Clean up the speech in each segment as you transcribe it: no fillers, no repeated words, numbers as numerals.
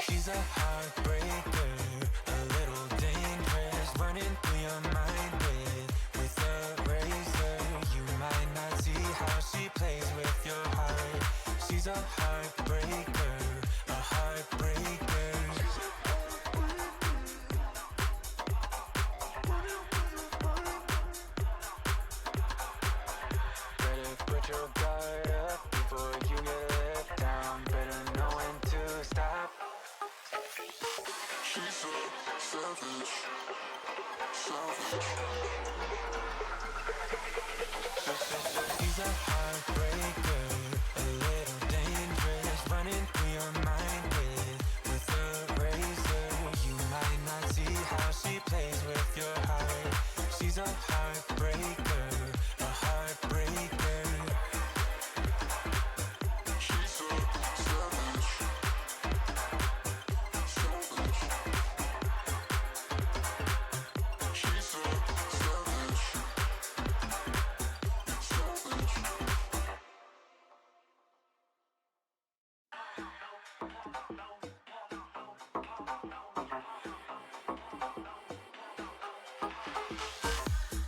She's a heartbreaker, a little dangerous, running through your mind with a razor. You might not see how she plays with your heart. She's a heartbreaker, a heartbreaker. Better put your guard up before you get let down. Better know when to stop. She's a savage, savage. She's a heartbreaker, a little dangerous, running through your mind with a razor. You might not see how she plays with your heart. She's a heartbreaker, a heartbreaker. She's a savage, savage. She's a savage, savage.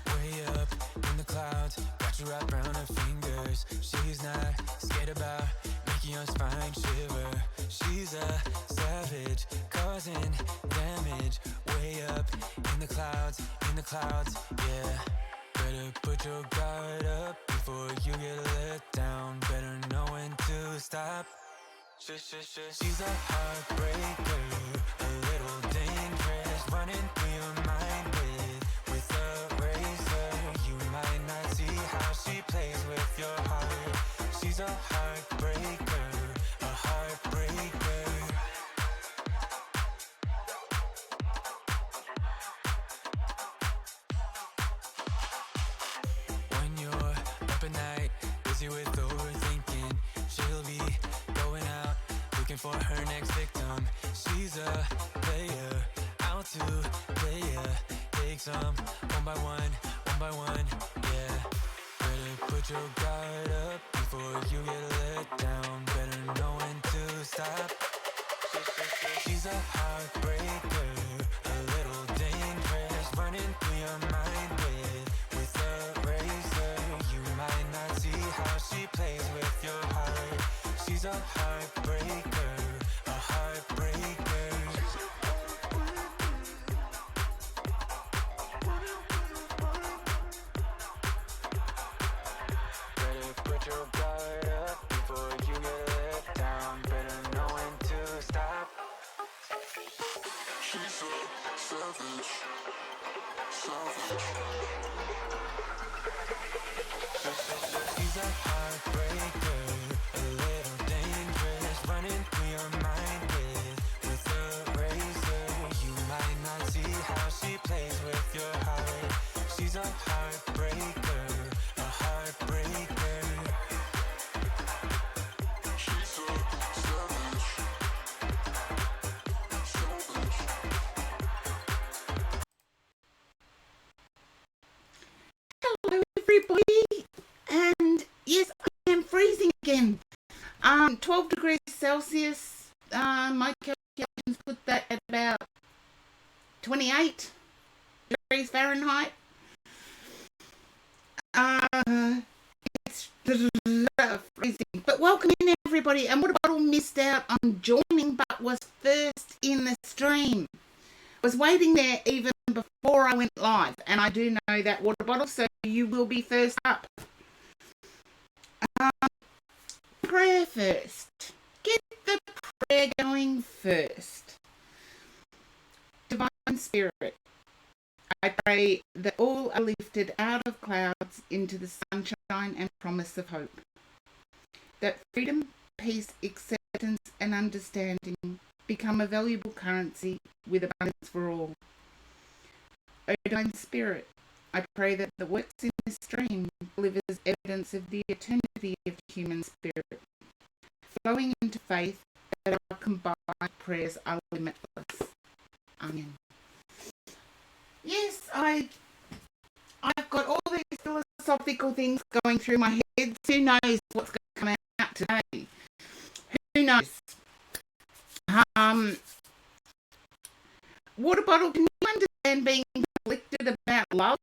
Way up in the clouds, got you wrapped around her fingers. She's not scared about making your spine shiver. She's a savage, causing damage. Way up in the clouds, yeah. Better put your guard up before you get let down. Better know when to stop. She's a heartbreaker, a little dangerous, running through your mind with a razor. You might not see how she plays with your heart. She's a heartbreaker, a heartbreaker. When you're up at night, busy with overthinking, she'll be going out looking for her next victim. She's a player, out to play ya. Takes them one by one, yeah. Better put your guard up before you get let down. Better know when to stop. She's a heartbreaker, a little dangerous, running through your mind with a razor. You might not see how she plays with your heart. She's a heartbreaker, a heartbreaker. Better put your guard up before you get let down. Better know when to stop. She's a savage, savage. She's a heartbreaker, a little dangerous, running through your mind with a razor. You might not see how she plays with your heart. She's a heartbreaker, a heartbreaker. She's a savage, savage. Hello, everybody, and yes, I am freezing again. 12 degrees Celsius. My calculations put that at about 28 degrees Fahrenheit. It's freezing. But welcome in, everybody. And Water Bottle missed out on joining, but was first in the stream. Was waiting there even before I went live, and I do know that, Water Bottle, so you will be first up. Prayer first. Get the prayer going first. Divine Spirit, I pray that all are lifted out of clouds into the sunshine and promise of hope. That freedom, peace, acceptance, and understanding become a valuable currency with abundance for all. O Divine Spirit, I pray that the works in this stream delivers evidence of the eternity of the human spirit, flowing into faith that our combined prayers are limitless. Amen. Yes, I've got all these philosophical things going through my head. Who knows what's going to come out today? Who knows? Water bottle, can you understand being conflicted about love?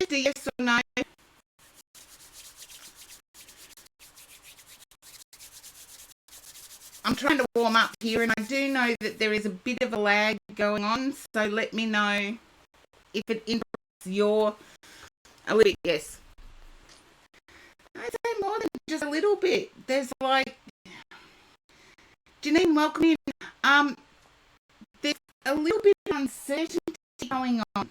Just a yes or no. I'm trying to warm up here, and I do know that there is a bit of a lag going on, so let me know if it impacts your a little bit. Yes. I'd say more than just a little bit. There's like Janine, welcome in. There's a little bit of uncertainty going on.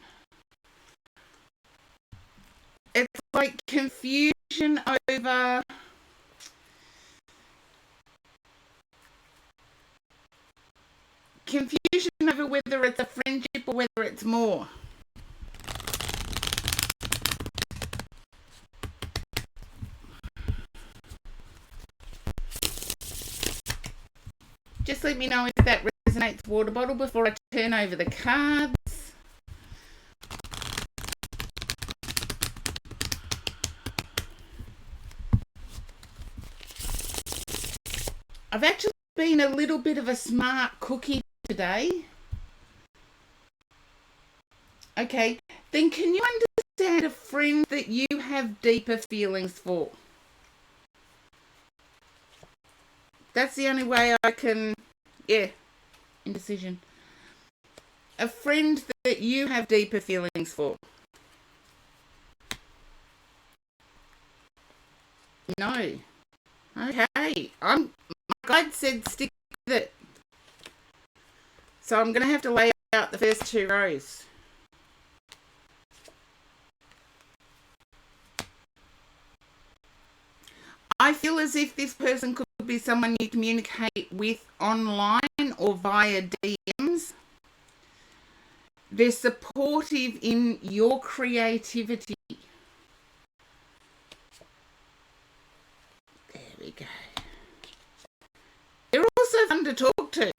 It's like confusion over whether it's a friendship or whether it's more. Just let me know if that resonates, water bottle, before I turn over the cards. I've actually been a little bit of a smart cookie today. Okay, then can you understand a friend that you have deeper feelings for? That's the only way I can, indecision. A friend that you have deeper feelings for. No. Okay, my guide said stick with it. So I'm going to have to lay out the first two rows. I feel as if this person could be someone you communicate with online or via DMs. They're supportive in your creativity. There we go. They're also fun to talk to.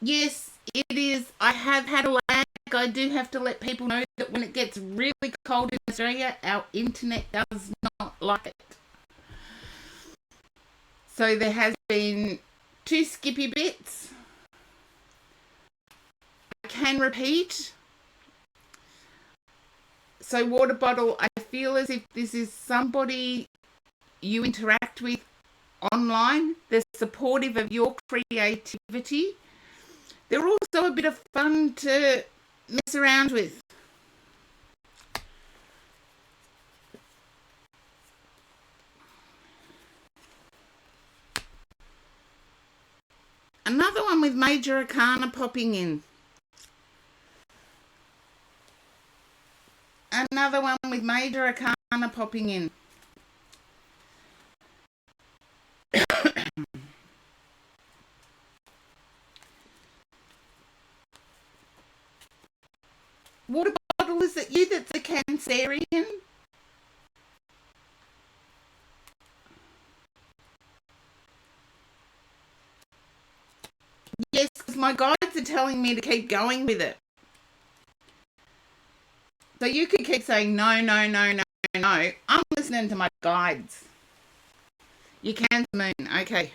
Yes, it is. I have had a lag. I do have to let people know that when it gets really cold in Australia, our internet does not like it. So there has been 2 skippy bits. I can repeat. So water bottle, I feel as if this is somebody you interact with online. They're supportive of your creativity. They're also a bit of fun to mess around with. Another one with Major Arcana popping in. Another one with Major Arcana popping in. Water bottle, is it you that's a Cancerian? Yes, because my guides are telling me to keep going with it. So you could keep saying no, no, no, no, no. I'm listening to my guides. You can, Moon. Okay.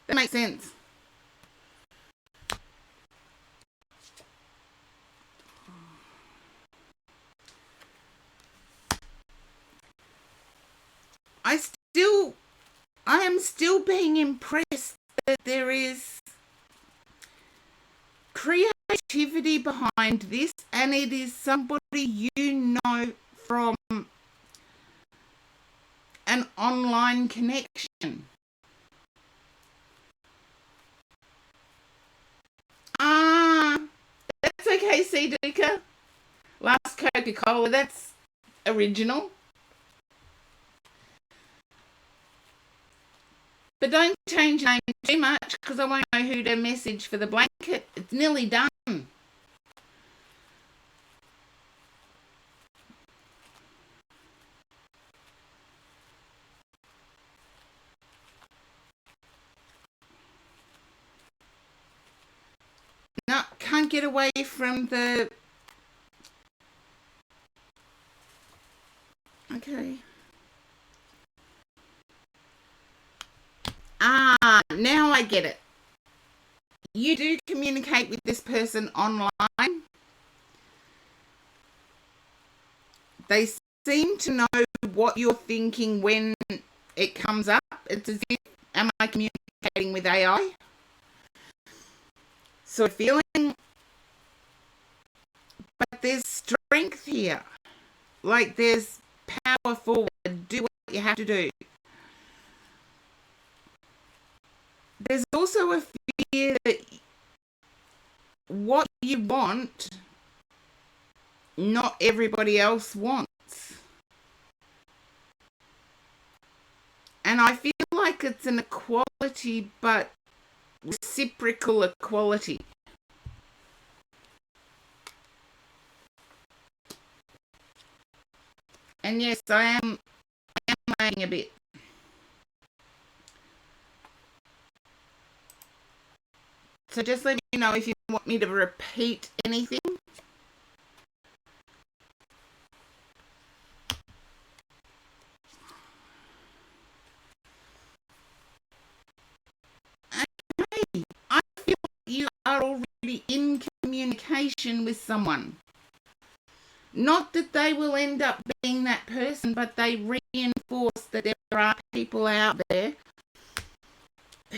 That makes sense. I am still being impressed that there is creativity behind this, and it is somebody you know from an online connection. That's okay, C. Duca. Last Coca-Cola, that's original. But don't change name too much, because I won't know who to message for the blanket. It's nearly done. No, can't get away from the Okay. Now I get it. You do communicate with this person online. They seem to know what you're thinking when it comes up. It's as if, am I communicating with AI? So feeling, but there's strength here. Like there's power forward. Do what you have to do. There's also a fear that what you want, not everybody else wants. And I feel like it's an equality, but reciprocal equality. And yes, I am lying a bit. So just let me know if you want me to repeat anything. Okay, I feel you are already in communication with someone. Not that they will end up being that person, but they reinforce that there are people out there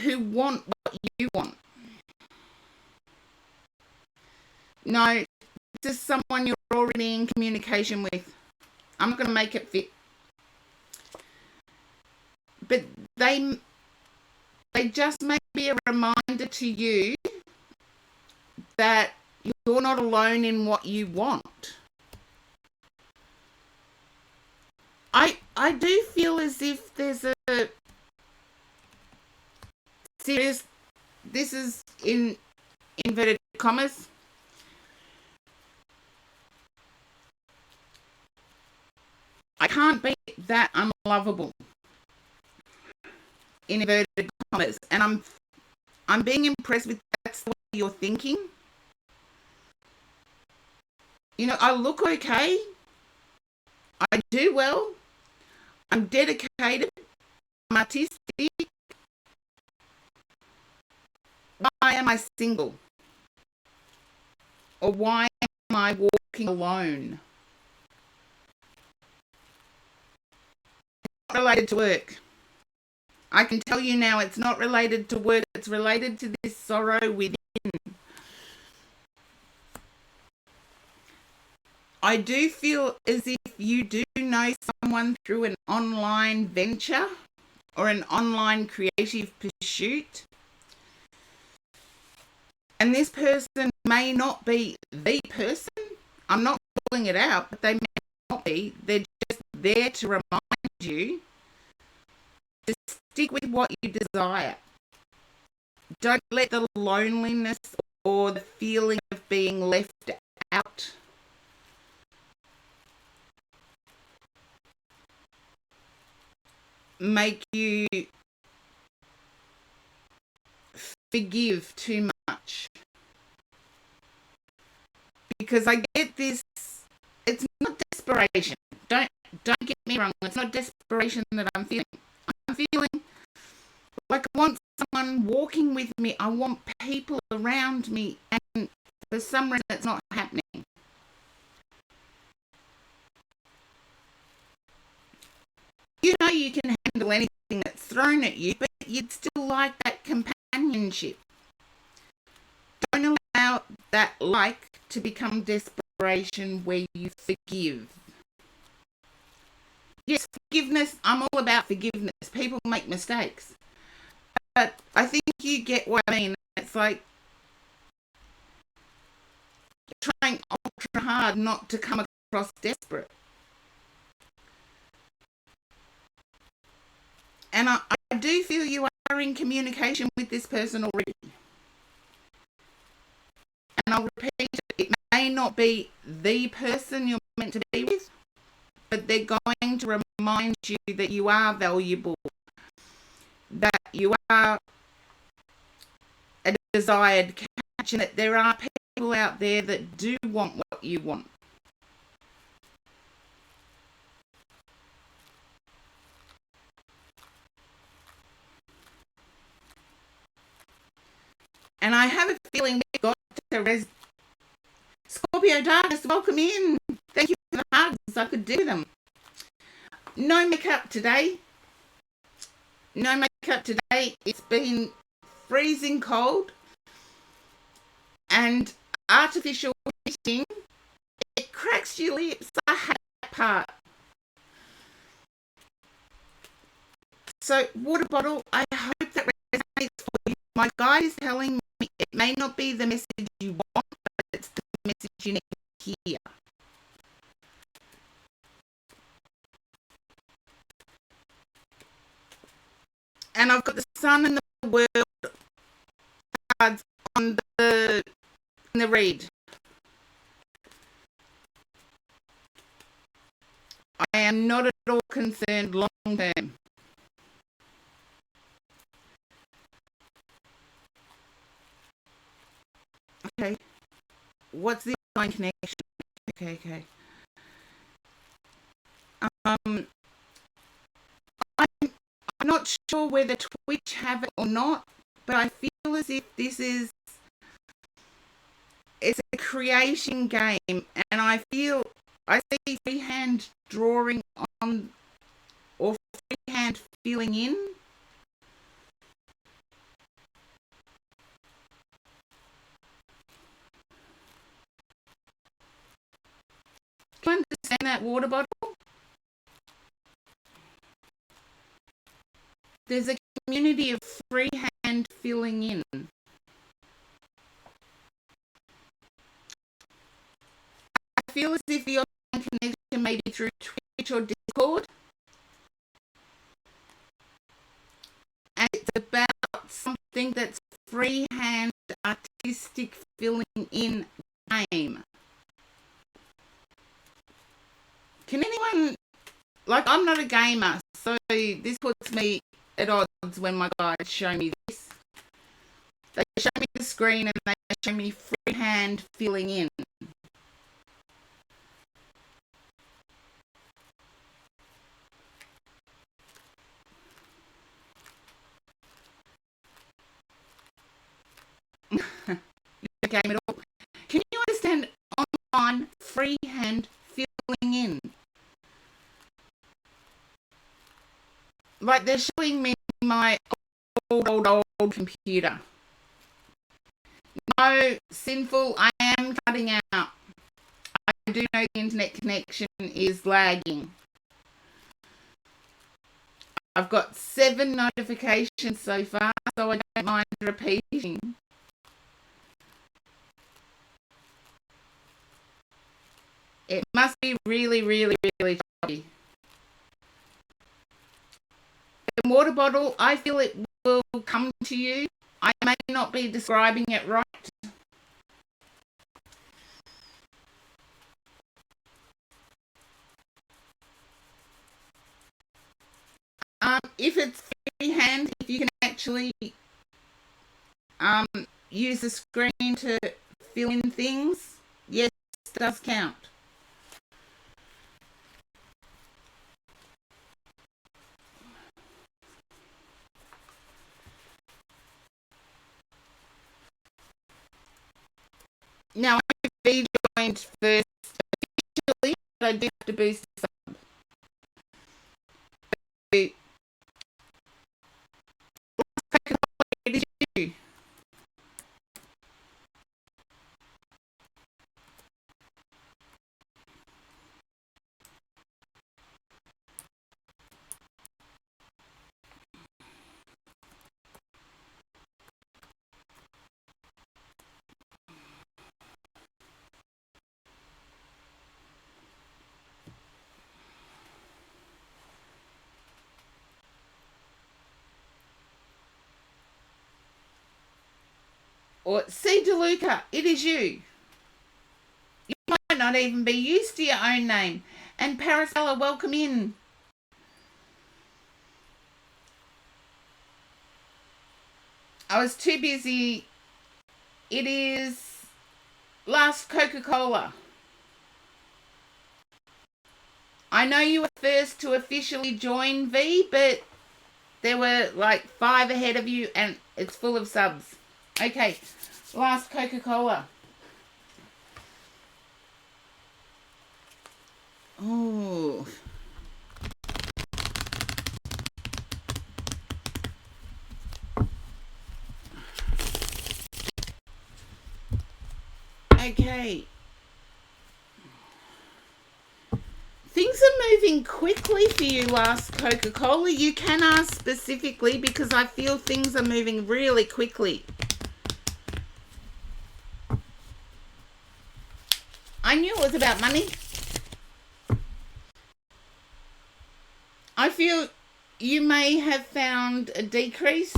who want what you want. No, this is someone you're already in communication with. I'm not going to make it fit. But they just may be a reminder to you that you're not alone in what you want. I do feel as if there's a serious, this is in inverted commas, I can't be that unlovable, in inverted commas, and I'm being impressed with that's the way you're thinking. You know, I look okay, I do well, I'm dedicated, I'm artistic. Why am I single? Or why am I walking alone? It's not related to work. I can tell you now it's not related to work, it's related to this sorrow within. I do feel as if you do know someone through an online venture or an online creative pursuit. And this person may not be the person. I'm not calling it out, but they may not be. They're just there to remind you to stick with what you desire. Don't let the loneliness or the feeling of being left out make you forgive too much. Because I get this, it's not desperation. Don't get me wrong, it's not desperation that I'm feeling. I'm feeling like I want someone walking with me. I want people around me, and for some reason it's not happening. You know you can handle anything that's thrown at you, but you'd still like that companionship. Don't allow that like to become desperation where you forgive. Yes, forgiveness, I'm all about forgiveness. People make mistakes. But I think you get what I mean. It's like trying ultra hard not to come across desperate. And I do feel you are in communication with this person already. And I'll repeat, it may not be the person you're meant to be with, but they're going to remind you that you are valuable, that you are a desired catch, and that there are people out there that do want what you want. And I have a feeling we got to Scorpio Darkness, welcome in. Thank you for the hugs. I could do them. No makeup today. No makeup today. It's been freezing cold and artificial heating. It cracks your lips. I hate that part. So, water bottle, I hope that resonates for you. My guide is telling me it may not be the message you want, but it's the message you need to hear. And I've got the sun and the world cards on the read. I am not at all concerned long term. Okay. What's the online connection? Okay. I'm not sure whether Twitch have it or not, but I feel as if it's a creation game, and I see freehand drawing on or freehand filling in. Do you understand that, water bottle? There's a community of freehand filling in. I feel as if the online connection may be through Twitch or Discord. And it's about something that's freehand artistic filling in game. Can anyone, like, I'm not a gamer, so this puts me at odds when my guides show me this. They show me the screen and they show me freehand filling in. Not a game at all. Can you understand online freehand filling in? Like, they're showing me my old computer. No, sinful, I am cutting out. I do know the internet connection is lagging. I've got 7 notifications so far, so I don't mind repeating. It must be really, really, really choppy. The water bottle, I feel it will come to you. I may not be describing it right. If it's freehand, if you can actually use the screen to fill in things, yes, it does count. Now, I've been joined first officially, but I do have to boost this up. It is you. Or C. DeLuca, it is you. You might not even be used to your own name. And Paracella, welcome in. I was too busy. It is last Coca-Cola. I know you were first to officially join, V, but there were like 5 ahead of you and it's full of subs. Okay, last Coca-Cola. Oh. Okay. Things are moving quickly for you, last Coca-Cola. You can ask specifically because I feel things are moving really quickly. I knew it was about money. I feel you may have found a decrease.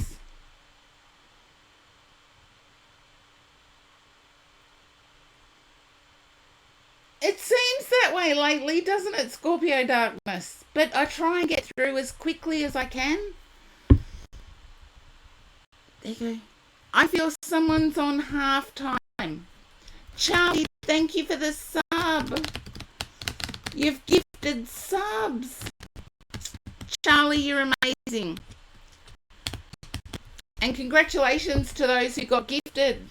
It seems that way lately, doesn't it, Scorpio Darkness? But I try and get through as quickly as I can. There you go. I feel someone's on half time. Charlie, thank you for the sub. You've gifted subs. Charlie, you're amazing. And congratulations to those who got gifted.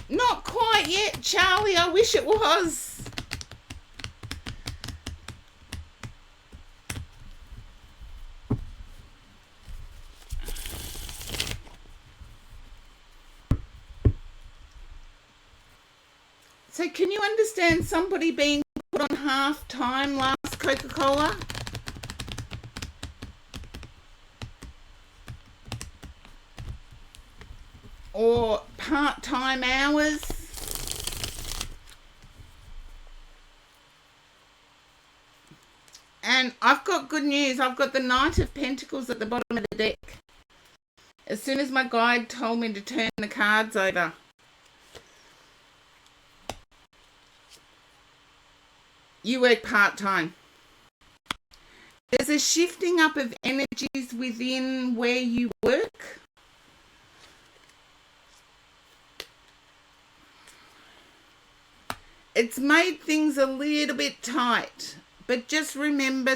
Not quite yet, Charlie. I wish it was. So can you understand somebody being put on half time, last Coca-Cola? Or part-time hours? And I've got good news. I've got the Knight of Pentacles at the bottom of the deck. As soon as my guide told me to turn the cards over. You work part-time. There's a shifting up of energies within where you work. It's made things a little bit tight. But just remember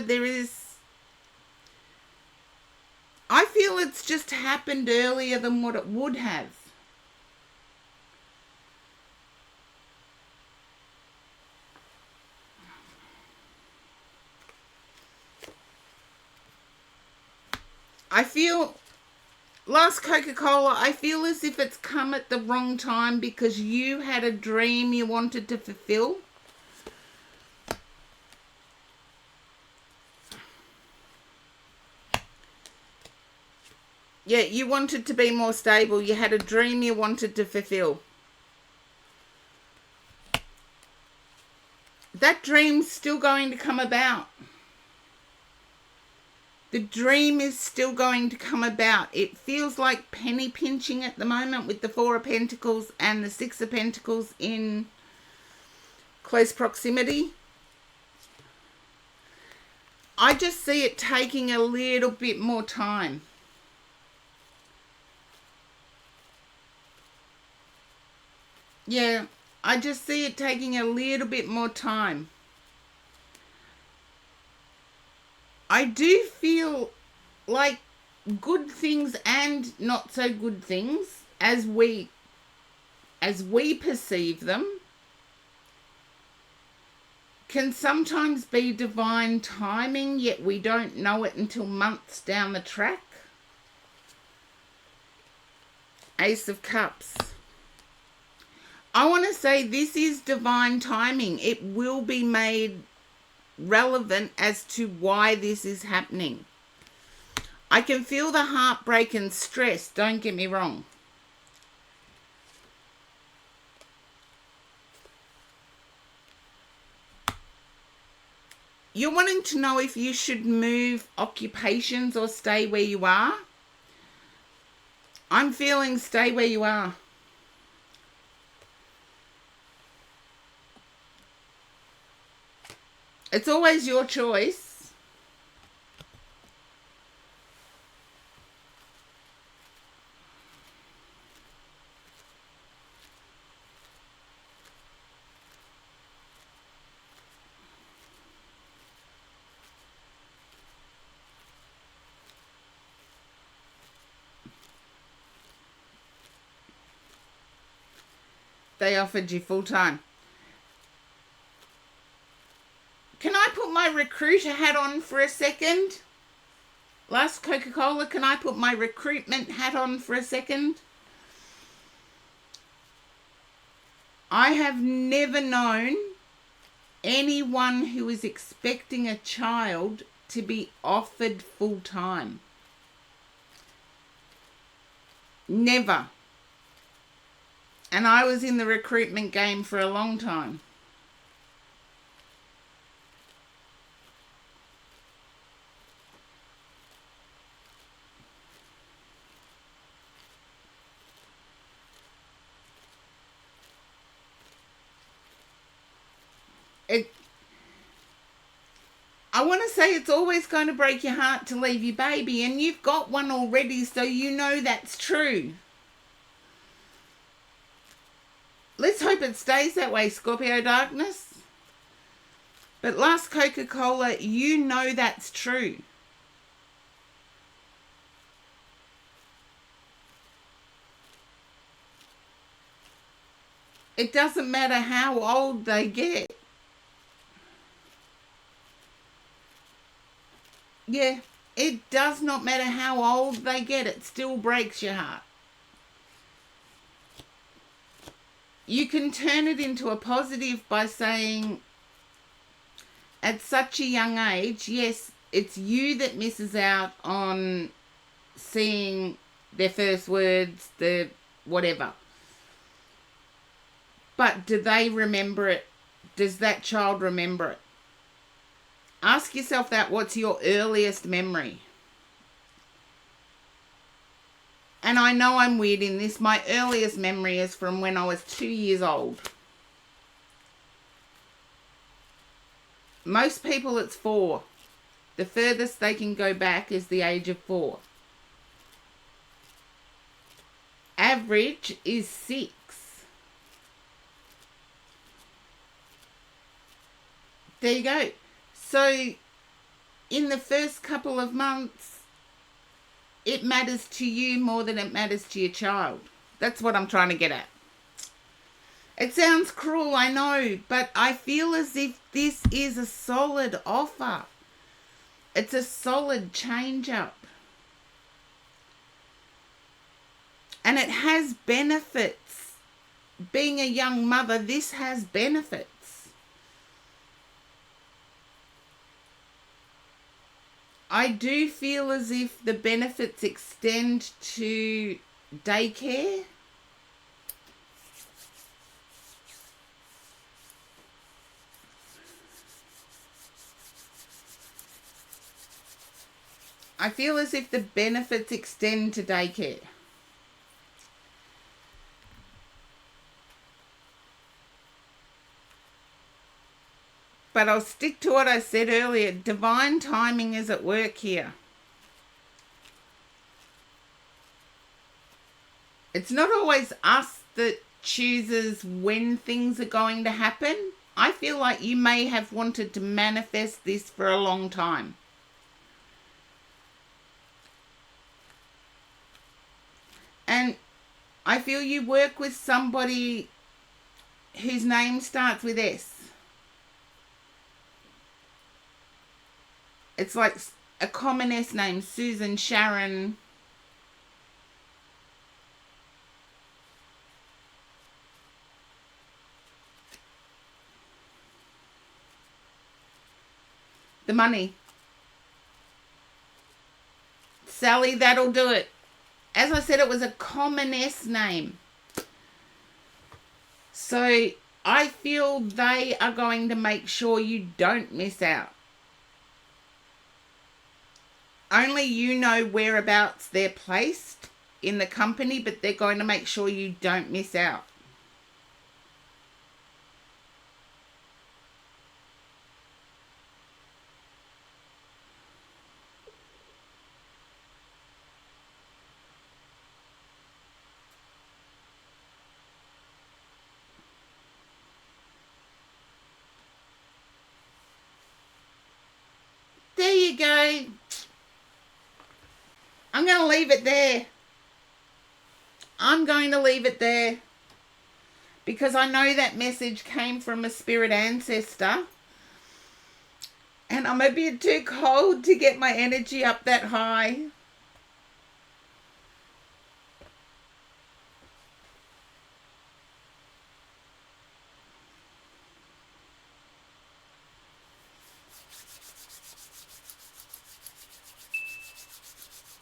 I feel it's just happened earlier than what it would have. I feel, last Coca-Cola, I feel as if it's come at the wrong time because you had a dream you wanted to fulfill. Yeah, you wanted to be more stable. You had a dream you wanted to fulfill. That dream's still going to come about. The dream is still going to come about. It feels like penny pinching at the moment with the Four of Pentacles and the Six of Pentacles in close proximity. I just see it taking a little bit more time. Yeah, I just see it taking a little bit more time. I do feel like good things and not so good things as we perceive them can sometimes be divine timing, yet we don't know it until months down the track. Ace of Cups. I want to say this is divine timing. It will be made relevant as to why this is happening. I can feel the heartbreak and stress, don't get me wrong. You're wanting to know if you should move occupations or stay where you are. I'm feeling stay where you are. It's always your choice. they offered you full-time. Can I put my recruiter hat on for a second? Last Coca-Cola, can I put my recruitment hat on for a second? I have never known anyone who is expecting a child to be offered full-time. Never. And I was in the recruitment game for a long time. I want to say it's always going to break your heart to leave your baby, and you've got one already, so you know that's true. Let's hope it stays that way, Scorpio Darkness. But last Coca-Cola, you know that's true. It doesn't matter how old they get. Yeah, it does not matter how old they get. It still breaks your heart. You can turn it into a positive by saying, at such a young age, yes, it's you that misses out on seeing their first words, the whatever. But do they remember it? Does that child remember it? Ask yourself that. What's your earliest memory? And I know I'm weird in this. My earliest memory is from when I was 2 years old. Most people it's 4. The furthest they can go back is the age of 4. Average is 6. There you go. So, in the first couple of months, it matters to you more than it matters to your child. That's what I'm trying to get at. It sounds cruel, I know, but I feel as if this is a solid offer. It's a solid change-up. And it has benefits. Being a young mother, this has benefits. I do feel as if the benefits extend to daycare. I feel as if the benefits extend to daycare. But I'll stick to what I said earlier. Divine timing is at work here. It's not always us that chooses when things are going to happen. I feel like you may have wanted to manifest this for a long time. And I feel you work with somebody whose name starts with S. It's like a common S name, Susan, Sharon. The money. Sally, that'll do it. As I said, it was a common S name. So I feel they are going to make sure you don't miss out. Only you know whereabouts they're placed in the company, but they're going to make sure you don't miss out. There you go. I'm going to leave it there. I'm going to leave it there. because I know that message came from a spirit ancestor. And I'm a bit too cold to get my energy up that high.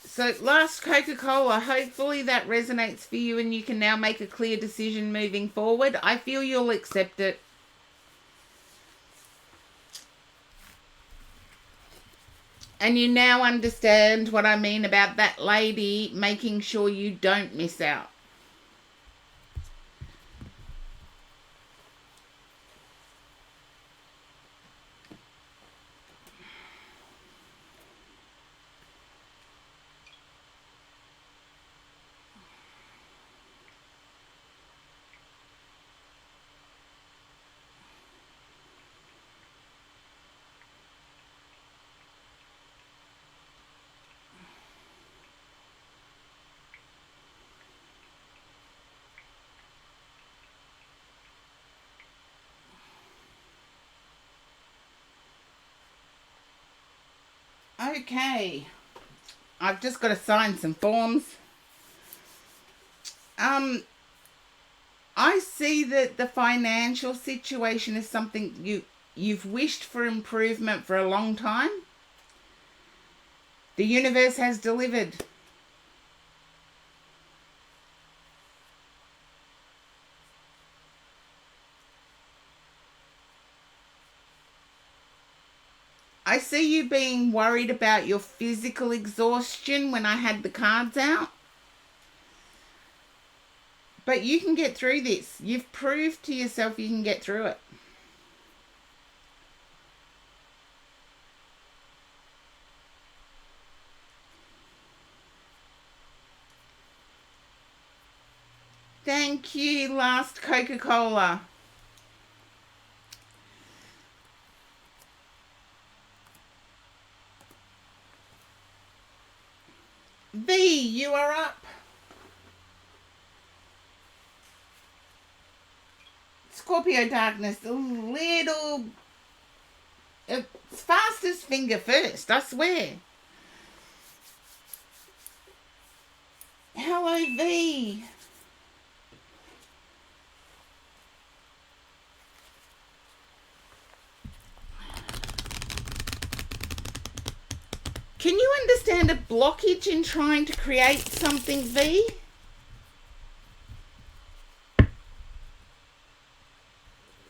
So last Coca-Cola, hopefully that resonates for you and you can now make a clear decision moving forward. I feel you'll accept it. And you now understand what I mean about that lady making sure you don't miss out. Okay, I've just got to sign some forms. I see that the financial situation is something you've wished for improvement for a long time. The universe has delivered. I see you being worried about your physical exhaustion when I had the cards out. But you can get through this. You've proved to yourself you can get through it. Thank you, last Coca-Cola. V, you are up. Scorpio darkness, a little... It's fastest finger first, I swear. Hello, V. Can you understand a blockage in trying to create something, V?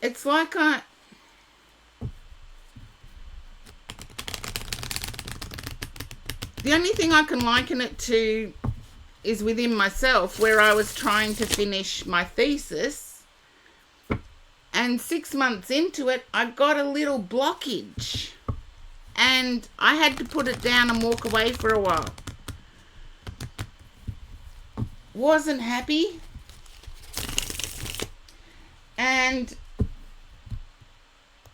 It's like the only thing I can liken it to is within myself, where I was trying to finish my thesis. And 6 months into it, I got a little blockage. And I had to put it down and walk away for a while. Wasn't happy. And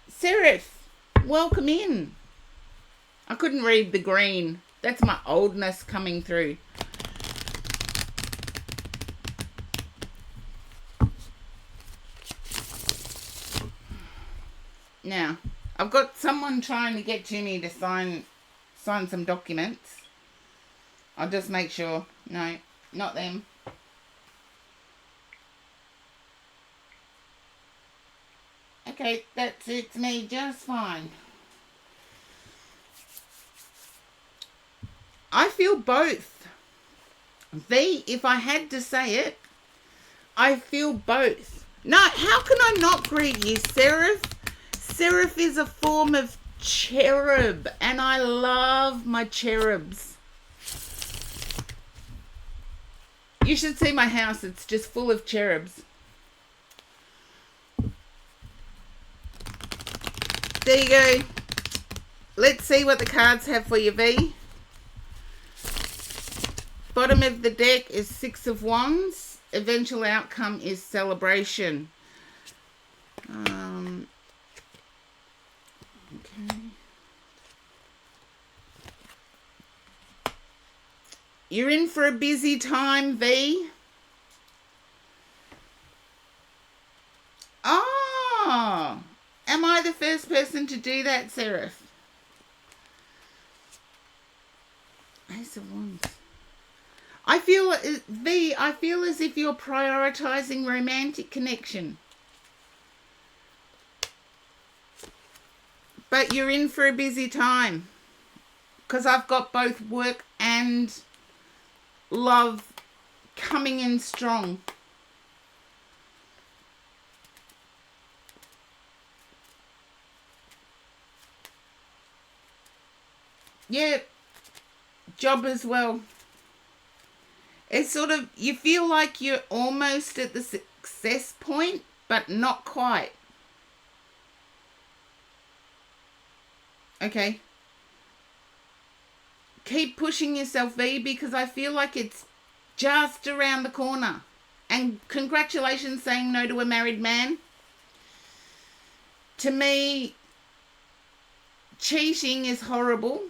Seraph, welcome in. I couldn't read the green. That's my oldness coming through. Now, I've got someone trying to get to me to sign some documents. I'll just make sure. No, not them. Okay, that suits me just fine. I feel both. V, if I had to say it, I feel both. No, how can I not greet you, Seraph? Seraph is a form of cherub, and I love my cherubs. You should see my house. It's just full of cherubs. There you go. Let's see what the cards have for you, V. Bottom of the deck is Six of Wands. Eventual outcome is celebration. Okay. You're in for a busy time, V. to do that, Seraph? Ace of Wands. I feel as if you're prioritizing romantic connection. But you're in for a busy time. Because I've got both work and love coming in strong. Yeah, job as well. It's sort of, you feel like you're almost at the success point, but not quite. Okay. Keep pushing yourself, V, because I feel like it's just around the corner. And congratulations saying no to a married man. To me, cheating is horrible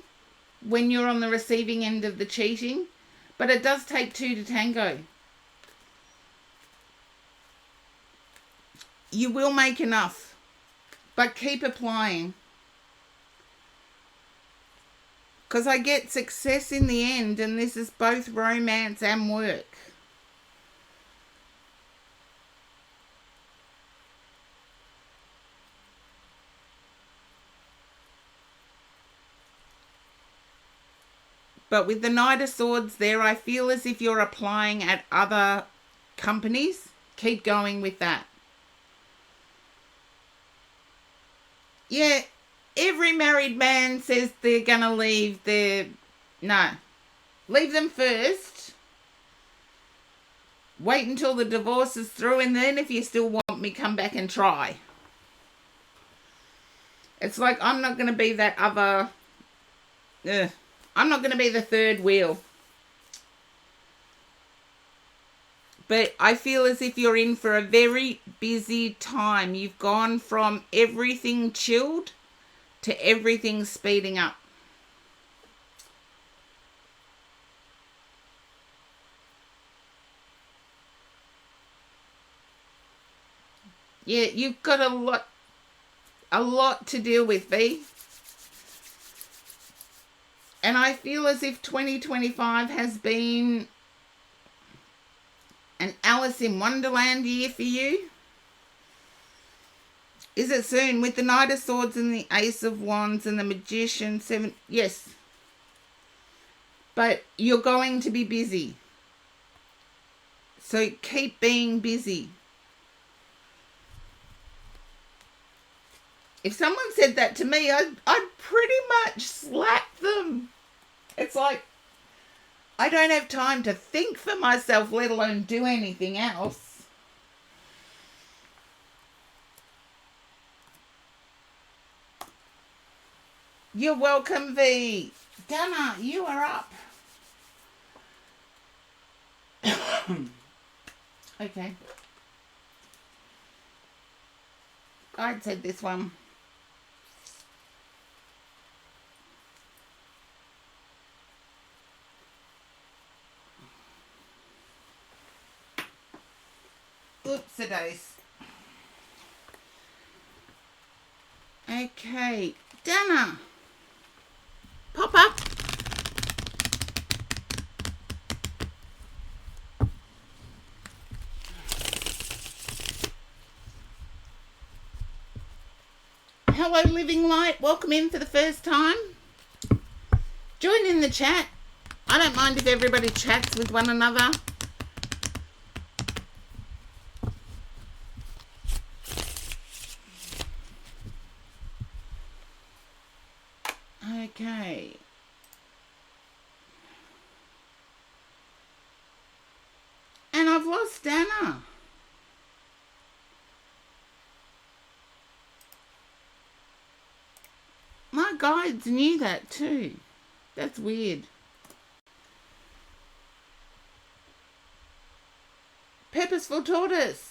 when you're on the receiving end of the cheating, but it does take two to tango. You will make enough, but keep applying. Because I get success in the end, and this is both romance and work. But with the Knight of Swords there, I feel as if you're applying at other companies. Keep going with that. Yeah, every married man says they're going to leave their... No. Leave them first. Wait until the divorce is through, and then if you still want me, come back and try. It's like, I'm not going to be that other... I'm not going to be the third wheel. But I feel as if you're in for a very busy time. You've gone from everything chilled to everything speeding up. Yeah, you've got a lot to deal with, V. And I feel as if 2025 has been an Alice in Wonderland year for you. Is it soon? With the Knight of Swords and the Ace of Wands and the Magician, 7... Yes. But you're going to be busy. So keep being busy. If someone said that to me, I'd pretty much slap them. It's like, I don't have time to think for myself, let alone do anything else. You're welcome, V. Dana, you are up. Okay. I'd said this one. Oops-a-dace. Okay, Dana, pop up. Hello, Living Light. Welcome in for the first time. Join in the chat. I don't mind if everybody chats with one another. Okay. And I've lost Dana. My guides knew that too. That's weird. Purposeful Tortoise.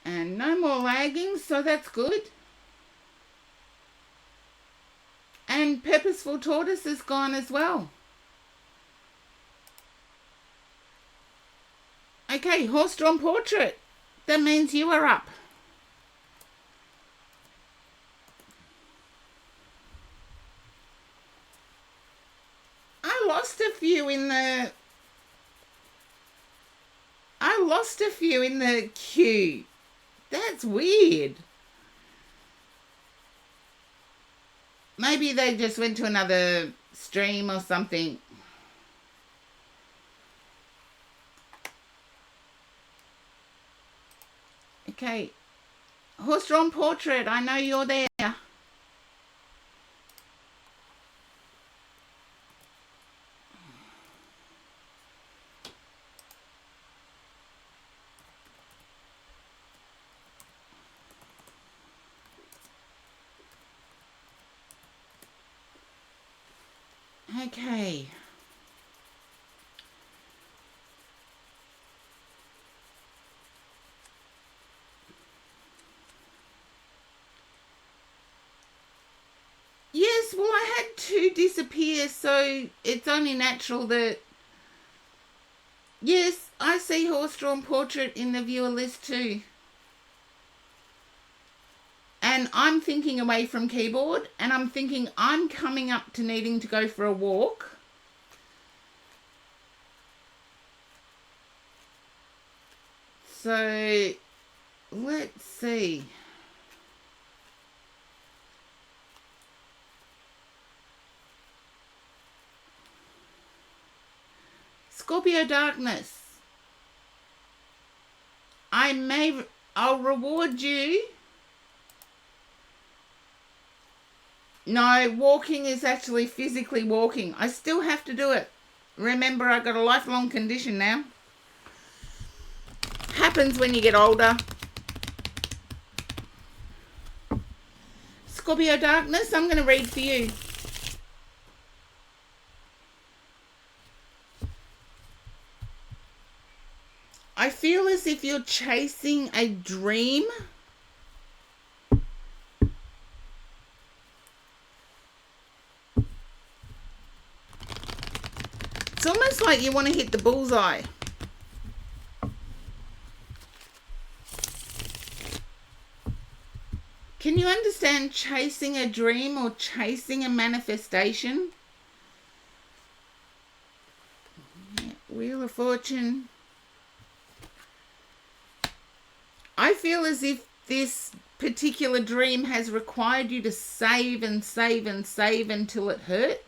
And no more lagging, so that's good. And And Purposeful Tortoise is gone as well. Okay, Horse-Drawn Portrait. That means you are up. I lost a few in the queue. That's weird. Maybe they just went to another stream or something. Okay. Horse-Drawn Portrait, I know you're there. Okay. Yes, well, I had two disappear, so it's only natural that... Yes, I see Horse-Drawn Portrait in the viewer list too. And I'm thinking away from keyboard, and I'm thinking I'm coming up to needing to go for a walk. So, let's see. Scorpio Darkness. I'll reward you. No, walking is actually physically walking. I still have to do it. Remember, I got a lifelong condition now. Happens when you get older. Scorpio Darkness, I'm going to read for you. I feel as if you're chasing a dream. It's almost like you want to hit the bullseye. Can you understand chasing a dream or chasing a manifestation? Wheel of Fortune. I feel as if this particular dream has required you to save and save and save until it hurts.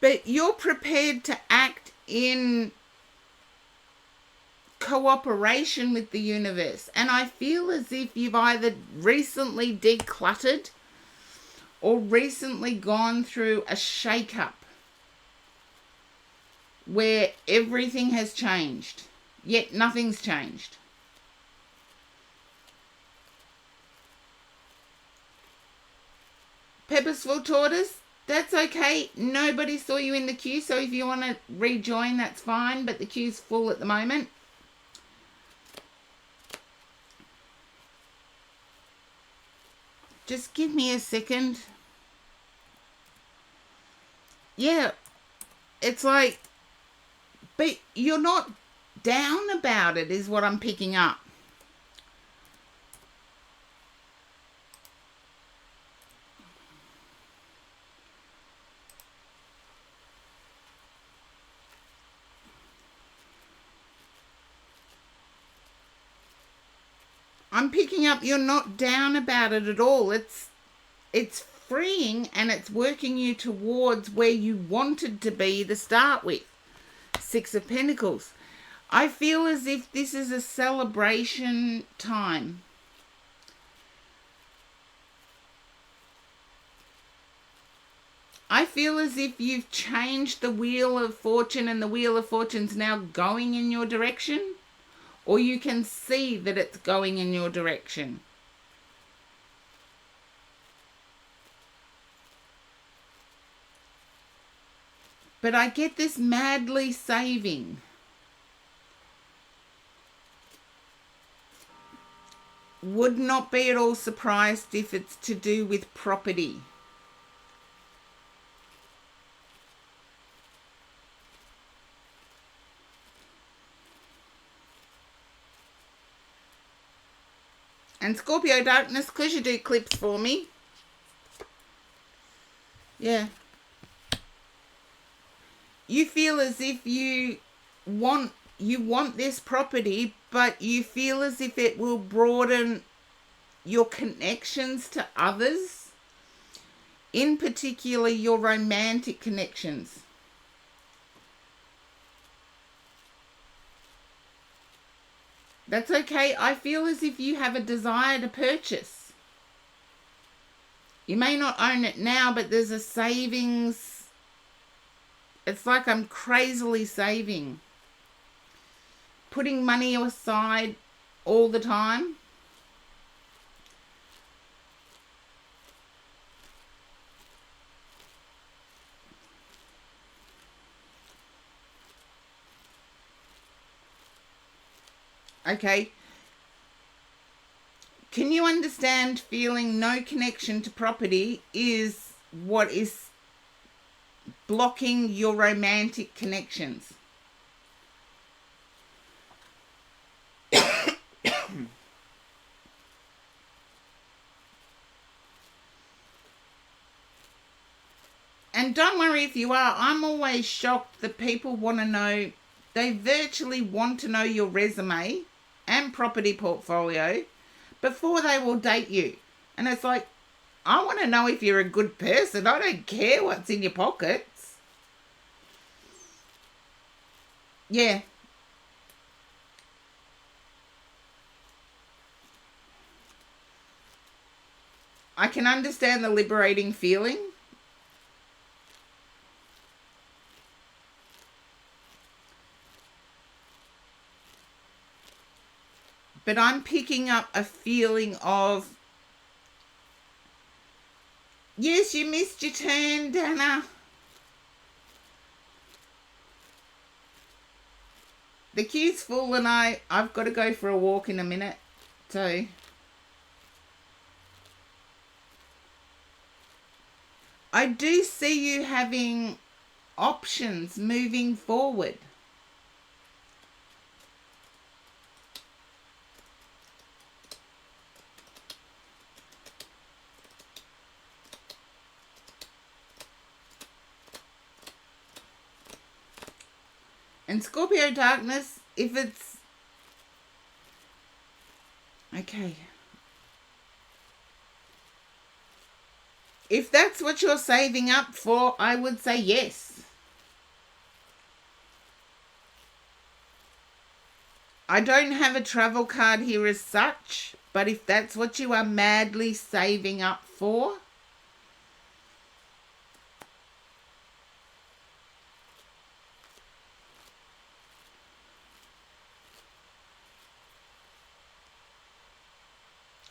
But you're prepared to act in cooperation with the universe. And I feel as if you've either recently decluttered or recently gone through a shake-up where everything has changed, yet nothing's changed. Purposeful Tortoise, that's okay. Nobody saw you in the queue, so if you want to rejoin, that's fine, but the queue's full at the moment. Just give me a second. Yeah, it's like, but you're not down about it is what I'm picking up. I'm picking up you're not down about it at all. It's freeing and it's working you towards where you wanted to be to start with. Six of Pentacles. I feel as if this is a celebration time. I feel as if you've changed the Wheel of Fortune and the Wheel of Fortune's now going in your direction. Or you can see that it's going in your direction. But I get this madly saving. would not be at all surprised if it's to do with property. And Scorpio Darkness, because you do clips for me. Yeah. You feel as if you want this property, but you feel as if it will broaden your connections to others, in particular your romantic connections. That's okay. I feel as if you have a desire to purchase. You may not own it now, but there's a savings. It's like I'm crazily saving. Putting money aside all the time. Okay. Can you understand feeling no connection to property is what is blocking your romantic connections? And don't worry if you are. I'm always shocked that people want to know, they virtually want to know your resume and property portfolio before they will date you. And it's like, I want to know if you're a good person. I don't care what's in your pockets. Yeah. I can understand the liberating feeling. But I'm picking up a feeling of, yes, you missed your turn, Dana. The queue's full and I've got to go for a walk in a minute. So I do see you having options moving forward. And Scorpio Darkness, if it's... Okay. If that's what you're saving up for, I would say yes. I don't have a travel card here as such, but if that's what you are madly saving up for,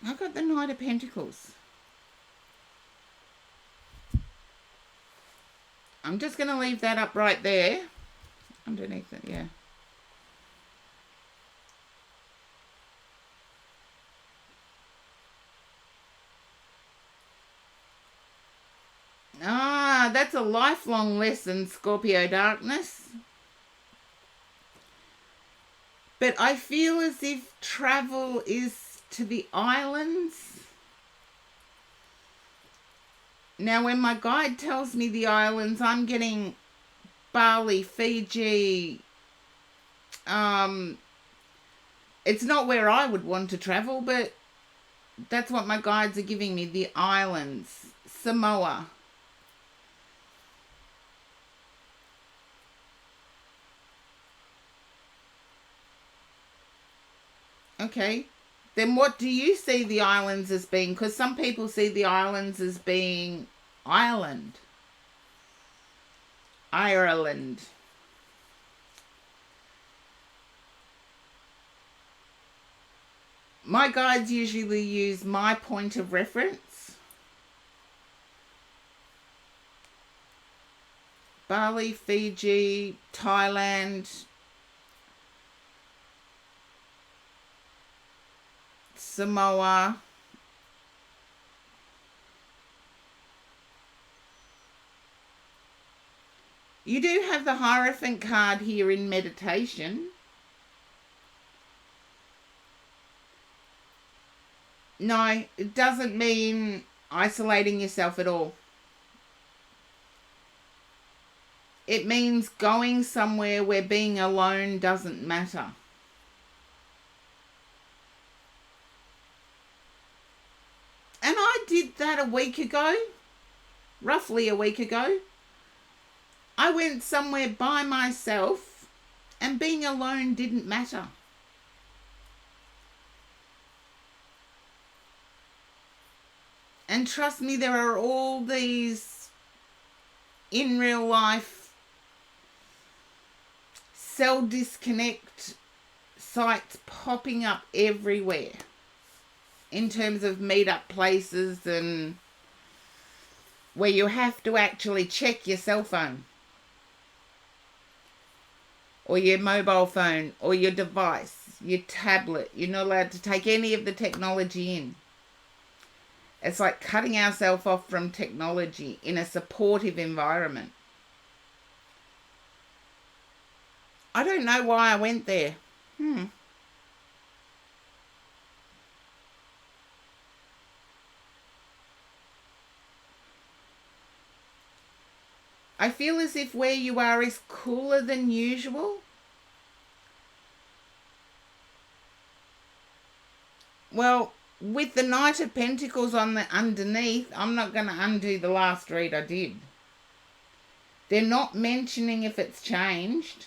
I've got the Knight of Pentacles. I'm just going to leave that up right there. Underneath it, yeah. Ah, that's a lifelong lesson, Scorpio Darkness. But I feel as if travel is to the islands. Now, when my guide tells me the islands, I'm getting Bali, Fiji. It's not where I would want to travel, but that's what my guides are giving me, the islands. Samoa. Okay. Then what do you see the islands as being? Because some people see the islands as being Ireland. Ireland. My guides usually use my point of reference. Bali, Fiji, Thailand, Samoa. You do have the Hierophant card here in meditation. No, it doesn't mean isolating yourself at all. It means going somewhere where being alone doesn't matter. And I did that a week ago, roughly a week ago. I went somewhere by myself and being alone didn't matter. And trust me, there are all these in real life cell disconnect sites popping up everywhere in terms of meetup places and where you have to actually check your cell phone or your mobile phone or your device, your tablet. You're not allowed to take any of the technology in. It's like cutting ourselves off from technology in a supportive environment. I don't know why I went there. I feel as if where you are is cooler than usual. Well, with the Knight of Pentacles on the underneath, I'm not going to undo the last read I did. They're not mentioning if it's changed.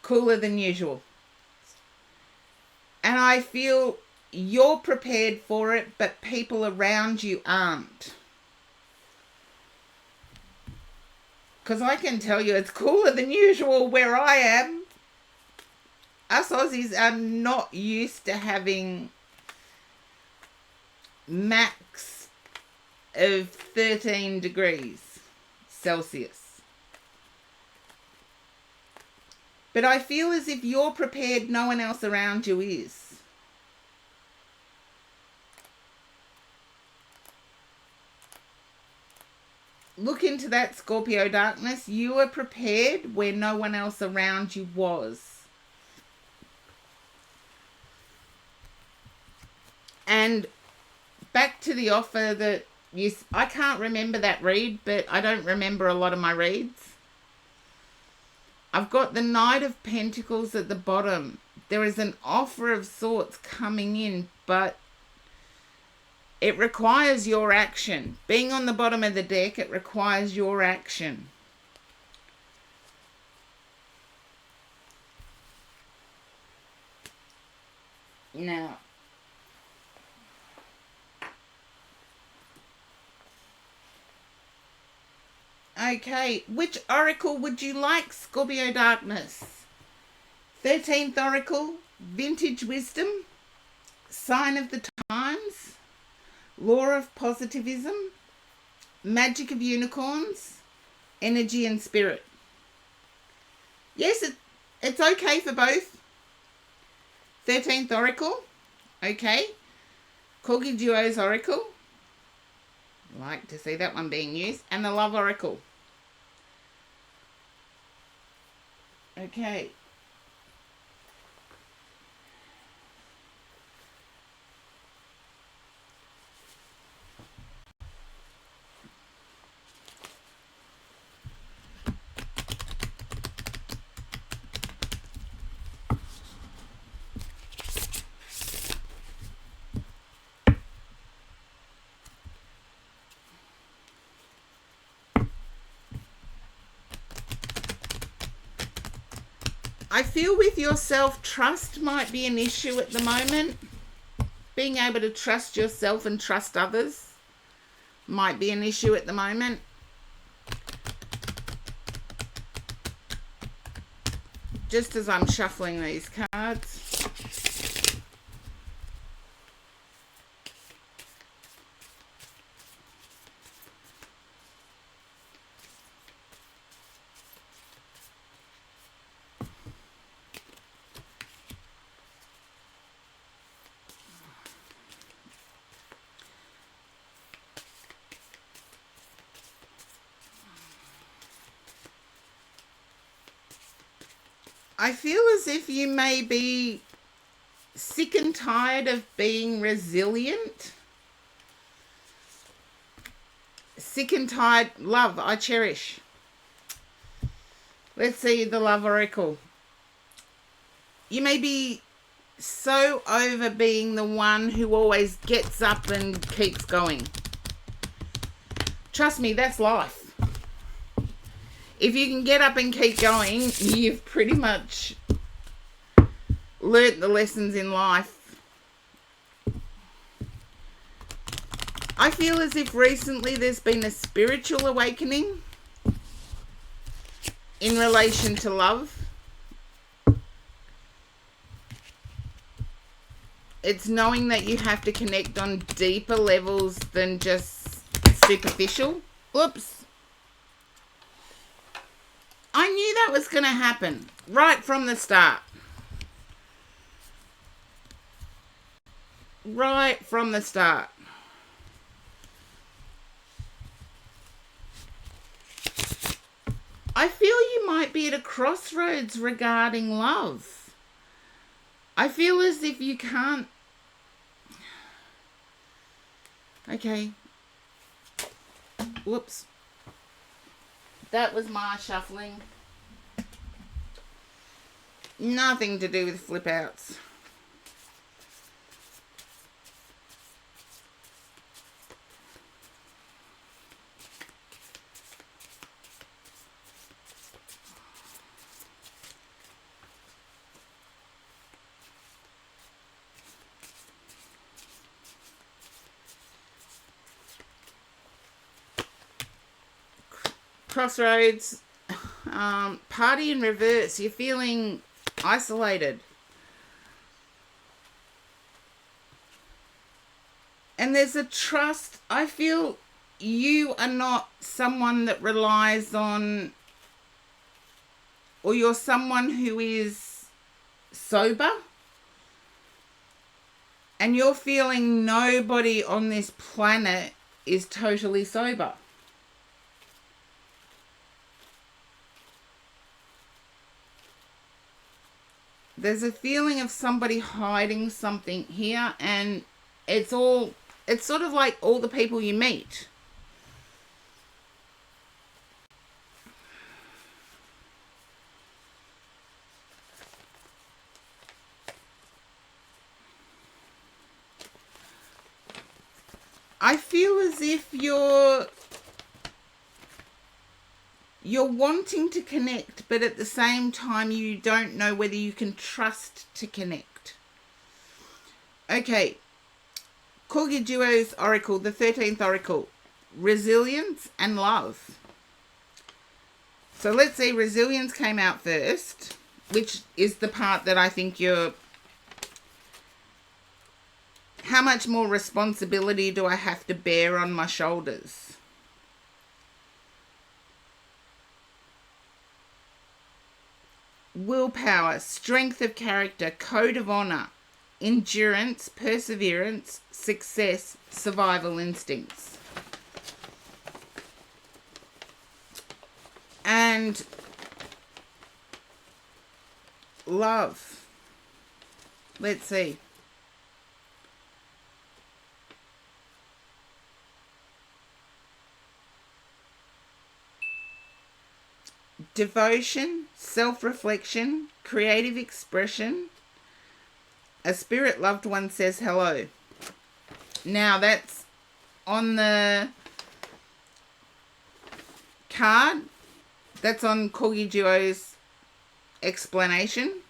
Cooler than usual. And I feel you're prepared for it, but people around you aren't. Because I can tell you it's cooler than usual where I am. Us Aussies are not used to having max of 13 degrees Celsius. But I feel as if you're prepared, no one else around you is. Look into that, Scorpio darkness. You were prepared where no one else around you was. And back to the offer that I can't remember that read, but I don't remember a lot of my reads. I've got the Knight of Pentacles at the bottom. There is an offer of sorts coming in, but it requires your action. Being on the bottom of the deck, it requires your action. Now, okay, which oracle would you like, Scorpio darkness? 13th oracle, Vintage Wisdom, Sign of the Times, Law of Positivism, Magic of Unicorns, Energy and Spirit. Yes, it's okay for both. 13th Oracle, okay. Corgi Duo's Oracle, like to see that one being used, and the Love Oracle. Okay. I feel with yourself, trust might be an issue at the moment. Being able to trust yourself and trust others might be an issue at the moment. Just as I'm shuffling these cards. I feel as if you may be sick and tired of being resilient. Sick and tired. Love, I cherish. Let's see the love oracle. You may be so over being the one who always gets up and keeps going. Trust me, that's life. If you can get up and keep going, you've pretty much learnt the lessons in life. I feel as if recently there's been a spiritual awakening in relation to love. It's knowing that you have to connect on deeper levels than just superficial. Oops. I knew that was going to happen right from the start. Right from the start. I feel you might be at a crossroads regarding love. I feel as if you can't... Okay. Whoops. That was my shuffling. Nothing to do with flip outs. Crossroads, party in reverse. You're feeling isolated. And there's a trust. I feel you are not someone that relies on, or you're someone who is sober. And you're feeling nobody on this planet is totally sober. There's a feeling of somebody hiding something here, and it's sort of like all the people you meet. I feel as if you're wanting to connect, but at the same time you don't know whether you can trust to connect. Okay, Corgi Duo's oracle, the 13th oracle, resilience and love. So let's see, resilience came out first, which is the part that I think you're... How much more responsibility do I have to bear on my shoulders? Willpower, strength of character, code of honor, endurance, perseverance, success, survival instincts. And love. Let's see. Devotion, self-reflection, creative expression. A spirit loved one says hello. Now that's on the card. That's on Corgi Duo's explanation.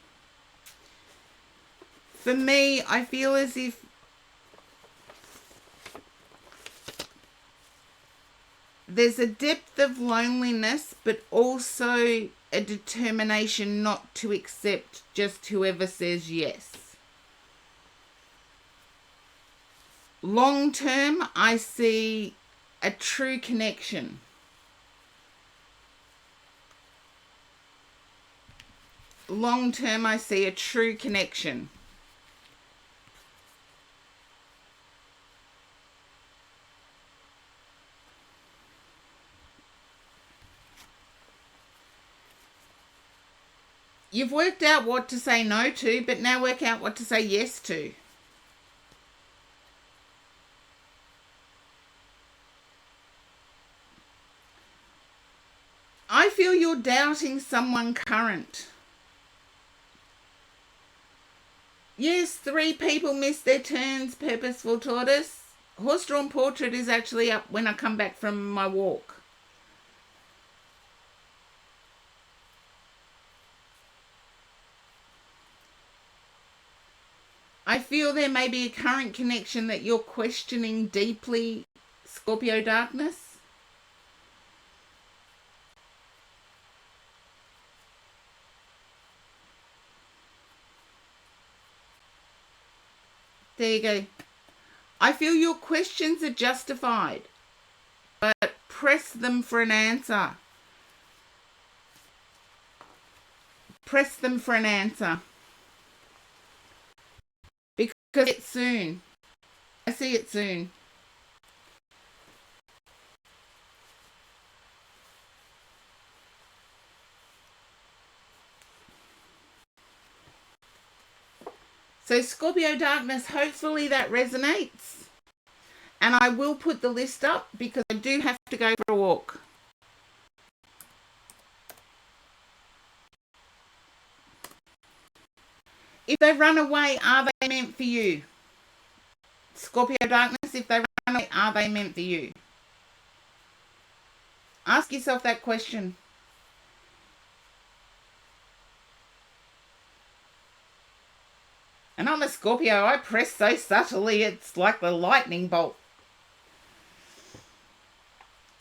For me, I feel as if there's a depth of loneliness, but also a determination not to accept just whoever says yes. Long term, I see a true connection. Long term, I see a true connection. You've worked out what to say no to, but now work out what to say yes to. I feel you're doubting someone current. Yes, 3 people missed their turns, Purposeful Tortoise. Horse-drawn portrait is actually up when I come back from my walk. I feel there may be a current connection that you're questioning deeply, Scorpio Darkness. There you go. I feel your questions are justified, but press them for an answer. Press them for an answer. Because it's soon. I see it soon. So Scorpio Darkness, hopefully that resonates. And I will put the list up because I do have to go for a walk. If they run away, are they meant for you? Scorpio Darkness, if they run away, are they meant for you? Ask yourself that question. And I'm a Scorpio, I press so subtly, it's like the lightning bolt.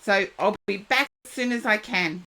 So I'll be back as soon as I can.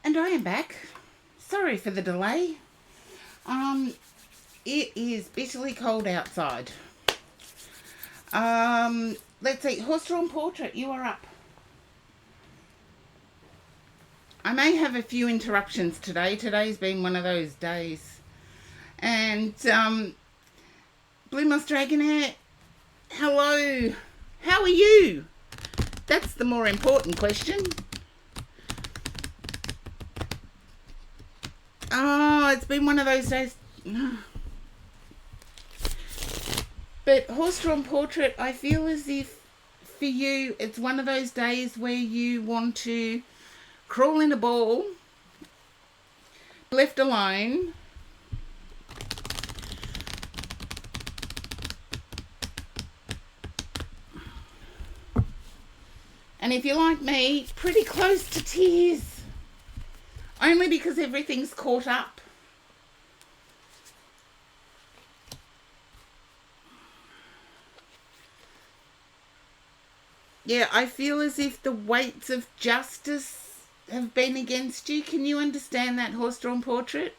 And I am back. Sorry for the delay. It is bitterly cold outside. Let's see. Horse-drawn portrait, you are up. I may have a few interruptions today. Today's been one of those days. And Blue Moss Dragonair, hello. How are you? That's the more important question. Oh, it's been one of those days. But Horse-drawn portrait, I feel as if for you, it's one of those days where you want to crawl in a ball, left alone, and if you're like me, pretty close to tears. Only because everything's caught up. Yeah, I feel as if the weights of justice have been against you. Can you understand that, horse-drawn portrait?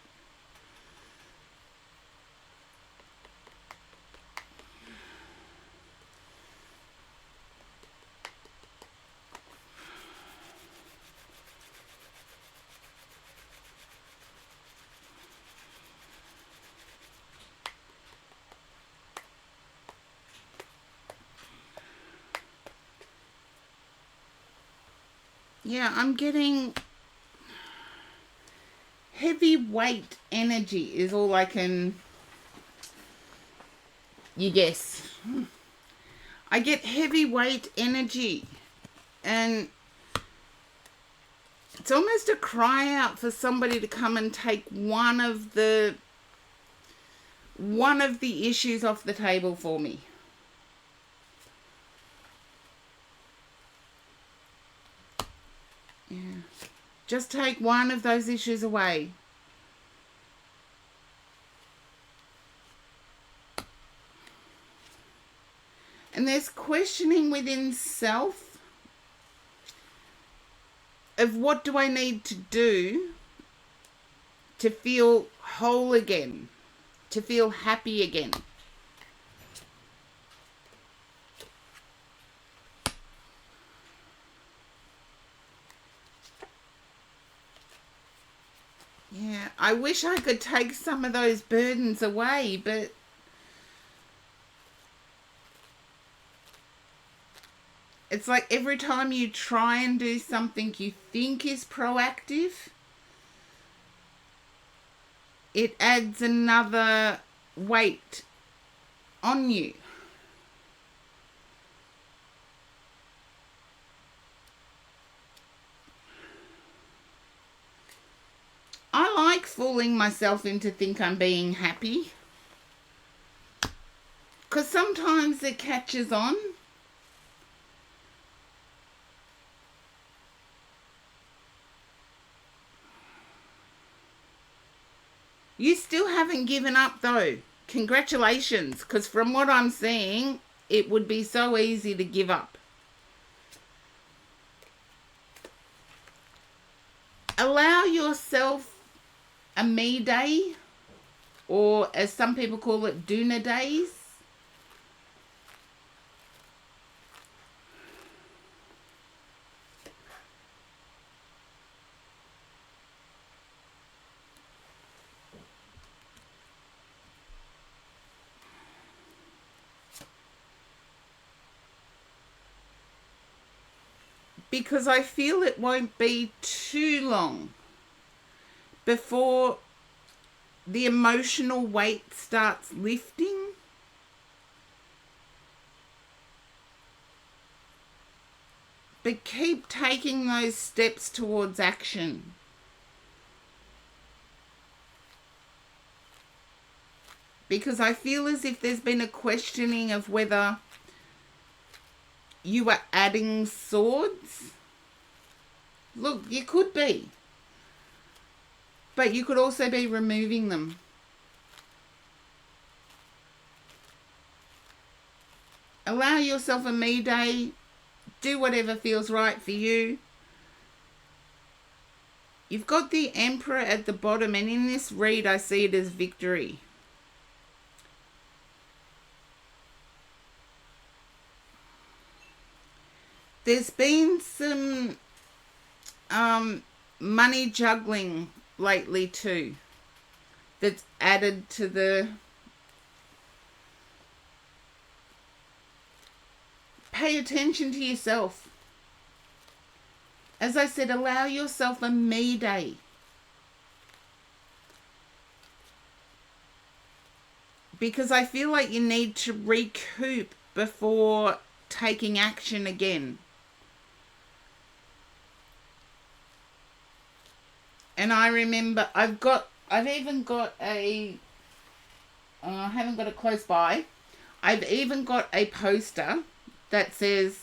Yeah, I'm getting heavyweight energy is all I can... You guess. I get heavyweight energy, and it's almost a cry out for somebody to come and take one of the issues off the table for me. Yeah. Just take one of those issues away. And there's questioning within self of what do I need to do to feel whole again, to feel happy again. Yeah, I wish I could take some of those burdens away, but it's like every time you try and do something you think is proactive, it adds another weight on you. I like fooling myself into think I'm being happy. Because sometimes it catches on. You still haven't given up though. Congratulations, because from what I'm seeing, it would be so easy to give up. Allow yourself a me day, or as some people call it, doona days. Because I feel it won't be too long before the emotional weight starts lifting. But keep taking those steps towards action. Because I feel as if there's been a questioning of whether you are adding swords. Look, you could be. But you could also be removing them. Allow yourself a me day. Do whatever feels right for you. You've got the Emperor at the bottom, and in this read I see it as victory. There's been some money juggling lately too that's added to the... Pay attention to yourself. As I said, allow yourself a me day. Because I feel like you need to recoup before taking action again. And I remember I've even got a... I haven't got it close by. I've even got a poster that says,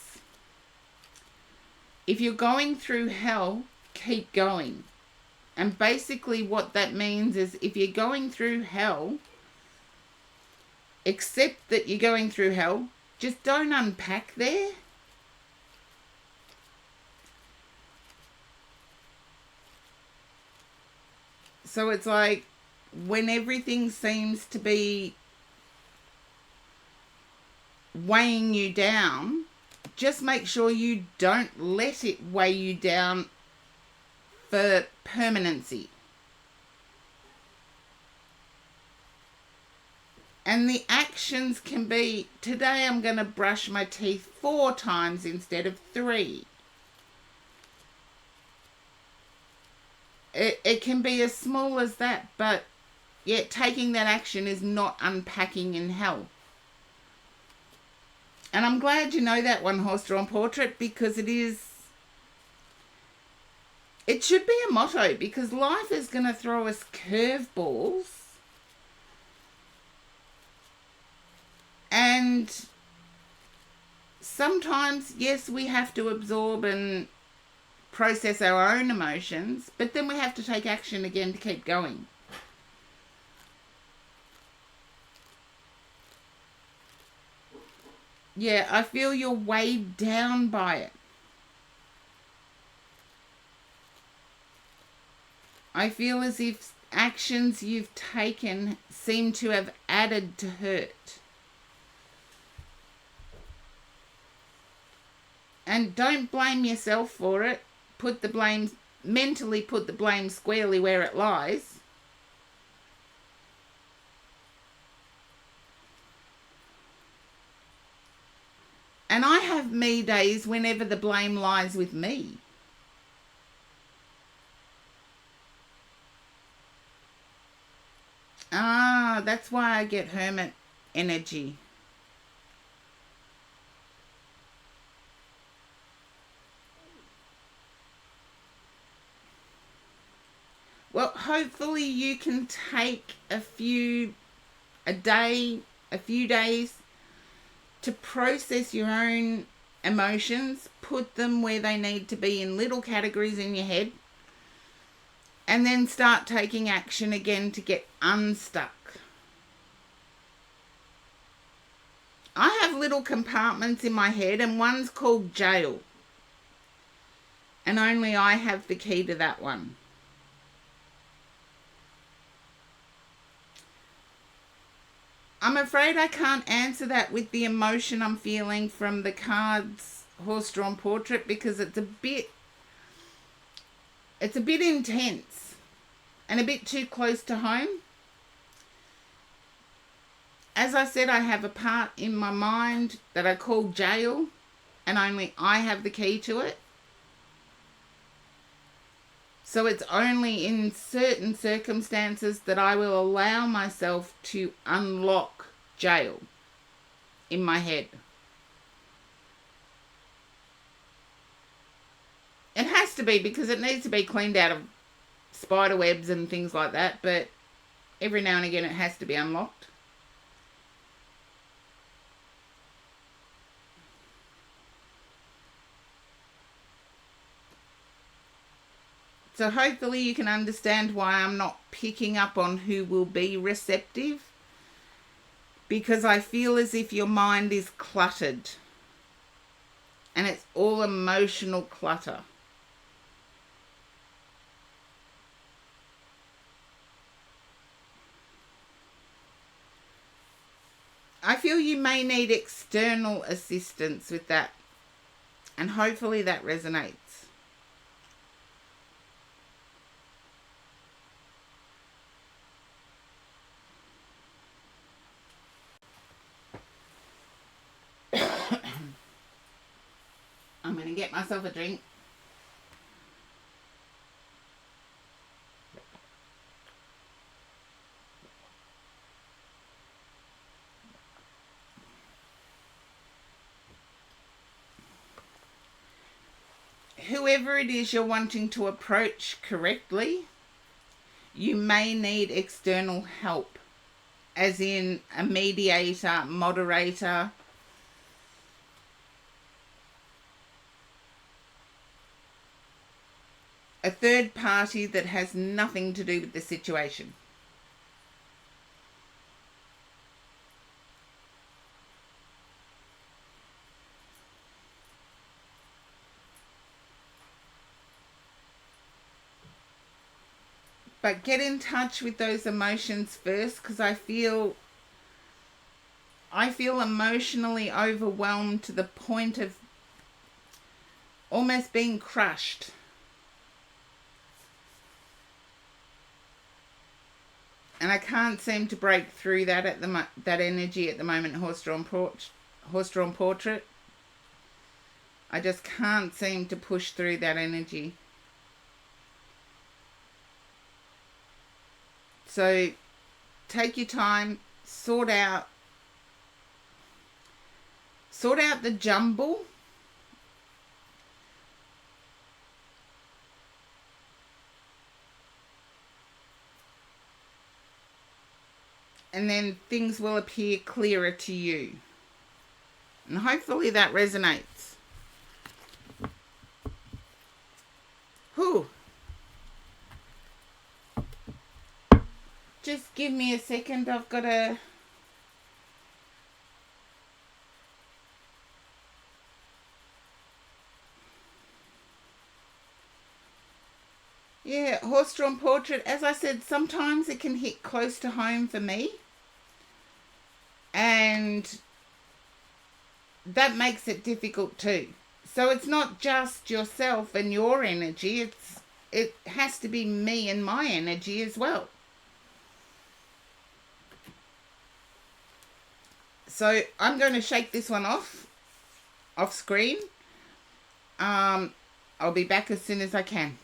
if you're going through hell, keep going. And basically what that means is, if you're going through hell, accept that you're going through hell. Just don't unpack there. So it's like, when everything seems to be weighing you down, just make sure you don't let it weigh you down for permanency. And the actions can be, today I'm going to brush my teeth 4 times instead of 3. It can be as small as that, but yet taking that action is not unpacking in hell. And I'm glad you know that one, Horse-Drawn Portrait, because it should be a motto, because life is going to throw us curveballs. And sometimes, yes, we have to absorb and process our own emotions, but then we have to take action again to keep going. Yeah, I feel you're weighed down by it. I feel as if actions you've taken seem to have added to hurt. And don't blame yourself for it. Mentally put the blame squarely where it lies. And I have me days whenever the blame lies with me. That's why I get hermit energy. Well, hopefully you can take a few days to process your own emotions, put them where they need to be in little categories in your head, and then start taking action again to get unstuck. I have little compartments in my head, and one's called jail. And only I have the key to that one. I'm afraid I can't answer that with the emotion I'm feeling from the cards horse-drawn portrait, because it's a bit intense and a bit too close to home. As I said, I have a part in my mind that I call jail, and only I have the key to it. So it's only in certain circumstances that I will allow myself to unlock jail in my head. It has to be, because it needs to be cleaned out of spider webs and things like that, but every now and again it has to be unlocked. So hopefully you can understand why I'm not picking up on who will be receptive, because I feel as if your mind is cluttered, and it's all emotional clutter. I feel you may need external assistance with that, and hopefully that resonates. I'm going to get myself a drink. Whoever it is you're wanting to approach correctly, you may need external help, as in a mediator, moderator, a third party that has nothing to do with the situation. But get in touch with those emotions first, because I feel emotionally overwhelmed to the point of almost being crushed. And I can't seem to break through that that energy at the moment, horse-drawn portrait. I just can't seem to push through that energy. So take your time, sort out the jumble. And then things will appear clearer to you. And hopefully that resonates. Whew. Just give me a second. I've got to... Yeah, horse-drawn portrait. As I said, sometimes it can hit close to home for me. And that makes it difficult too. So it's not just yourself and your energy. It has to be me and my energy as well. So I'm going to shake this one off screen. I'll be back as soon as I can.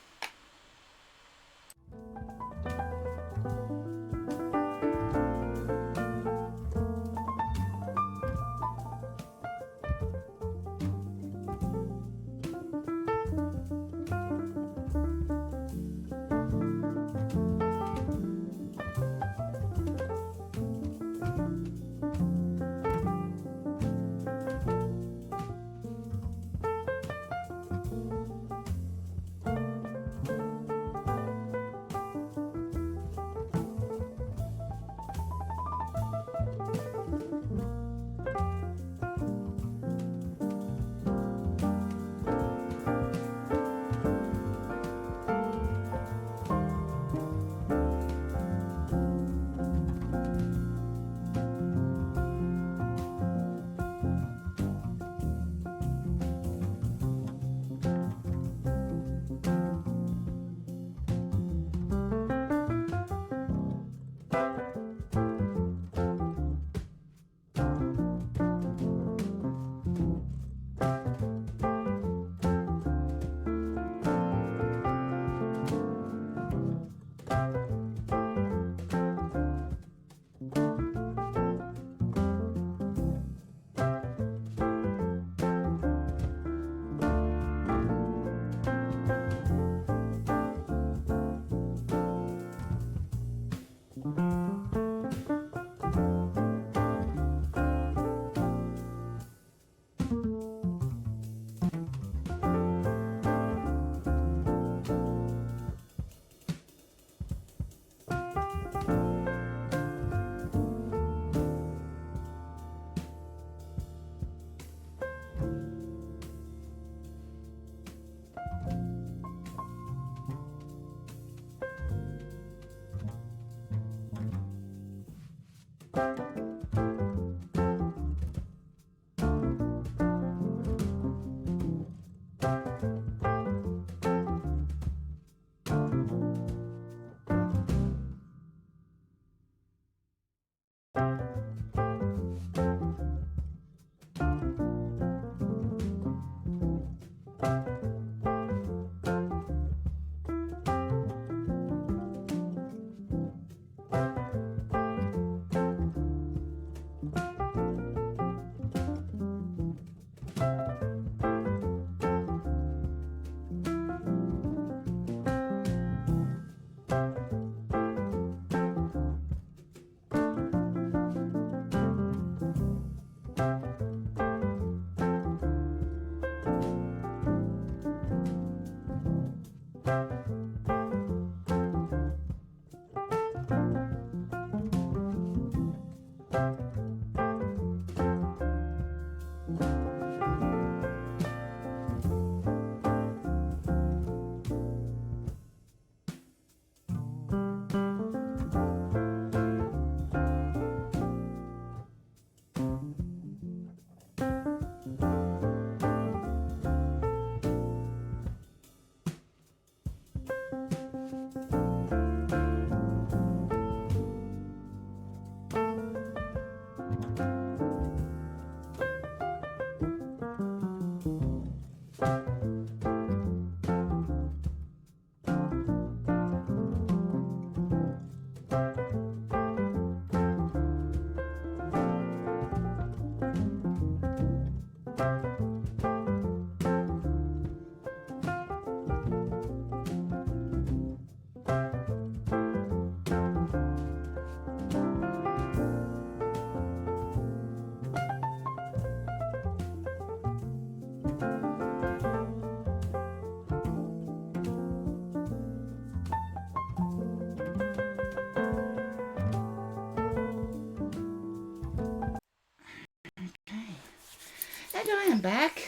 And I am back.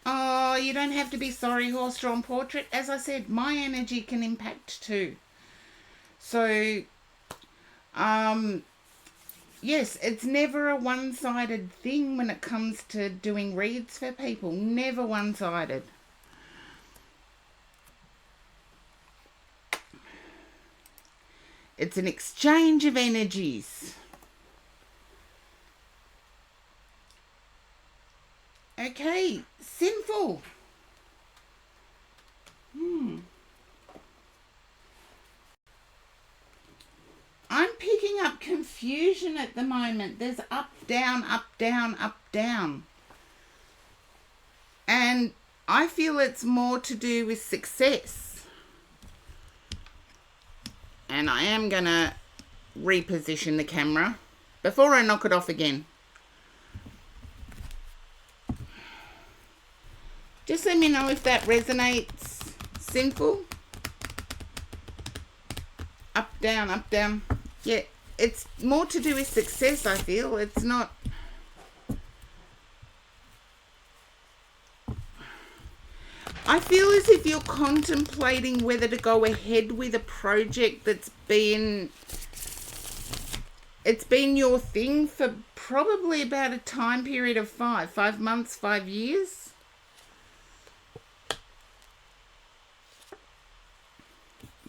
Oh, you don't have to be sorry, Horse Drawn Portrait. As I said, my energy can impact too. So, yes, it's never a one-sided thing when it comes to doing reads for people. Never one-sided. It's an exchange of energies. Okay, Sinful. I'm picking up confusion at the moment. There's up, down, up, down, up, down. And I feel it's more to do with success. And I am going to reposition the camera before I knock it off again. Just let me know if that resonates. Sinful. Up, down, up, down. Yeah, it's more to do with success, I feel. It's not... I feel as if you're contemplating whether to go ahead with a project that's been... It's been your thing for probably about a time period of 5 months, 5 years.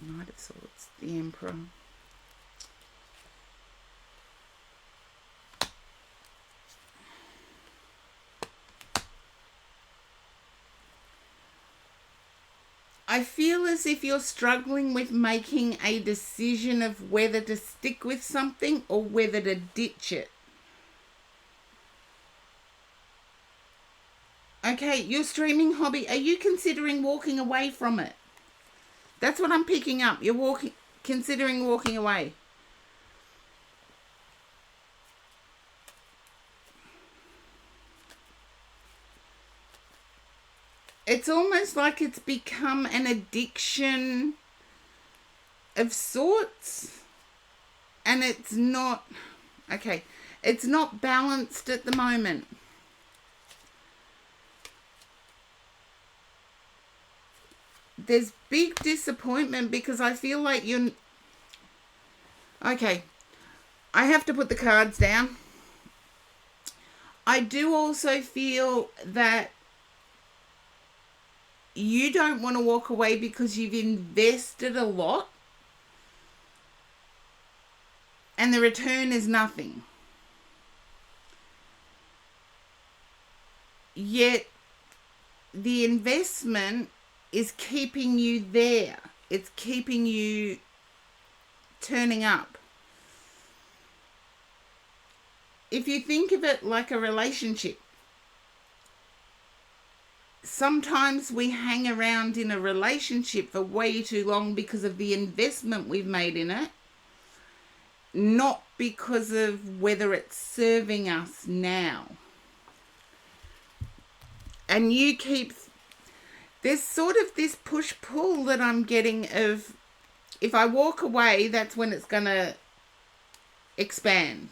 Knight of Swords, the Emperor. I feel as if you're struggling with making a decision of whether to stick with something or whether to ditch it. Okay, your streaming hobby, are you considering walking away from it? That's what I'm picking up. You're considering walking away. It's almost like it's become an addiction of sorts. And it's not... Okay, it's not balanced at the moment. There's big disappointment because I feel like you're... Okay. I have to put the cards down. I do also feel that you don't want to walk away because you've invested a lot and the return is nothing. Yet the investment is keeping you there. It's keeping you turning up. If you think of it like a relationship, sometimes we hang around in a relationship for way too long because of the investment we've made in it, not because of whether it's serving us now. And you keep, there's sort of this push-pull that I'm getting of, if I walk away, that's when it's going to expand.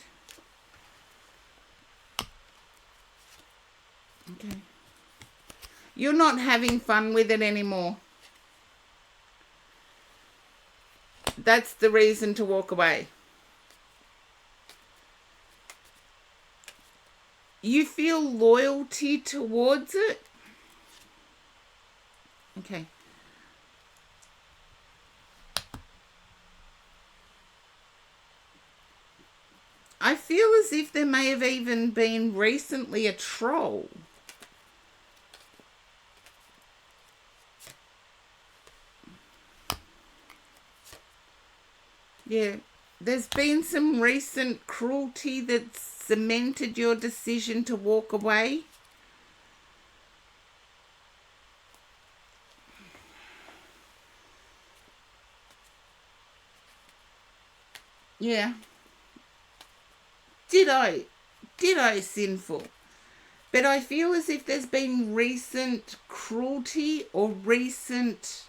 Okay. You're not having fun with it anymore. That's the reason to walk away. You feel loyalty towards it. Okay. I feel as if there may have even been recently a troll. Yeah, there's been some recent cruelty that's cemented your decision to walk away. Yeah. Did I sinful? But I feel as if there's been recent cruelty or recent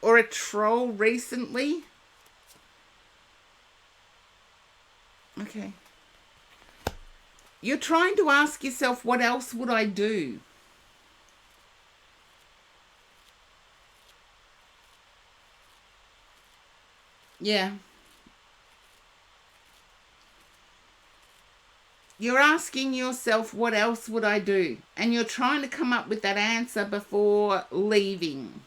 or a troll recently. Okay. You're trying to ask yourself, what else would I do? Yeah. You're asking yourself, what else would I do? And you're trying to come up with that answer before leaving.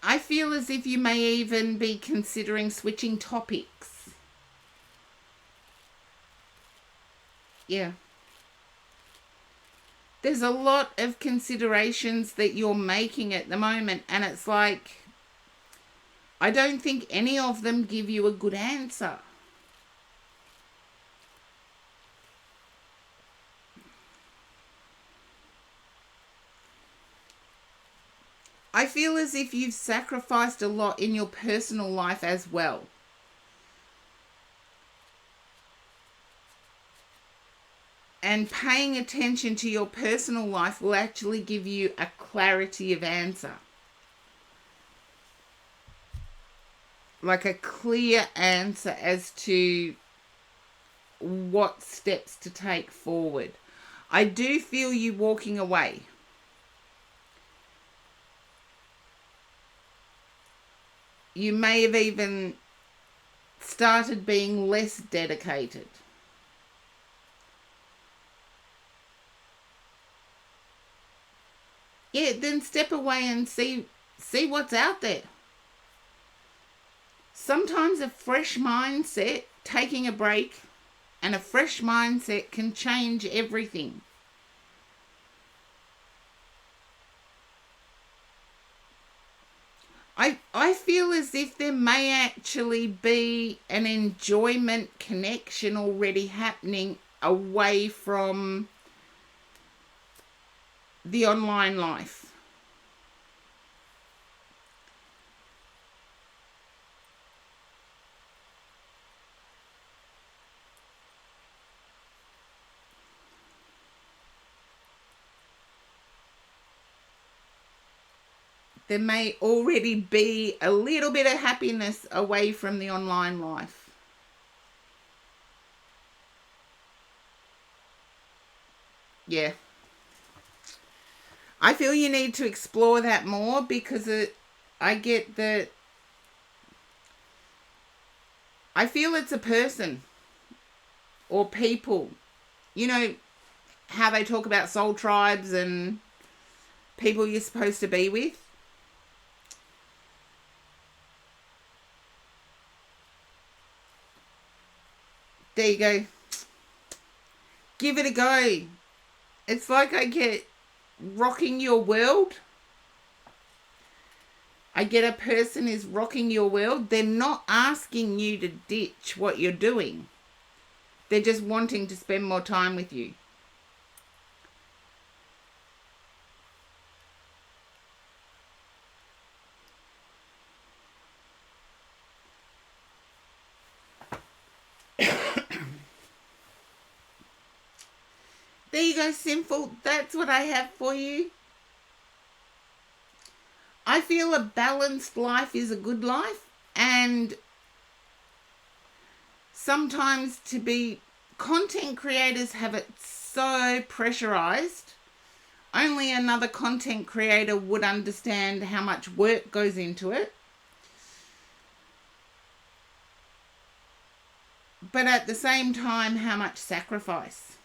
I feel as if you may even be considering switching topics. Yeah. There's a lot of considerations that you're making at the moment, and it's like, I don't think any of them give you a good answer. I feel as if you've sacrificed a lot in your personal life as well. And paying attention to your personal life will actually give you a clarity of answer. Like a clear answer as to what steps to take forward. I do feel you walking away. You may have even started being less dedicated. Yeah, then step away and see what's out there. Sometimes a fresh mindset, taking a break, and a fresh mindset can change everything. I feel as if there may actually be an enjoyment connection already happening away from the online life. There may already be a little bit of happiness away from the online life. Yeah. I feel you need to explore that more because I get that. I feel it's a person or people. You know how they talk about soul tribes and people you're supposed to be with? There you go. Give it a go. It's like I get rocking your world. I get a person is rocking your world. They're not asking you to ditch what you're doing. They're just wanting to spend more time with you. There you go, Sinful. That's what I have for you. I feel a balanced life is a good life, and sometimes to be content creators have it so pressurized. Only another content creator would understand how much work goes into it. But at the same time, how much sacrifice.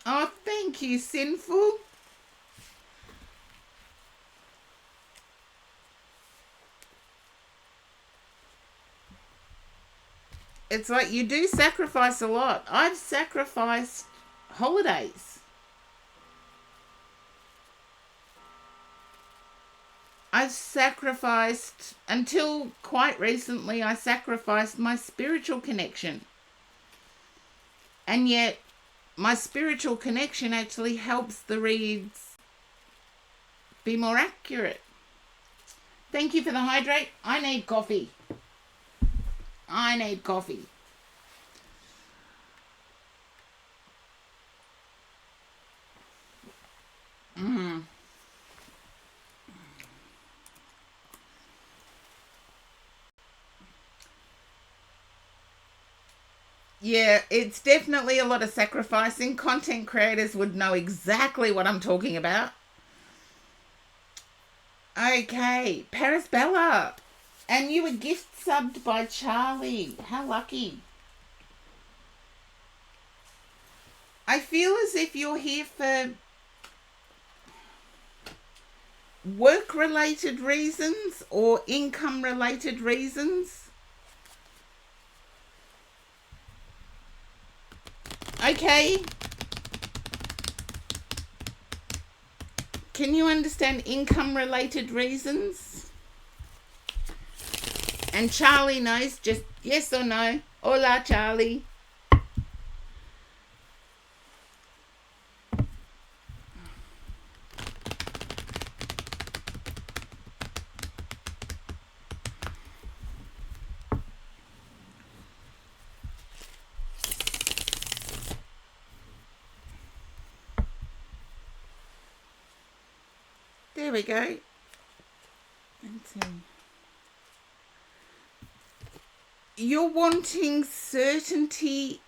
Oh, thank you, Sinful. It's like you do sacrifice a lot. I've sacrificed holidays. I've sacrificed, until quite recently, I sacrificed my spiritual connection. And yet, my spiritual connection actually helps the reads be more accurate. Thank you for the hydrate. I need coffee. I need coffee. Yeah, it's definitely a lot of sacrificing. Content creators would know exactly what I'm talking about. Okay, Paris Bella. And you were gift subbed by Charlie. How lucky. I feel as if you're here for work-related reasons or income-related reasons. Okay. Can you understand income-related reasons? And Charlie knows, just yes or no. Hola, Charlie. There we go. Let's see. You're wanting certainty.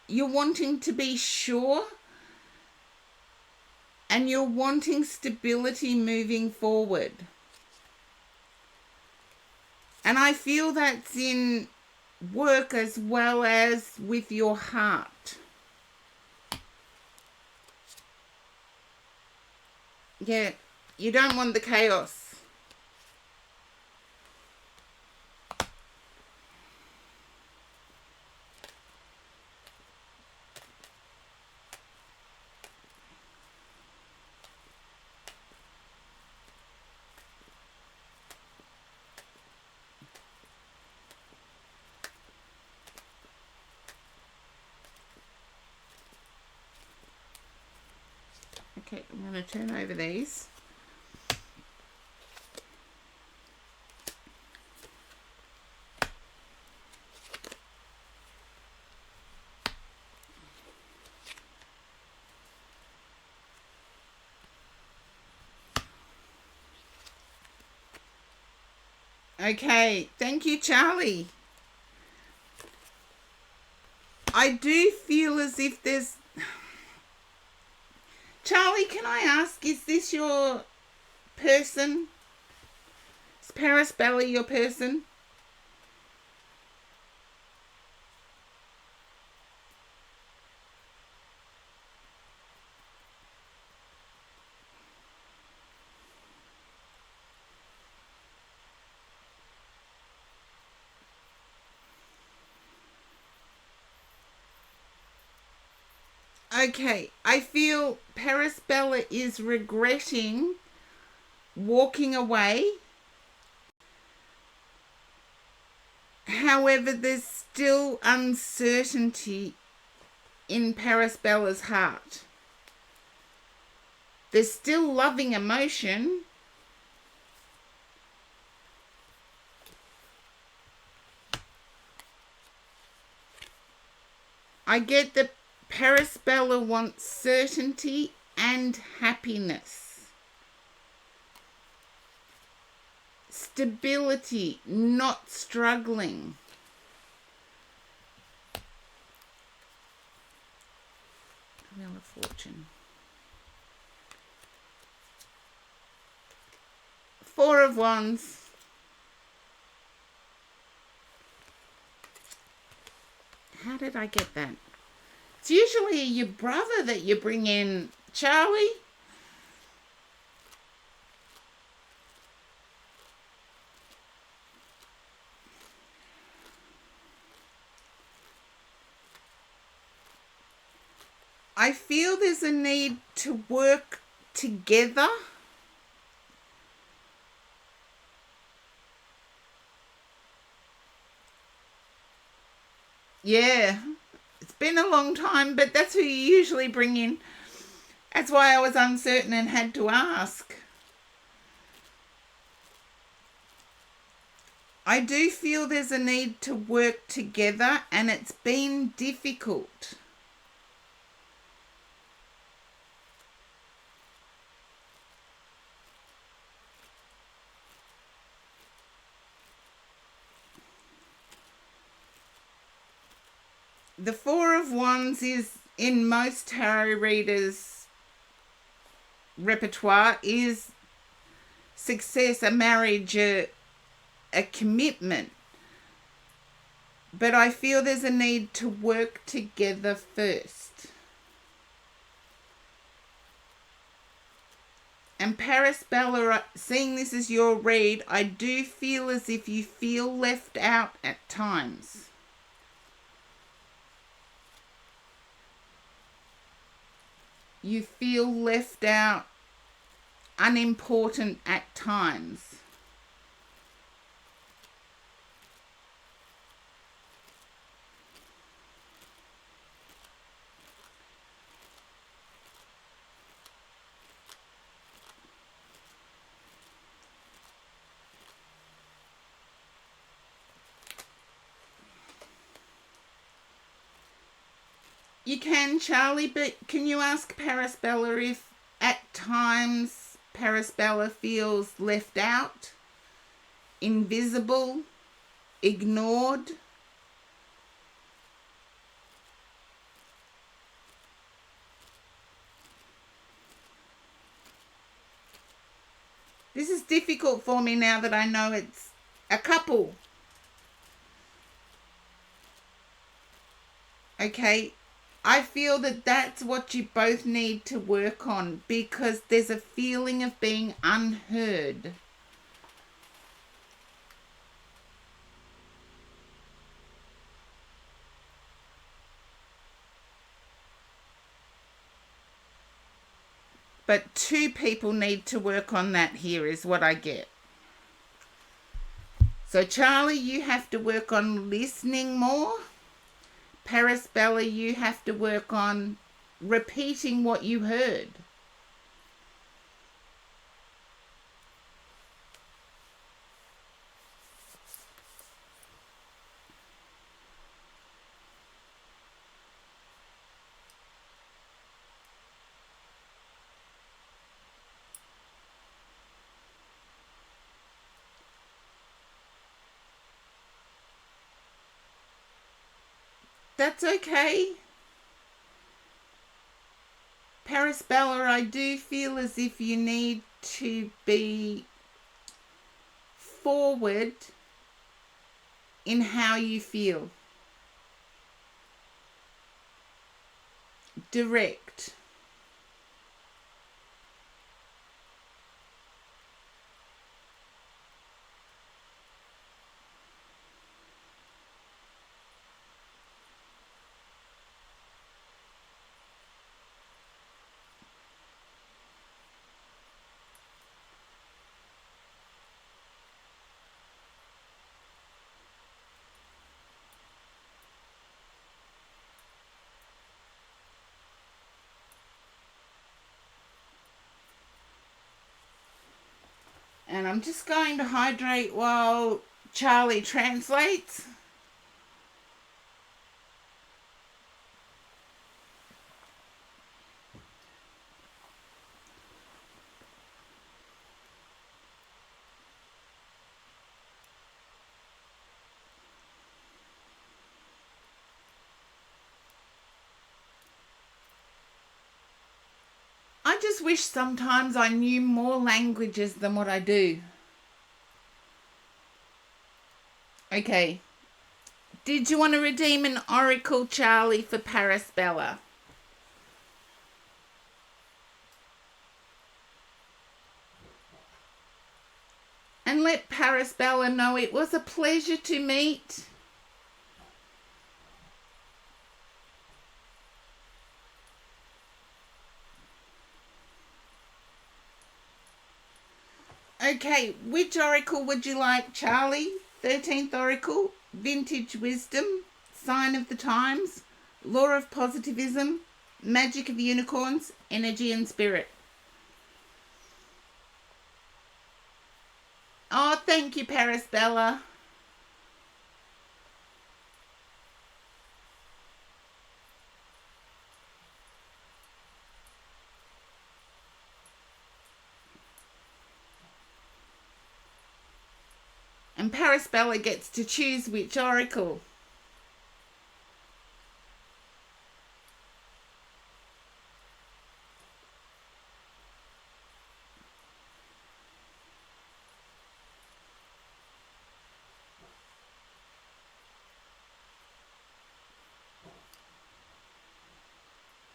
You're wanting to be sure. And you're wanting stability moving forward. And I feel that's in work as well as with your heart. Yeah, you don't want the chaos. Okay, I'm going to turn over these. Okay, thank you, Charlie. I do feel as if there's... Charlie, can I ask, is this your person? Is Paris Bella your person? Okay, I feel Paris Bella is regretting walking away. However, there's still uncertainty in Paris Bella's heart. There's still loving emotion. I get that Paris Bella wants certainty and happiness. Stability, not struggling. Wheel of Fortune. Four of Wands. How did I get that? It's usually your brother that you bring in, Charlie. I feel there's a need to work together. Yeah, it's been a long time, but that's who you usually bring in. That's why I was uncertain and had to ask. I do feel there's a need to work together, and it's been difficult. The Four of Wands is, in most tarot readers' repertoire, is success, a marriage, a commitment. But I feel there's a need to work together first. And Paris Bella, seeing this as your read, I do feel as if you feel left out at times. You feel left out, unimportant at times. You can, Charlie, but can you ask Paris Bella if at times Paris Bella feels left out, invisible, ignored? This is difficult for me now that I know it's a couple. Okay, I feel that that's what you both need to work on, because there's a feeling of being unheard. But two people need to work on that here, is what I get. So Charlie, you have to work on listening more. Paris Bella, you have to work on repeating what you heard. That's okay. Parasbella, I do feel as if you need to be forward in how you feel. Direct. And I'm just going to hydrate while Charlie translates. I just wish sometimes I knew more languages than what I do. Okay. Did you want to redeem an oracle, Charlie, for Parasbella? And let Parasbella know it was a pleasure to meet. Okay, which oracle would you like, Charlie? 13th oracle, vintage wisdom, sign of the times, law of positivism, magic of unicorns, energy and spirit. Oh, thank you, Parasbella. And Parasbella gets to choose which oracle.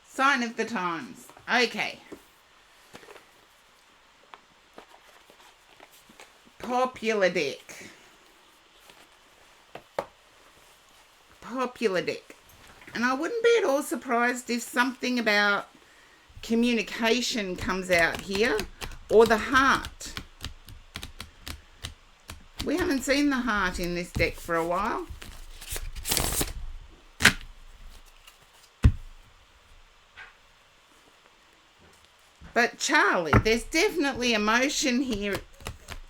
Sign of the times. Okay. Popular deck. Popular deck. And I wouldn't be at all surprised if something about communication comes out here, or the heart. We haven't seen the heart in this deck for a while. But Charlie, there's definitely emotion here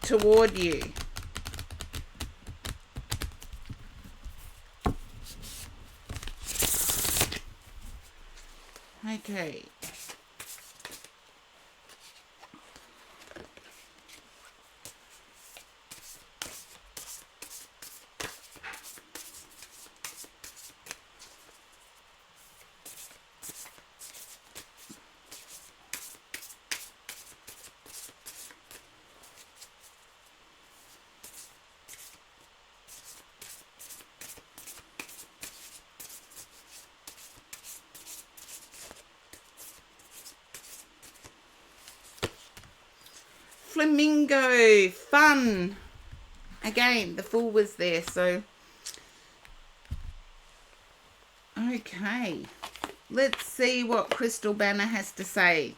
toward you. Okay. Flamingo, fun. Again, the Fool was there, so. Okay. Let's see what Crystal Banner has to say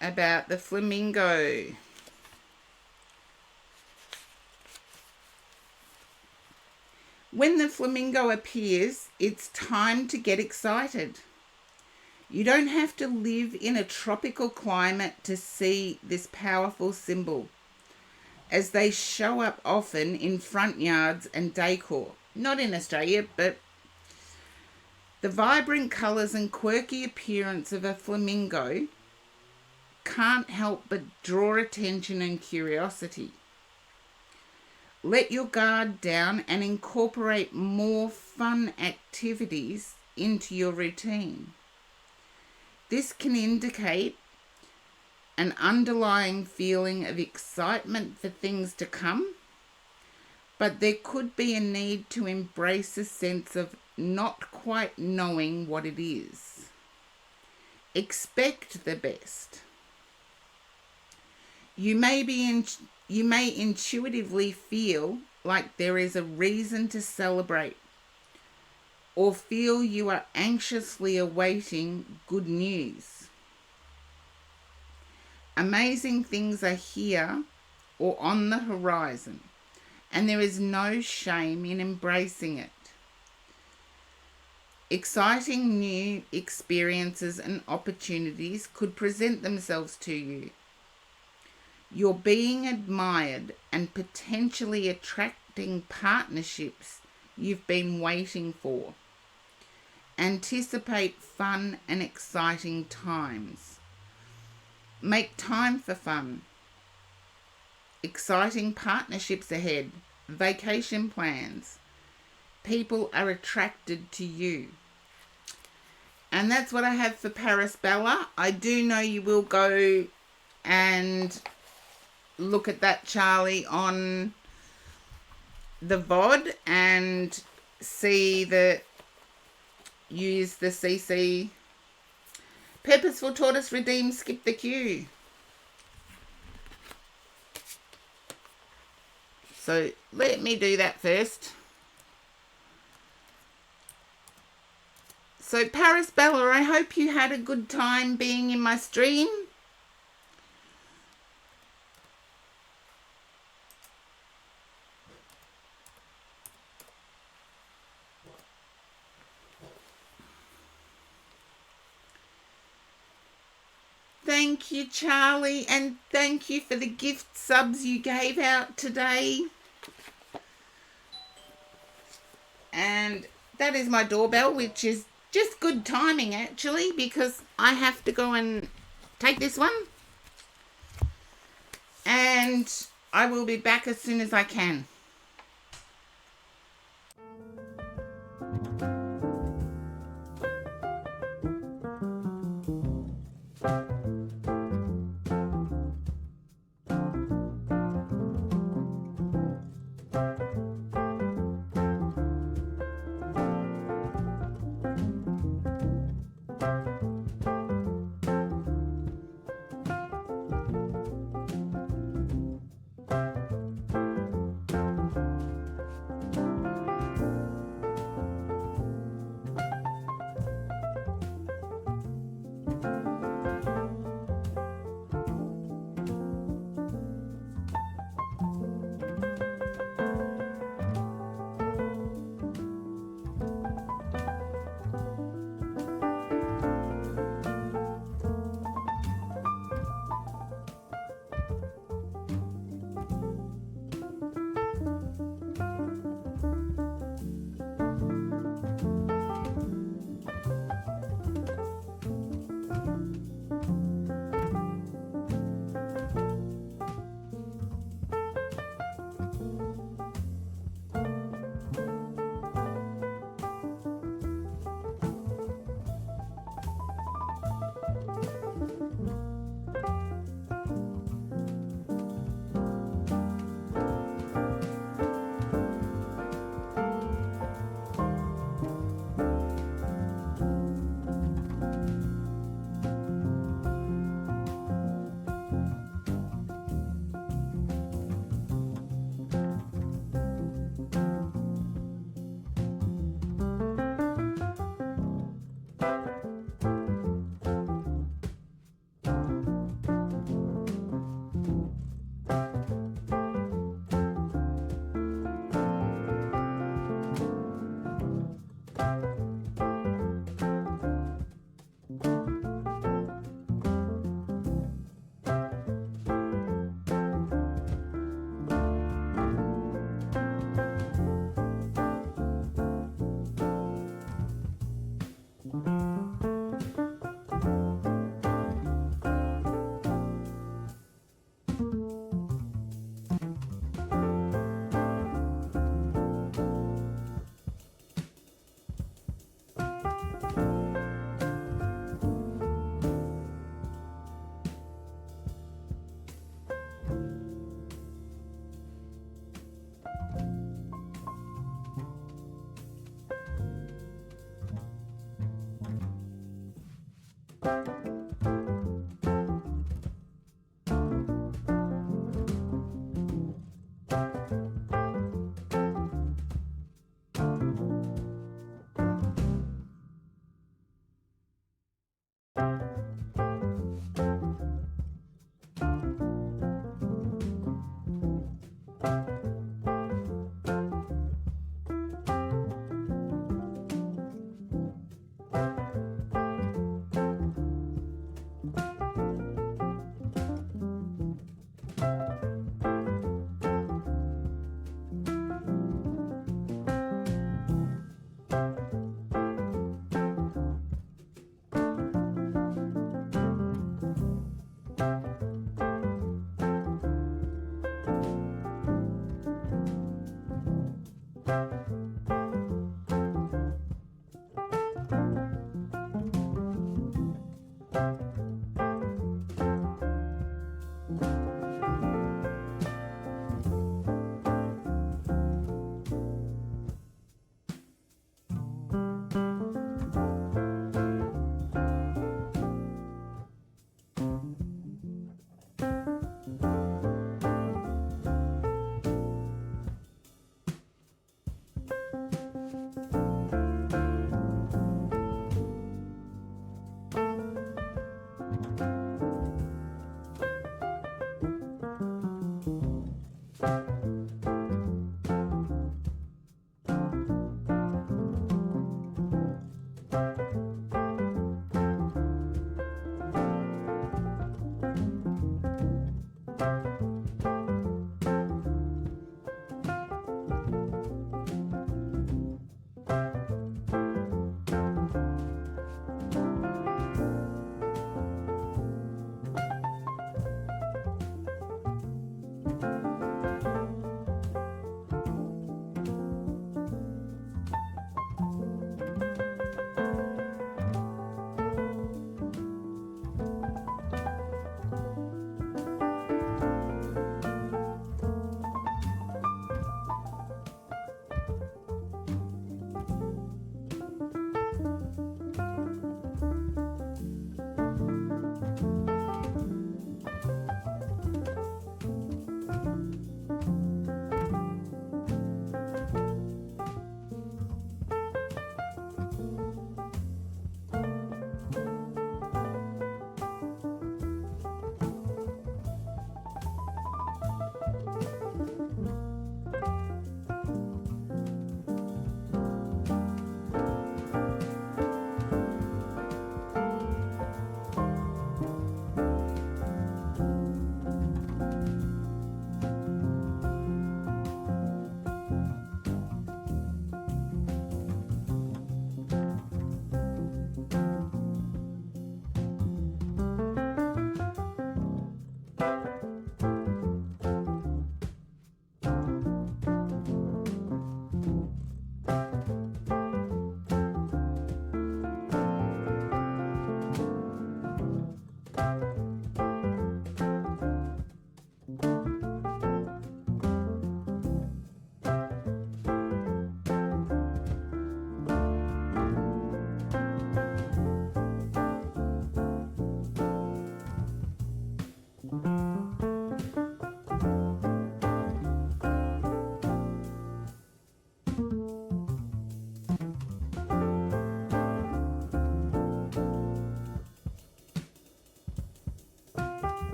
about the flamingo. When the flamingo appears, it's time to get excited. You don't have to live in a tropical climate to see this powerful symbol, as they show up often in front yards and decor. Not in Australia, but the vibrant colours and quirky appearance of a flamingo can't help but draw attention and curiosity. Let your guard down and incorporate more fun activities into your routine. This can indicate an underlying feeling of excitement for things to come, but there could be a need to embrace a sense of not quite knowing what it is. Expect the best. You may intuitively feel like there is a reason to celebrate, or feel you are anxiously awaiting good news. Amazing things are here or on the horizon, and there is no shame in embracing it. Exciting new experiences and opportunities could present themselves to you. You're being admired and potentially attracting partnerships you've been waiting for. Anticipate fun and exciting times. Make time for fun. Exciting partnerships ahead. Vacation plans. People are attracted to you. And that's what I have for Paris Bella. I do know you will go and look at that, Charlie, on the VOD and see that use the CC Purposeful Tortoise Redeem Skip the Queue. So let me do that first. So Paris Bella, I hope you had a good time being in my stream. Thank you, Charlie, and thank you for the gift subs you gave out today. And that is my doorbell, which is just good timing, actually, because I have to go and take this one. And I will be back as soon as I can.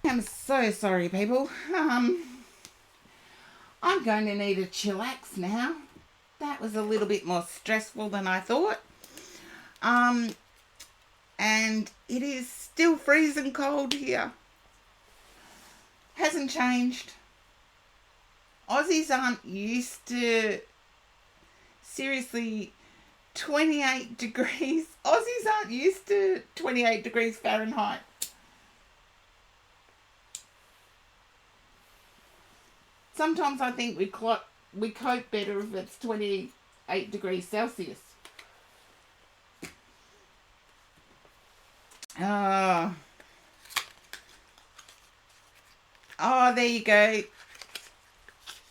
am so sorry, people. I'm going to need a chillax now. That was a little bit more stressful than I thought. And it is still freezing cold here. Hasn't changed. Aussies aren't used to, seriously, 28 degrees. Aussies aren't used to 28 degrees Fahrenheit. Sometimes I think we cope better if it's 28 degrees Celsius. Oh, there you go.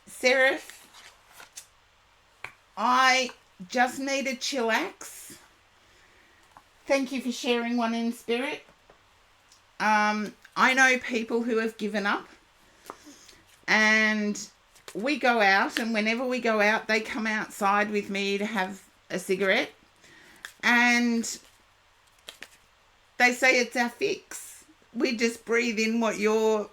Seraph, I just need a chillax. Thank you for sharing one in spirit. I know people who have given up, and we go out, and whenever we go out, they come outside with me to have a cigarette, and they say it's our fix. We just breathe in what you're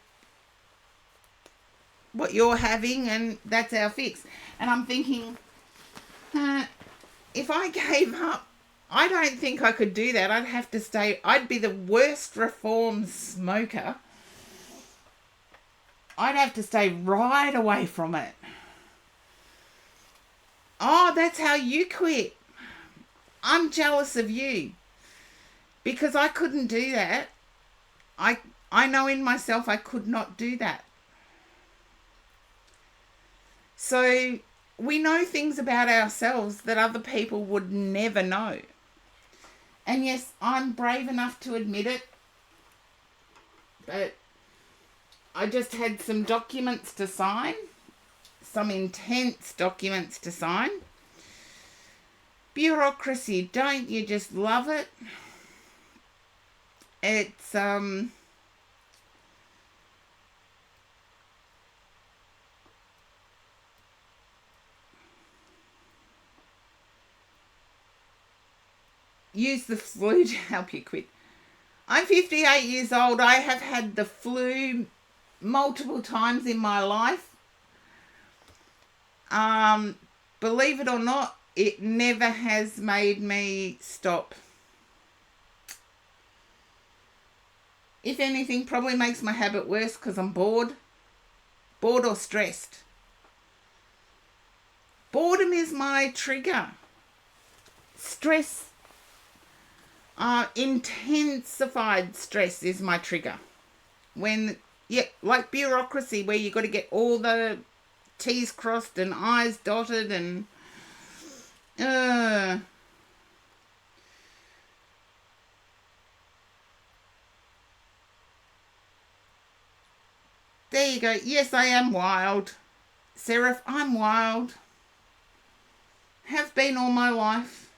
having, and that's our fix. And I'm thinking, if I gave up, I don't think I could do that. I'd have to stay. I'd be the worst reformed smoker. I'd have to stay right away from it. Oh, that's how you quit. I'm jealous of you, because I couldn't do that. I know in myself I could not do that. So we know things about ourselves that other people would never know. And yes, I'm brave enough to admit it, but I just had some documents to sign, some intense documents to sign. Bureaucracy, don't you just love it? It's use the flu to help you quit. I'm 58 years old. I have had the flu multiple times in my life. Believe it or not, it never has made me stop. If anything, probably makes my habit worse because I'm bored or stressed. Boredom is my trigger. Stress, intensified stress is my trigger. When, like bureaucracy, where you got to get all the T's crossed and I's dotted, and there you go. Yes, I am wild. Seraph, I'm wild. Have been all my life.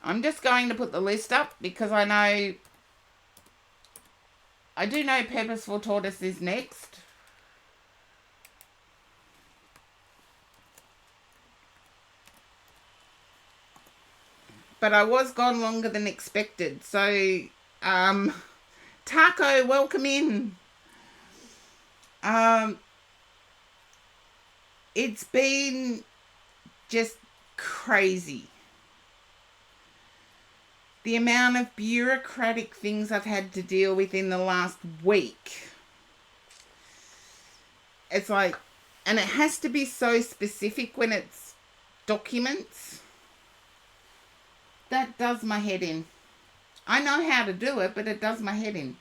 I'm just going to put the list up because I do know Purposeful Tortoise is next. But I was gone longer than expected. So, Taco, welcome in. It's been just crazy. The amount of bureaucratic things I've had to deal with in the last week. It's like, and it has to be so specific when it's documents. That does my head in. I know how to do it, but it does my head in.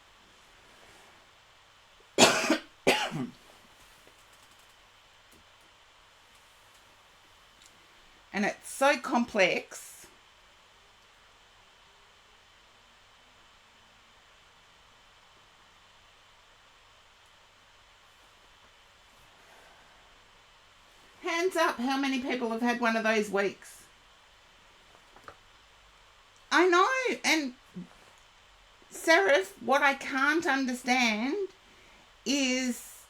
And it's so complex. Hands up, how many people have had one of those weeks? I know, and Seraph, what I can't understand is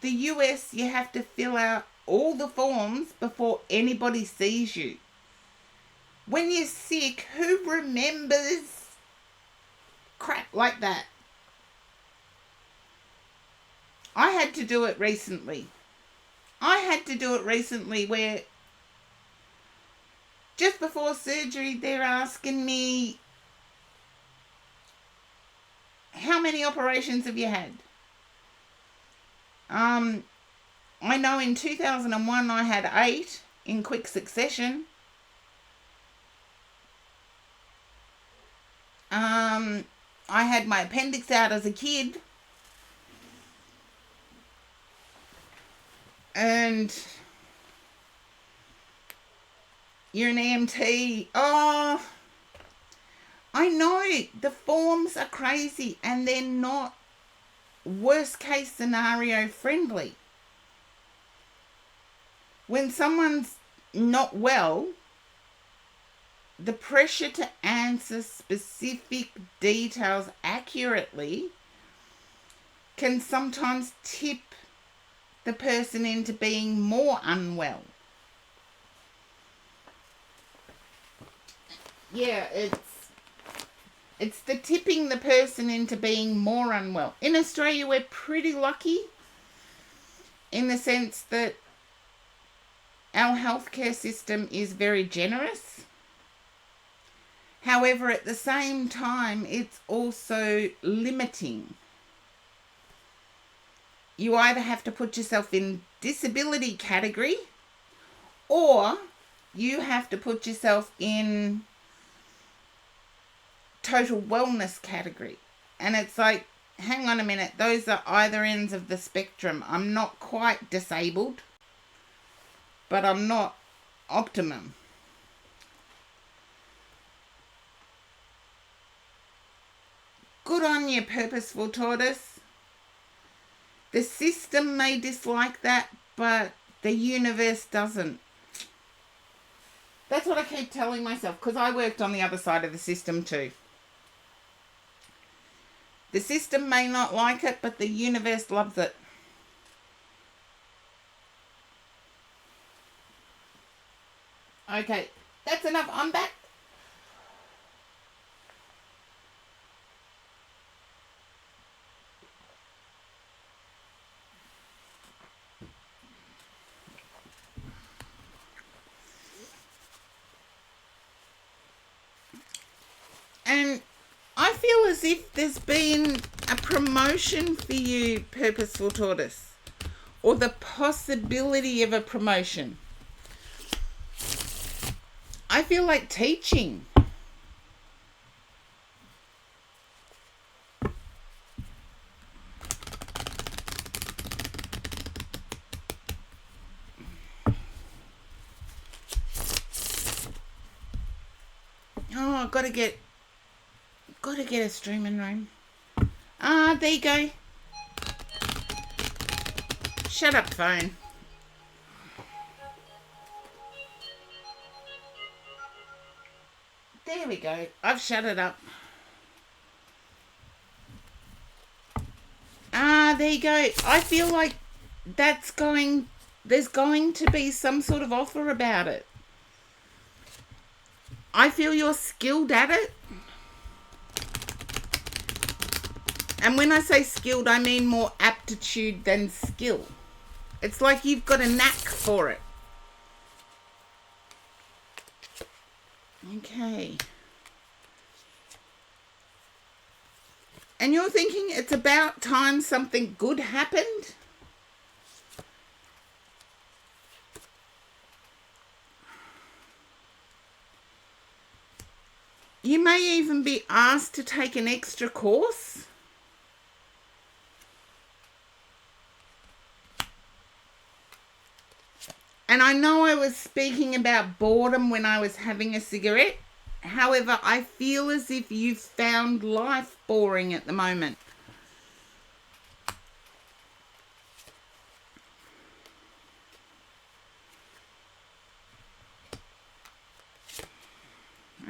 the US, you have to fill out all the forms before anybody sees you. When you're sick, who remembers crap like that? I had to do it recently. Where just before surgery, they're asking me, how many operations have you had? I know in 2001 I had 8 in quick succession. I had my appendix out as a kid. And you're an EMT. Oh, I know the forms are crazy and they're not worst case scenario friendly. When someone's not well, the pressure to answer specific details accurately can sometimes tip the person into being more unwell. Yeah, it's the tipping the person into being more unwell. In Australia, we're pretty lucky in the sense that our healthcare system is very generous. However, at the same time, it's also limiting. You either have to put yourself in disability category or you have to put yourself in total wellness category. And it's like, hang on a minute, those are either ends of the spectrum. I'm not quite disabled, but I'm not optimum. Good on you, Purposeful Tortoise. The system may dislike that, but the universe doesn't. That's what I keep telling myself, because I worked on the other side of the system too. The system may not like it, but the universe loves it. Okay, that's enough. I'm back. And I feel as if there's been a promotion for you, Purposeful Tortoise, or the possibility of a promotion. I feel like teaching. Oh, I've got to get a streaming room. There you go. Shut up, phone. There we go. I've shut it up. There you go. I feel like there's going to be some sort of offer about it. I feel you're skilled at it. And when I say skilled, I mean more aptitude than skill. It's like you've got a knack for it. Okay. And you're thinking it's about time something good happened? You may even be asked to take an extra course. And I know I was speaking about boredom when I was having a cigarette. However, I feel as if you've found life boring at the moment.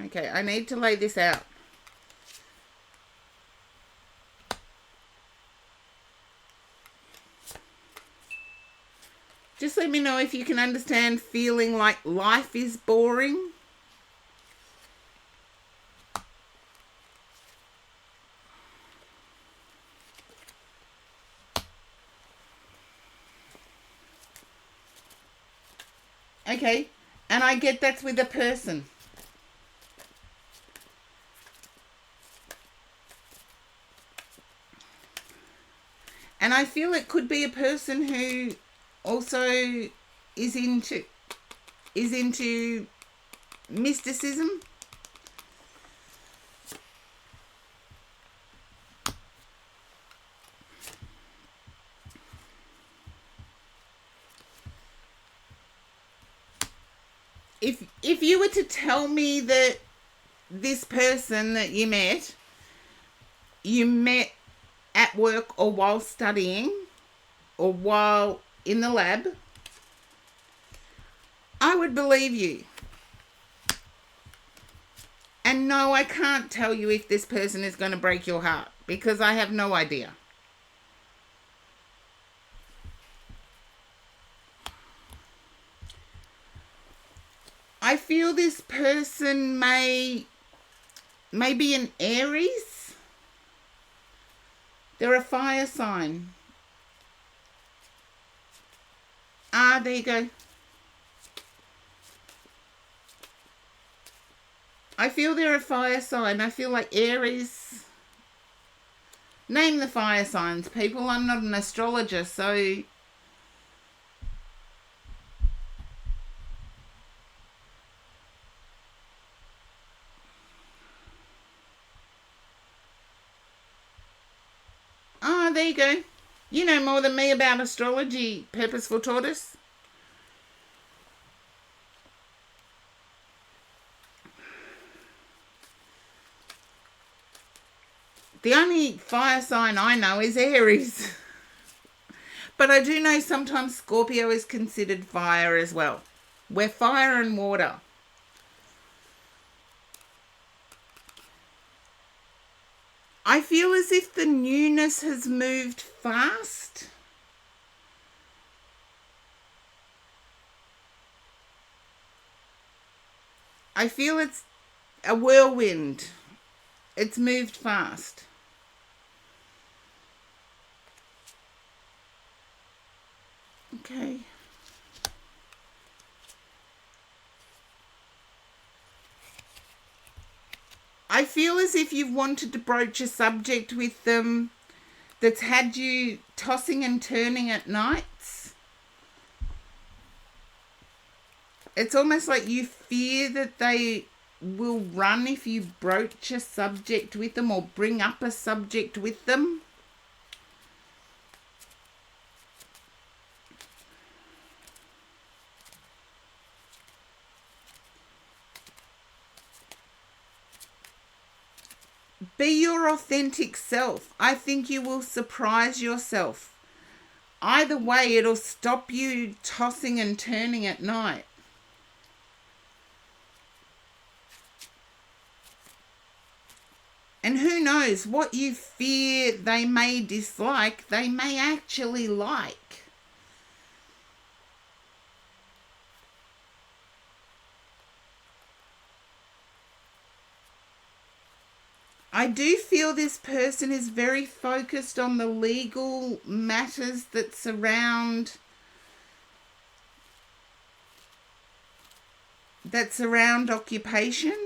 Okay, I need to lay this out. Just let me know if you can understand feeling like life is boring. Okay. And I get that's with a person. And I feel it could be a person who also is into mysticism. If you were to tell me that this person that you met at work or while studying or while in the lab, I would believe you. And no, I can't tell you if this person is going to break your heart because I have no idea. I feel this person may be an Aries. They're a fire sign. There you go. I feel they're a fire sign. I feel like Aries. Name the fire signs, people. I'm not an astrologer, so... there you go. You know more than me about astrology, Purposeful Tortoise. The only fire sign I know is Aries. But I do know sometimes Scorpio is considered fire as well. We're fire and water. I feel as if the newness has moved fast. I feel it's a whirlwind. It's moved fast. Okay. I feel as if you've wanted to broach a subject with them that's had you tossing and turning at nights. It's almost like you fear that they will run if you broach a subject with them or bring up a subject with them. Be your authentic self. I think you will surprise yourself. Either way, it'll stop you tossing and turning at night. And who knows, what you fear they may dislike, they may actually like. I do feel this person is very focused on the legal matters that surround occupation.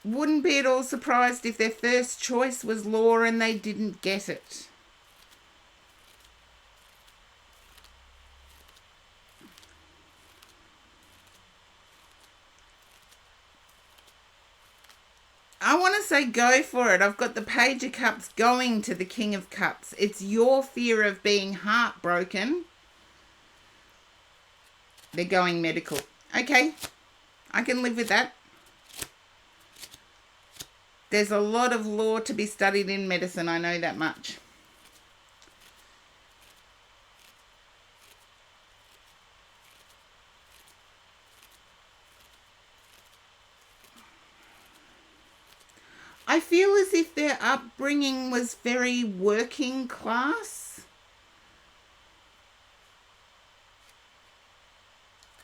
Wouldn't be at all surprised if their first choice was law and they didn't get it. I want to say go for it. I've got the Page of Cups going to the King of Cups. It's your fear of being heartbroken. They're going medical. Okay, I can live with that. There's a lot of law to be studied in medicine, I know that much. I feel as if their upbringing was very working class.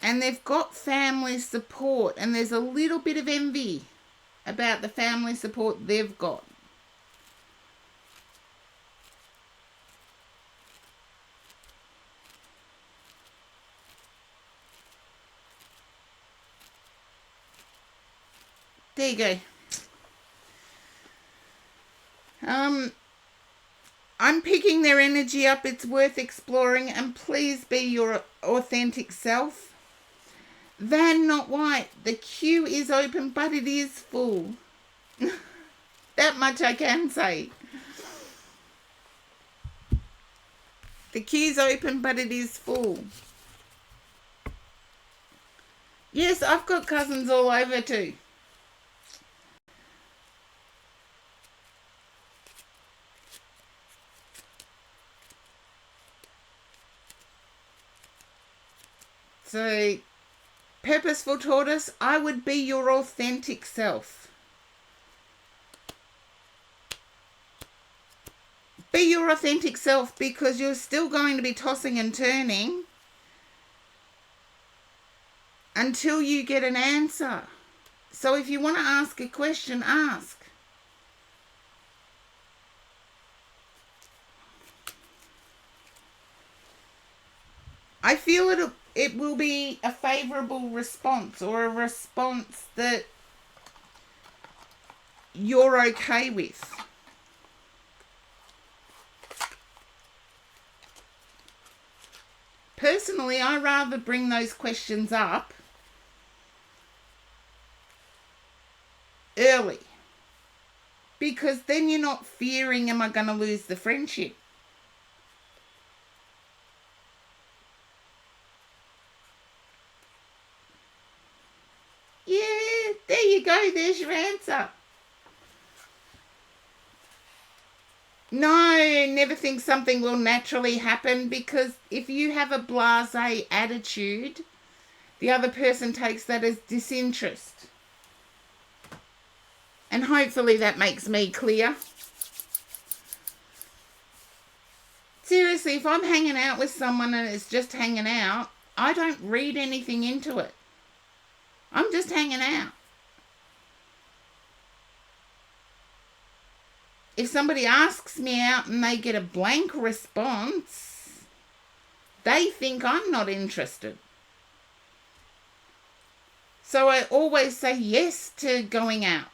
And they've got family support and there's a little bit of envy. about the family support they've got. There you go. I'm picking their energy up. It's worth exploring, and please be your authentic self. Van Not White, the queue is open, but it is full. That much I can say. The queue's open, but it is full. Yes, I've got cousins all over too. So, Purposeful Tortoise, I would be your authentic self. Be your authentic self, because you're still going to be tossing and turning until you get an answer. So if you want to ask a question, ask. I feel it will be a favourable response, or a response that you're okay with. Personally, I rather bring those questions up early, because then you're not fearing, am I going to lose the friendship? Yeah, there you go. There's your answer. No, never think something will naturally happen, because if you have a blasé attitude, the other person takes that as disinterest. And hopefully that makes me clear. Seriously, if I'm hanging out with someone and it's just hanging out, I don't read anything into it. I'm just hanging out. If somebody asks me out and they get a blank response, they think I'm not interested. So I always say yes to going out.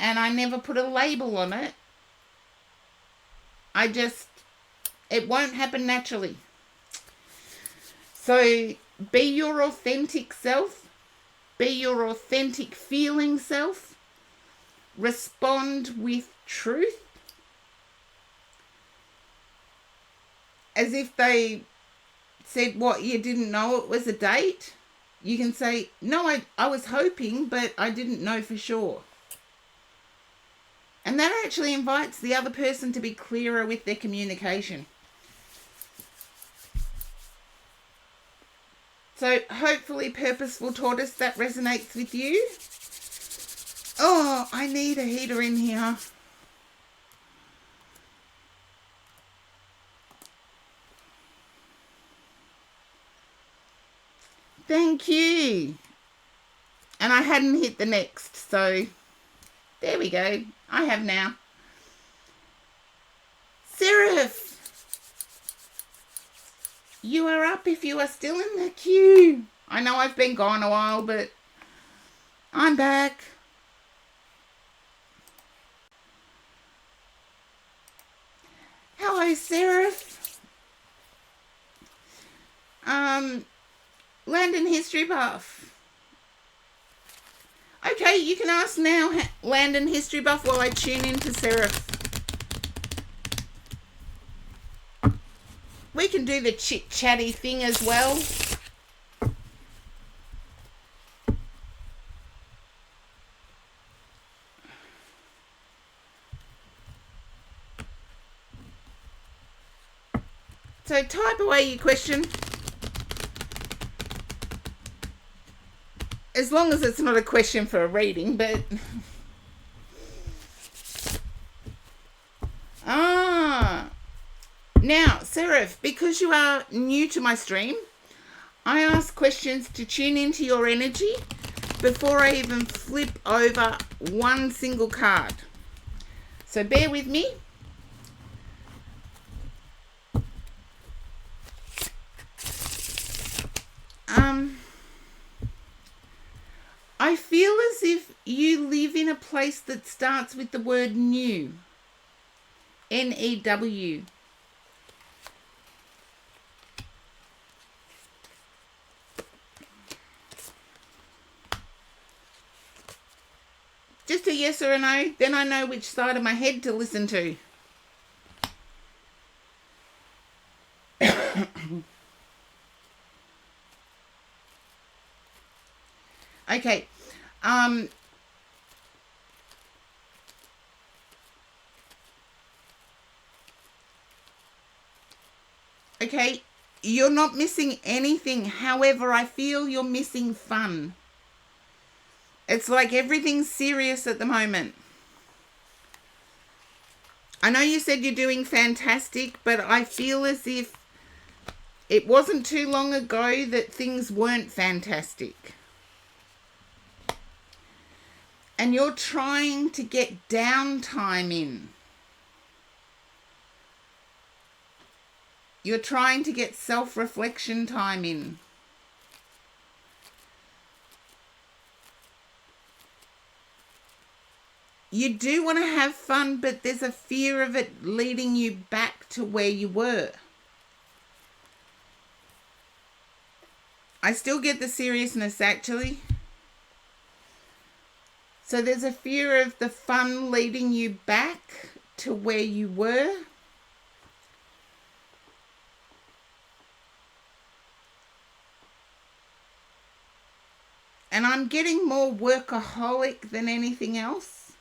And I never put a label on it. It won't happen naturally. So be your authentic self. Be your authentic feeling self. Respond with truth. As if they said, what, you didn't know it was a date? You can say, no, I was hoping, but I didn't know for sure. And that actually invites the other person to be clearer with their communication. So hopefully, Purposeful Tortoise, that resonates with you. Oh, I need a heater in here. Thank you. And I hadn't hit the next, so there we go. I have now. Seraph, you are up if you are still in the queue. I know I've been gone a while, but I'm back. Hello, Seraph. Landon History Buff. Okay, you can ask now, Landon History Buff, while I tune into Seraph. We can do the chit-chatty thing as well. So type away your question. As long as it's not a question for a reading, but... Now, Seraph, because you are new to my stream, I ask questions to tune into your energy before I even flip over one single card. So bear with me. I feel as if you live in a place that starts with the word new. N-E-W. Just a yes or a no, then I know which side of my head to listen to. Okay. Okay, you're not missing anything. However, I feel you're missing fun. It's like everything's serious at the moment. I know you said you're doing fantastic, but I feel as if it wasn't too long ago that things weren't fantastic. And you're trying to get downtime in. You're trying to get self-reflection time in. You do want to have fun, but there's a fear of it leading you back to where you were. I still get the seriousness, actually. So there's a fear of the fun leading you back to where you were. And I'm getting more workaholic than anything else.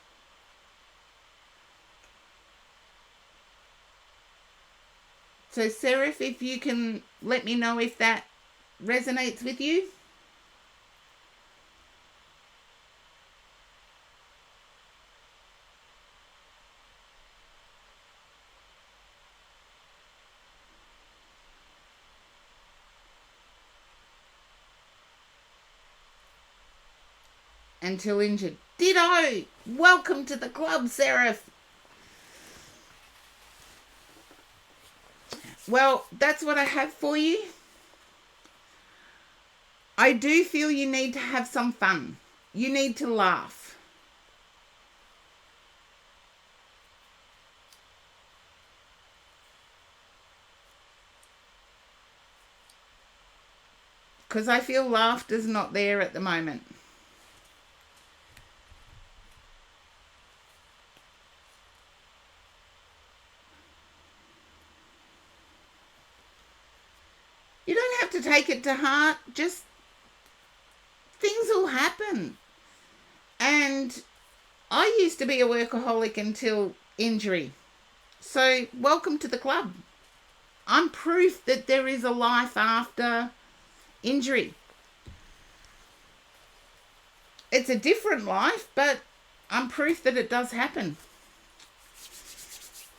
So, Seraph, if you can let me know if that resonates with you. Until injured. Ditto! Welcome to the club, Seraph. Well, that's what I have for you. I do feel you need to have some fun. You need to laugh. Because I feel laughter's not there at the moment. You don't have to take it to heart. Just things will happen. And I used to be a workaholic until injury. So welcome to the club. I'm proof that there is a life after injury. It's a different life, but I'm proof that it does happen.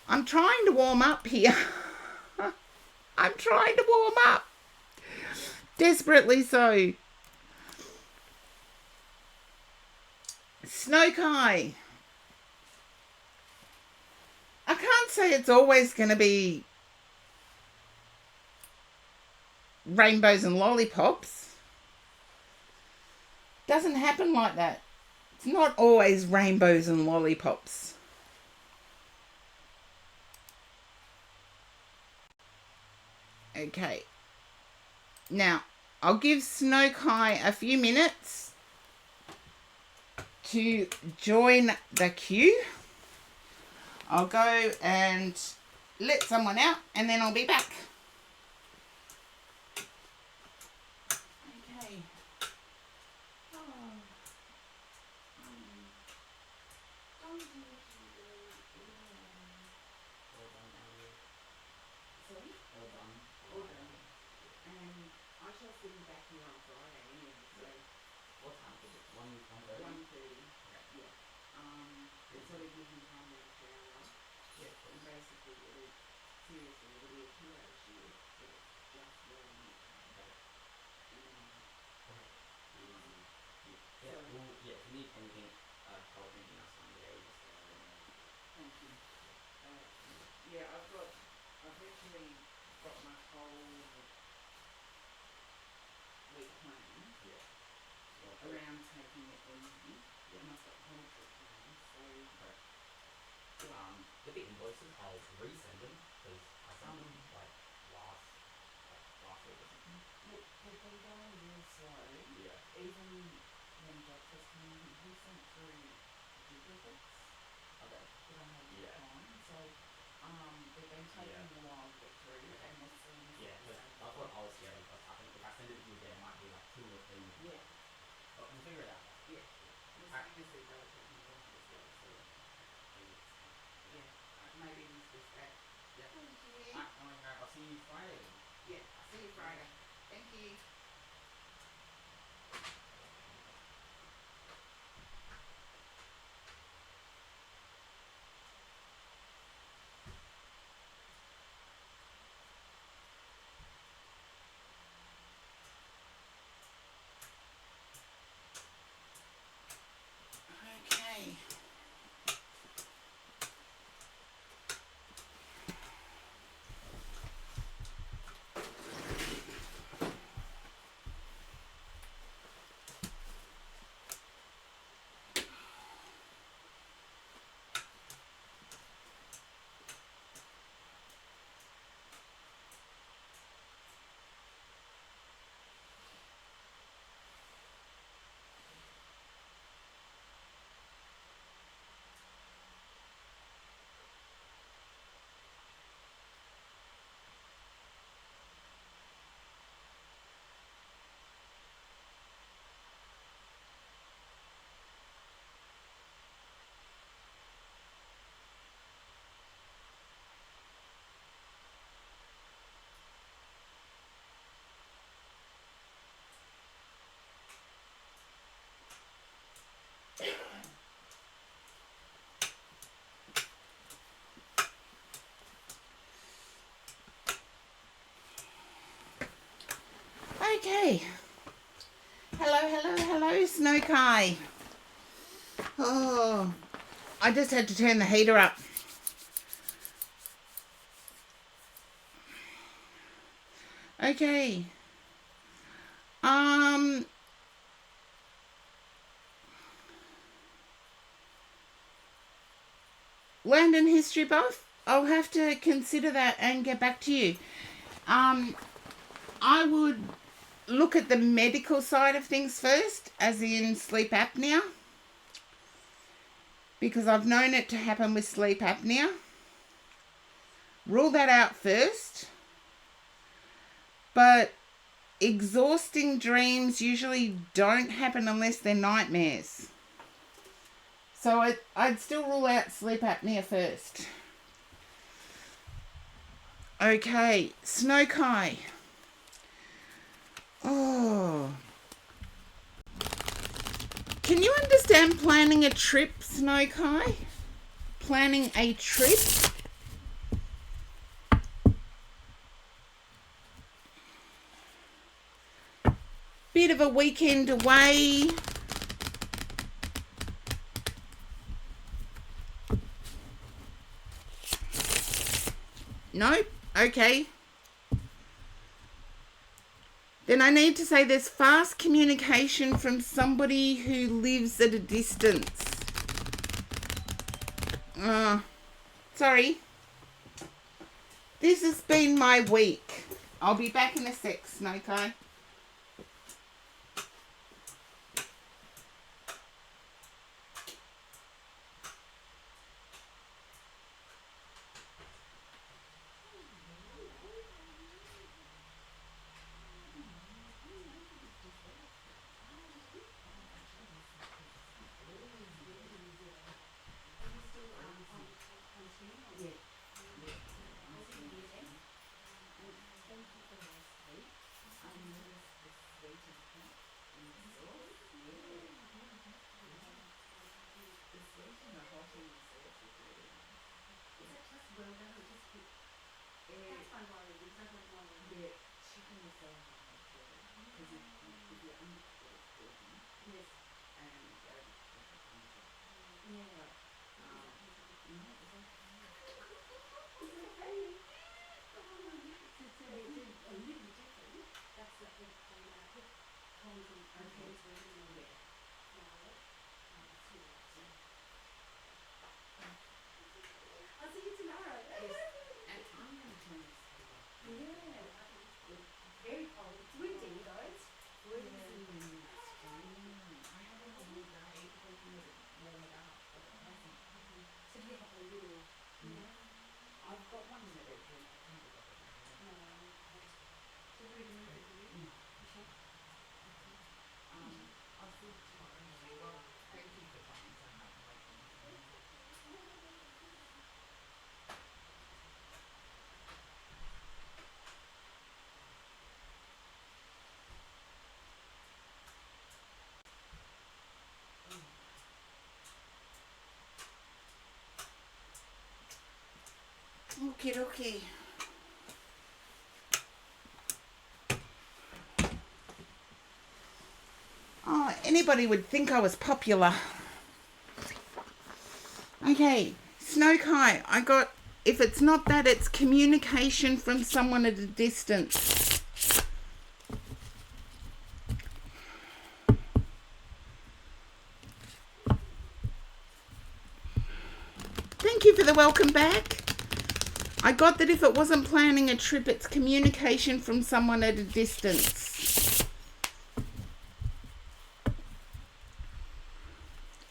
I'm trying to warm up here. I'm trying to warm up. Desperately so. Snow-Kai. I can't say it's always going to be rainbows and lollipops. Doesn't happen like that. It's not always rainbows and lollipops. Okay. Now, I'll give Snow-Kai a few minutes to join the queue. I'll go and let someone out and then I'll be back. Okay. I shall see you back here on Friday anyway, so What time is it? 1:30? 1:30. Yeah. It sort of gives me time to shower. Yeah, of And course. basically it'll seriously it'll be a 2-hour shift, but it's just warming up. Okay. And Okay. easy. Yeah, around taking it easy. Yeah. And I've got the whole trip planned, so Okay. yeah. With the invoices, I'll resend them because I sent them like last week or something. Look, they've been going real slow. Yeah. Even when Josh was coming in, he sent through duplicates Okay. that I had Yeah. on. So they've been taking Yeah. a while to get through, Okay. and as soon as Yeah, it's because done, that's what I was scared of. Because I think if I send it to you again, it might be like 2 or 3 more yeah, invoices. But we'll figure it out. yeah. Yeah. And as Alright. soon as they're relatively dry as well, so Maybe it's fine. yeah. Alright. Maybe it was just that. Yeah. Thank you. Alright, no worries. Alright, I'll see you Friday then. Yeah, see you Friday. Thank you. Okay. Okay. Hello, Snow Kai. Oh, I just had to turn the heater up. Okay. Landon history buff. I'll have to consider that and get back to you. I would look at the medical side of things first, as in sleep apnea, because I've known it to happen with sleep apnea. Rule that out first. But exhausting dreams usually don't happen unless they're nightmares. So I'd still rule out sleep apnea first. Okay, Snow Kai. Oh. Can you understand planning a trip, Snow Kai? Planning a trip? Bit of a weekend away. Nope. Okay. Then I need to say there's fast communication from somebody who lives at a distance. Sorry. This has been my week. I'll be back in a sec, Snow Kai. Okie dokie. Oh, anybody would think I was popular. Okay, Snow Kai, I got, if it's not that, it's communication from someone at a distance. Thank you for the welcome back. I got that if it wasn't planning a trip, it's communication from someone at a distance.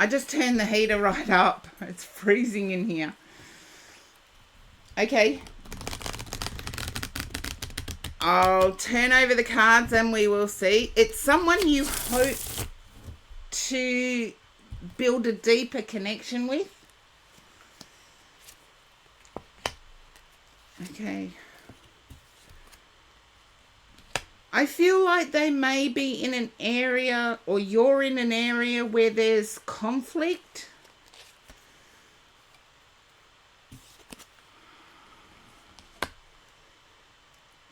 I just turned the heater right up. It's freezing in here. Okay. I'll turn over the cards and we will see. It's someone you hope to build a deeper connection with. Okay. I feel like they may be in an area, or you're in an area where there's conflict.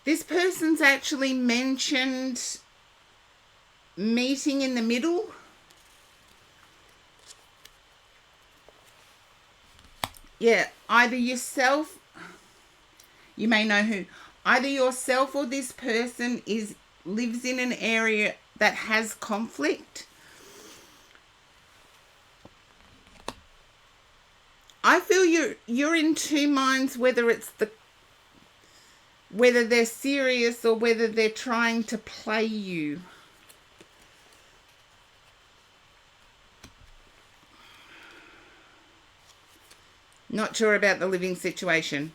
This person's actually mentioned meeting in the middle. Yeah, either yourself, you may know who, either yourself or this person lives in an area that has conflict. I feel you're in two minds whether they're serious or whether they're trying to play you. Not sure about the living situation.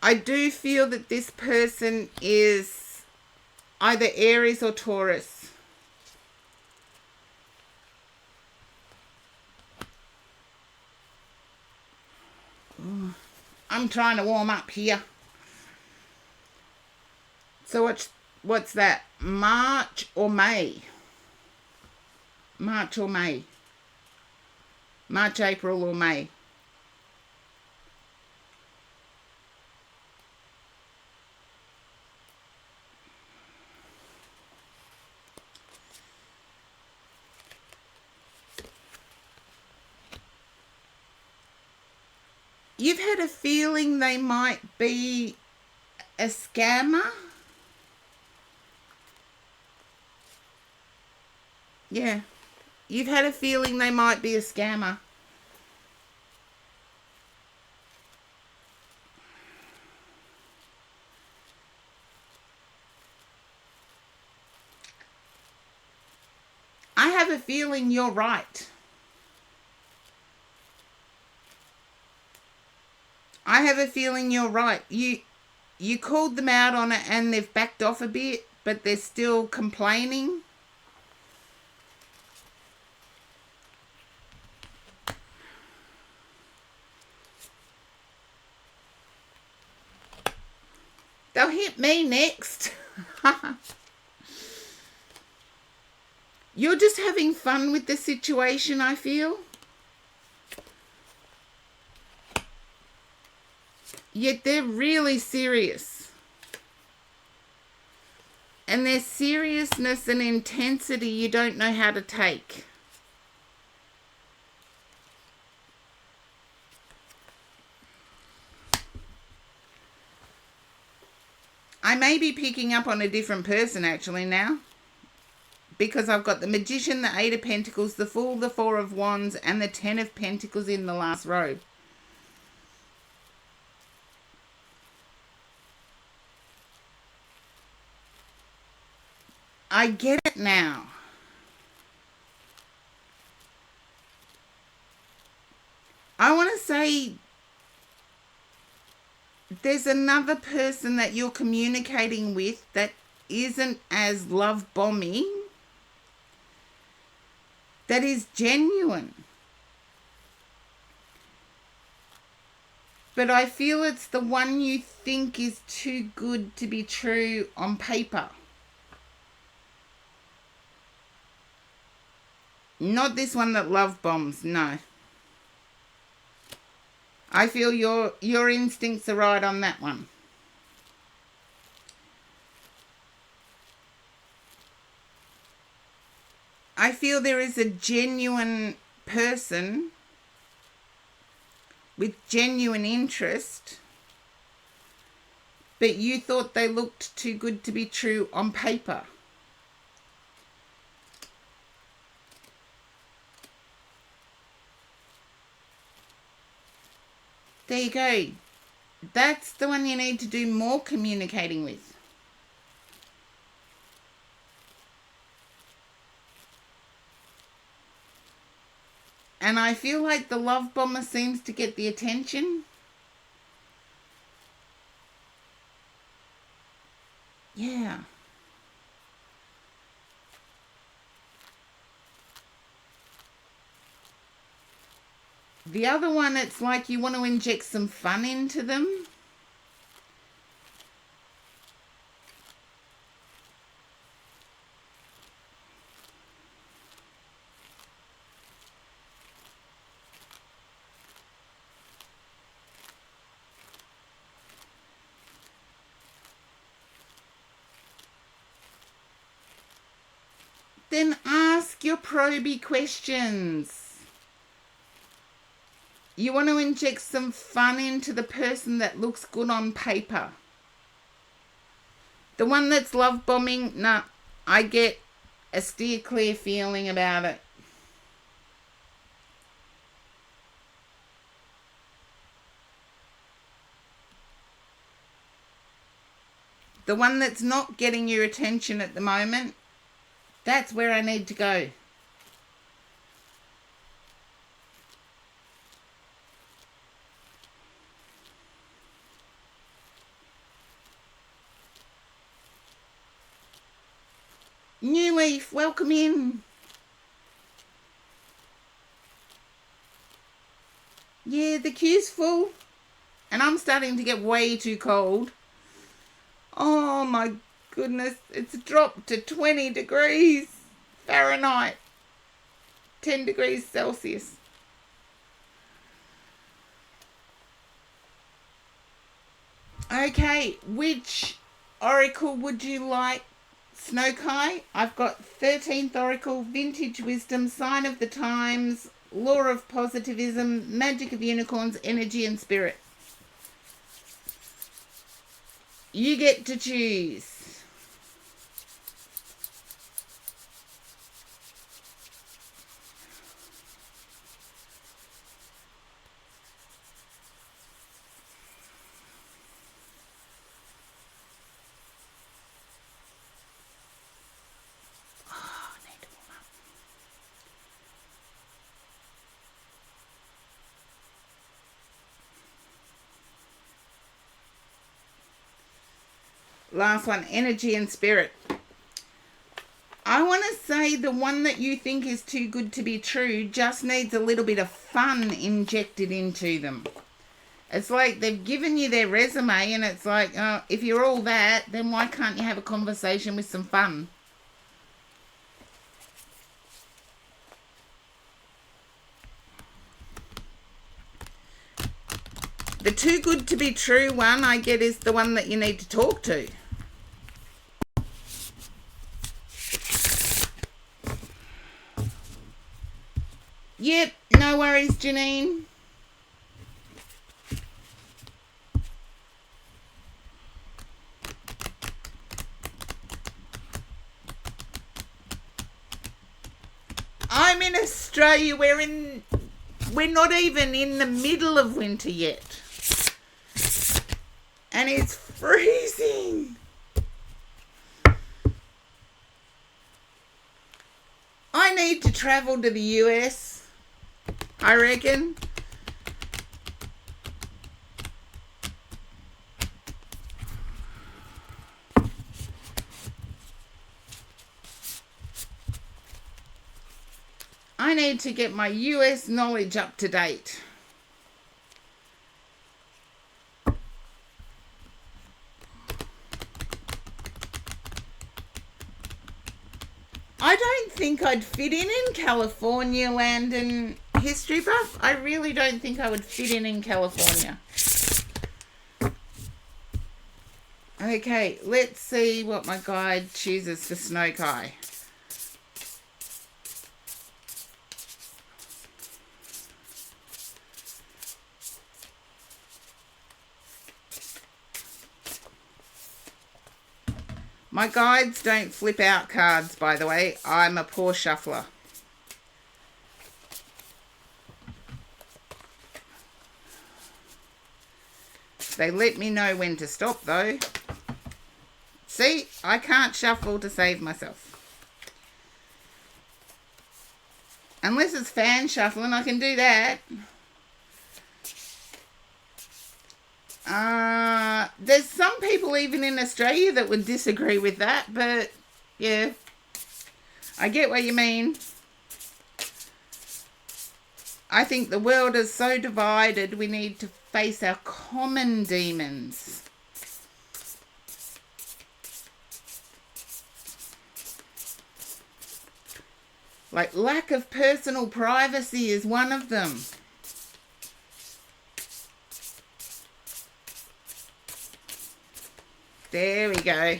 I do feel that this person is either Aries or Taurus. Ooh, I'm trying to warm up here. So what's that? March or May? March or May? March, April or May? You've had a feeling they might be a scammer. Yeah. You've had a feeling they might be a scammer. I have a feeling you're right. I have a feeling you're right. You called them out on it and they've backed off a bit, but they're still complaining. They'll hit me next. You're just having fun with the situation, I feel. Yet they're really serious. And their seriousness and intensity you don't know how to take. I may be picking up on a different person actually now. Because I've got the Magician, the Eight of Pentacles, the Fool, the Four of Wands, and the Ten of Pentacles in the last row. I get it now. I want to say there's another person that you're communicating with that isn't as love bombing, that is genuine. But I feel it's the one you think is too good to be true on paper. Not this one that love bombs, no. I feel your instincts are right on that one. I feel there is a genuine person with genuine interest, but you thought they looked too good to be true on paper. There you go. That's the one you need to do more communicating with. And I feel like the love bomber seems to get the attention. Yeah. The other one, it's like you want to inject some fun into them. Then ask your probey questions. You want to inject some fun into the person that looks good on paper. The one that's love bombing, nah, I get a steer clear feeling about it. The one that's not getting your attention at the moment, that's where I need to go. New Leaf, welcome in. Yeah, the queue's full. And I'm starting to get way too cold. Oh my goodness, it's dropped to 20 degrees Fahrenheit. 10 degrees Celsius. Okay, which oracle would you like? Snowkai, I've got 13th Oracle, Vintage Wisdom, Sign of the Times, Law of Positivism, Magic of Unicorns, Energy and Spirit. You get to choose. Last one, Energy and Spirit. I want to say the one that you think is too good to be true just needs a little bit of fun injected into them. It's like they've given you their resume and it's like, oh, if you're all that, then why can't you have a conversation with some fun? The too good to be true one I get is the one that you need to talk to. Yep, no worries, Janine. I'm in Australia. We're not even in the middle of winter yet. And it's freezing. I need to travel to the US, I reckon. I need to get my US knowledge up to date. I don't think I'd fit in California land and history buff, I really don't think I would fit in California. Okay, let's see what my guide chooses for Snow-Kai. My guides don't flip out cards, by the way. I'm a poor shuffler. They let me know when to stop, though. See, I can't shuffle to save myself. Unless it's fan shuffling, I can do that. There's some people even in Australia that would disagree with that, but yeah, I get what you mean. I think the world is so divided, we need to face our common demons. Like lack of personal privacy is one of them. There we go.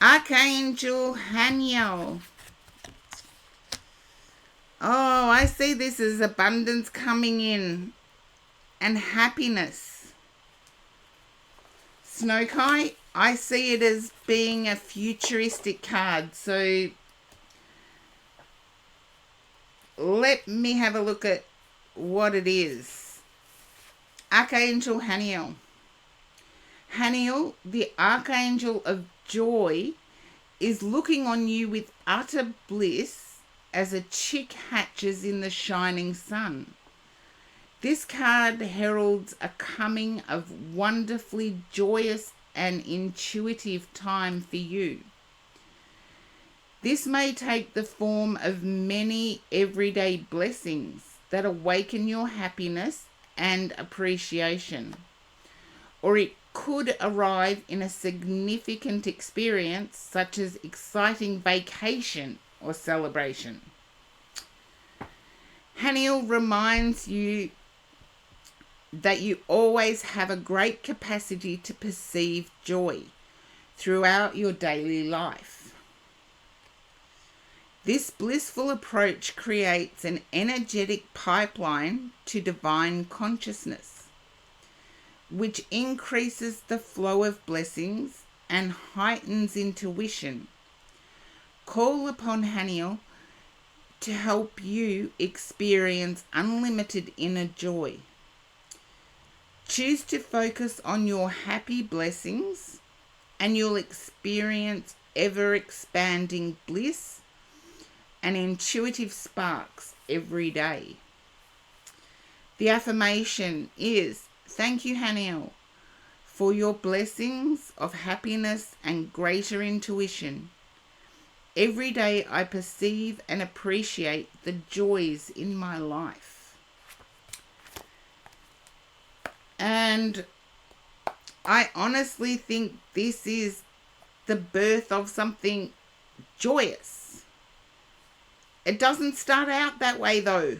Archangel Haniel. Oh, I see this as abundance coming in and happiness. Snow-Kai, I see it as being a futuristic card. So let me have a look at what it is. Archangel Haniel. Haniel, the Archangel of Joy, is looking on you with utter bliss as a chick hatches in the shining sun. This card heralds a coming of wonderfully joyous and intuitive time for you. This may take the form of many everyday blessings that awaken your happiness and appreciation, or it could arrive in a significant experience such as exciting vacation or celebration. Haniel reminds you that you always have a great capacity to perceive joy throughout your daily life. This blissful approach creates an energetic pipeline to divine consciousness, which increases the flow of blessings and heightens intuition. Call upon Haniel to help you experience unlimited inner joy. Choose to focus on your happy blessings and you'll experience ever-expanding bliss and intuitive sparks every day. The affirmation is, thank you, Haniel, for your blessings of happiness and greater intuition. Every day I perceive and appreciate the joys in my life. And I honestly think this is the birth of something joyous. It doesn't start out that way though.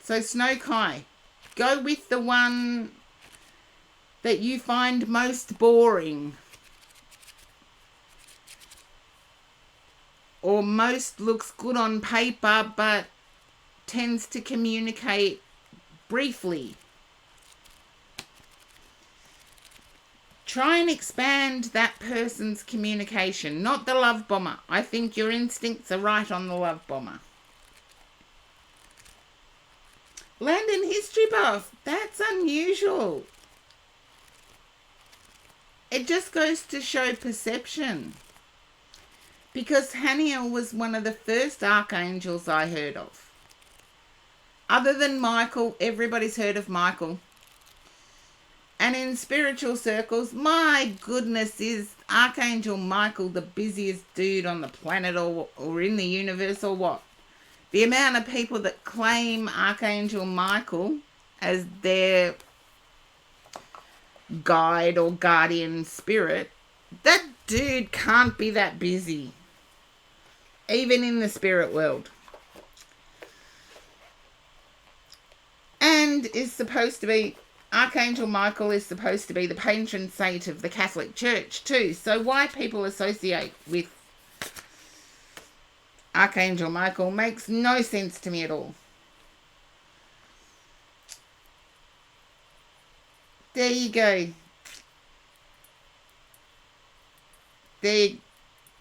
So Snow-Kai, go with the one that you find most boring or most looks good on paper but tends to communicate briefly. Try and expand that person's communication, not the love bomber. I think your instincts are right on the love bomber. Landon history buff, that's unusual. It just goes to show perception. Because Haniel was one of the first archangels I heard of. Other than Michael, everybody's heard of Michael. And in spiritual circles, my goodness, is Archangel Michael the busiest dude on the planet or in the universe or what? The amount of people that claim Archangel Michael as their guide or guardian spirit, that dude can't be that busy. even in the spirit world. And is supposed to be, Archangel Michael is supposed to be the patron saint of the Catholic Church too. So why people associate with Archangel Michael makes no sense to me at all. There you go.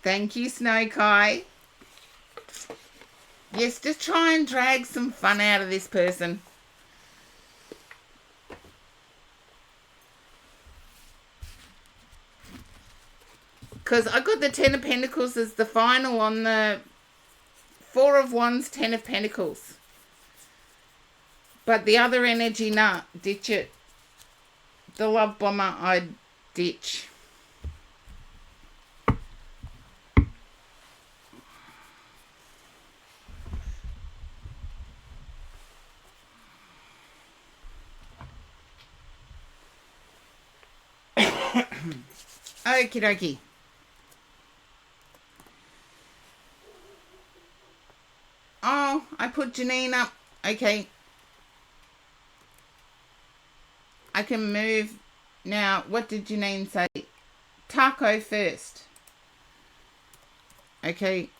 Thank you, Snow Kai. Yes, just try and drag some fun out of this person. Because I got the Ten of Pentacles as the final on the Four of Wands, Ten of Pentacles. But the other energy, nah, ditch it. The love bomber, I'd ditch. Okie dokie. Oh, I put Janine up. Okay. I can move. Now, what did Janine say? Taco first. Okay.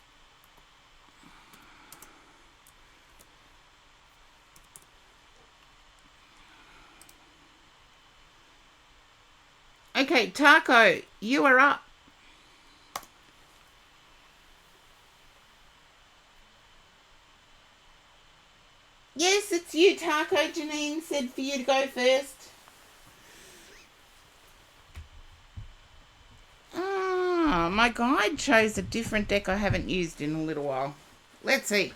Okay, Taco, you are up. Yes, it's you, Taco. Janine said for you to go first. Ah, my guide chose a different deck I haven't used in a little while. Let's see.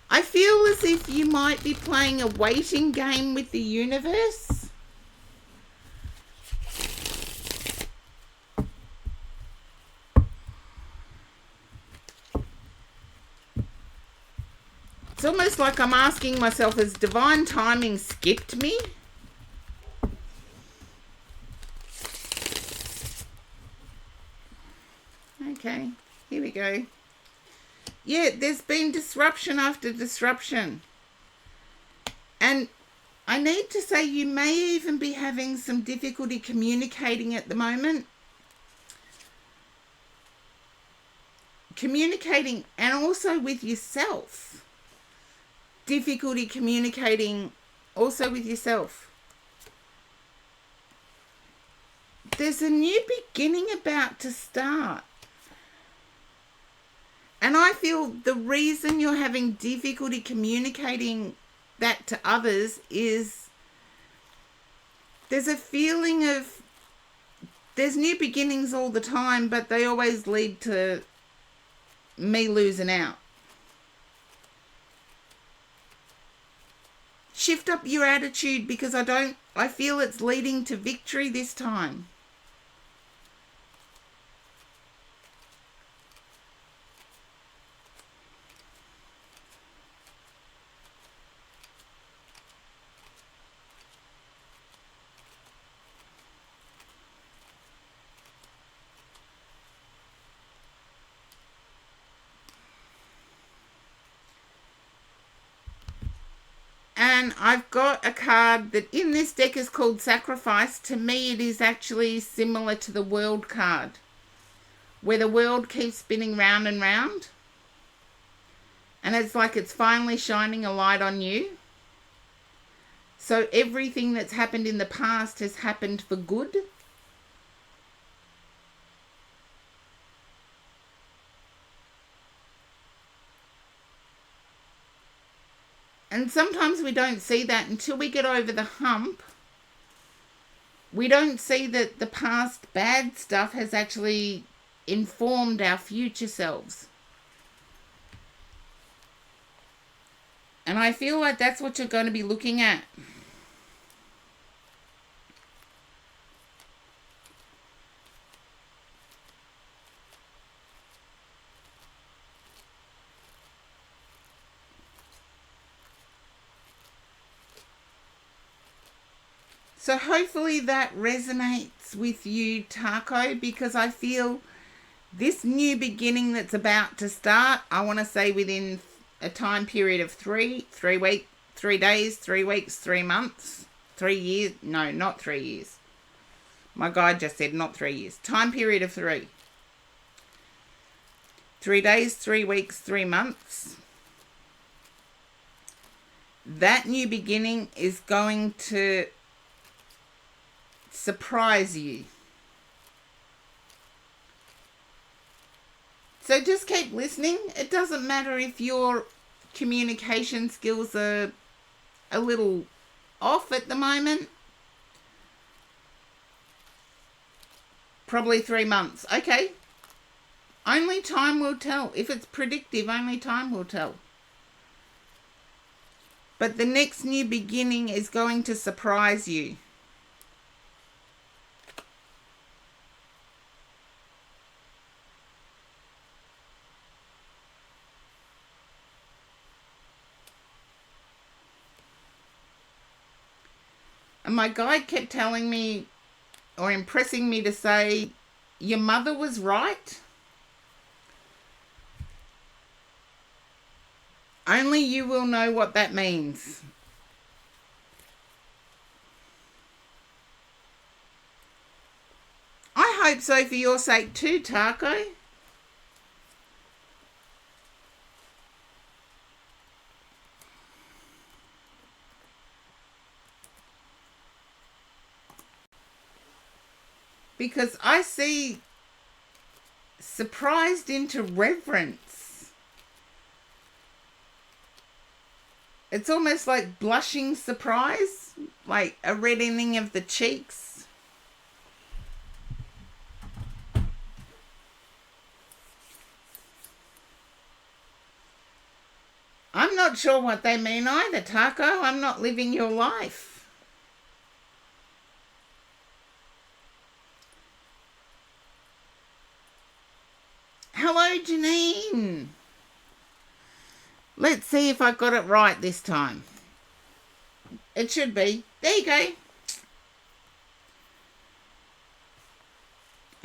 I feel as if you might be playing a waiting game with the universe. It's almost like I'm asking myself, has divine timing skipped me? Okay, here we go. Yeah, there's been disruption after disruption. And I need to say you may even be having some difficulty communicating at the moment. Communicating and also with yourself. Difficulty communicating also with yourself. There's a new beginning about to start. And I feel the reason you're having difficulty communicating that to others is there's a feeling of there's new beginnings all the time, but they always lead to me losing out. Shift up your attitude because I feel it's leading to victory this time. And I've got a card that in this deck is called Sacrifice. To me, it is actually similar to the World card, where the world keeps spinning round and round. And it's like it's finally shining a light on you. So everything that's happened in the past has happened for good. And sometimes we don't see that until we get over the hump. We don't see that the past bad stuff has actually informed our future selves. And I feel like that's what you're going to be looking at. So hopefully that resonates with you, Taco, because I feel This new beginning that's about to start, I want to say within a time period of 3 weeks, 3 days, 3 weeks, 3 months, 3 years. No, not 3 years. My guide just said not 3 years. Time period of 3. 3 days, 3 weeks, 3 months. That new beginning is going to surprise you. So just keep listening. It doesn't matter if your communication skills are a little off at the moment. Probably 3 months. Okay. Only time will tell. If it's predictive, only time will tell. But the next new beginning is going to surprise you. And my guide kept telling me, or impressing me to say, your mother was right. Only you will know what that means. I hope so for your sake too, Taco. Because I see surprised into reverence. It's almost like blushing surprise, like a reddening of the cheeks. I'm not sure what they mean either, Taco. I'm not living your life. Hello, Janine. Let's see if I got it right this time. It should be. There you go.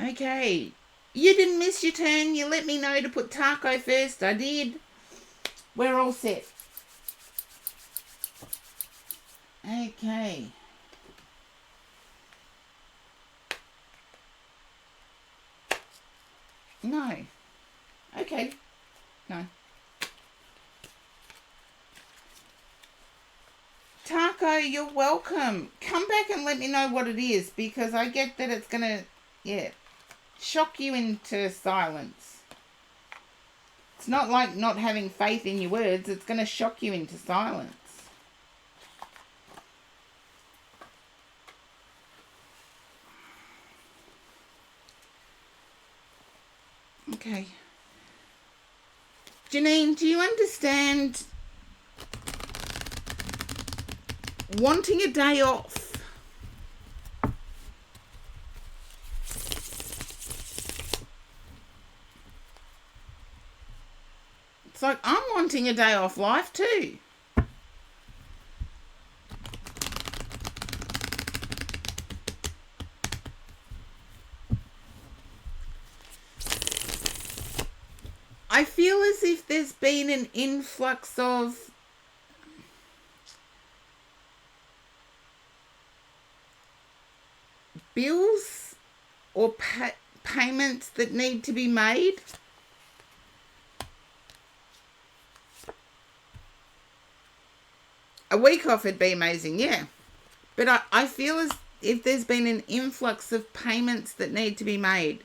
Okay. You didn't miss your turn. You let me know to put Taco first. I did. We're all set. Okay. No. Okay. No. Taco, you're welcome. Come back and let me know what it is, because I get that it's going to, shock you into silence. It's not like not having faith in your words. It's going to shock you into silence. Okay. Janine, do you understand wanting a day off? It's like I'm wanting a day off life too. I feel as if there's been an influx of bills or payments that need to be made. A week off would be amazing, yeah. But I feel as if there's been an influx of payments that need to be made.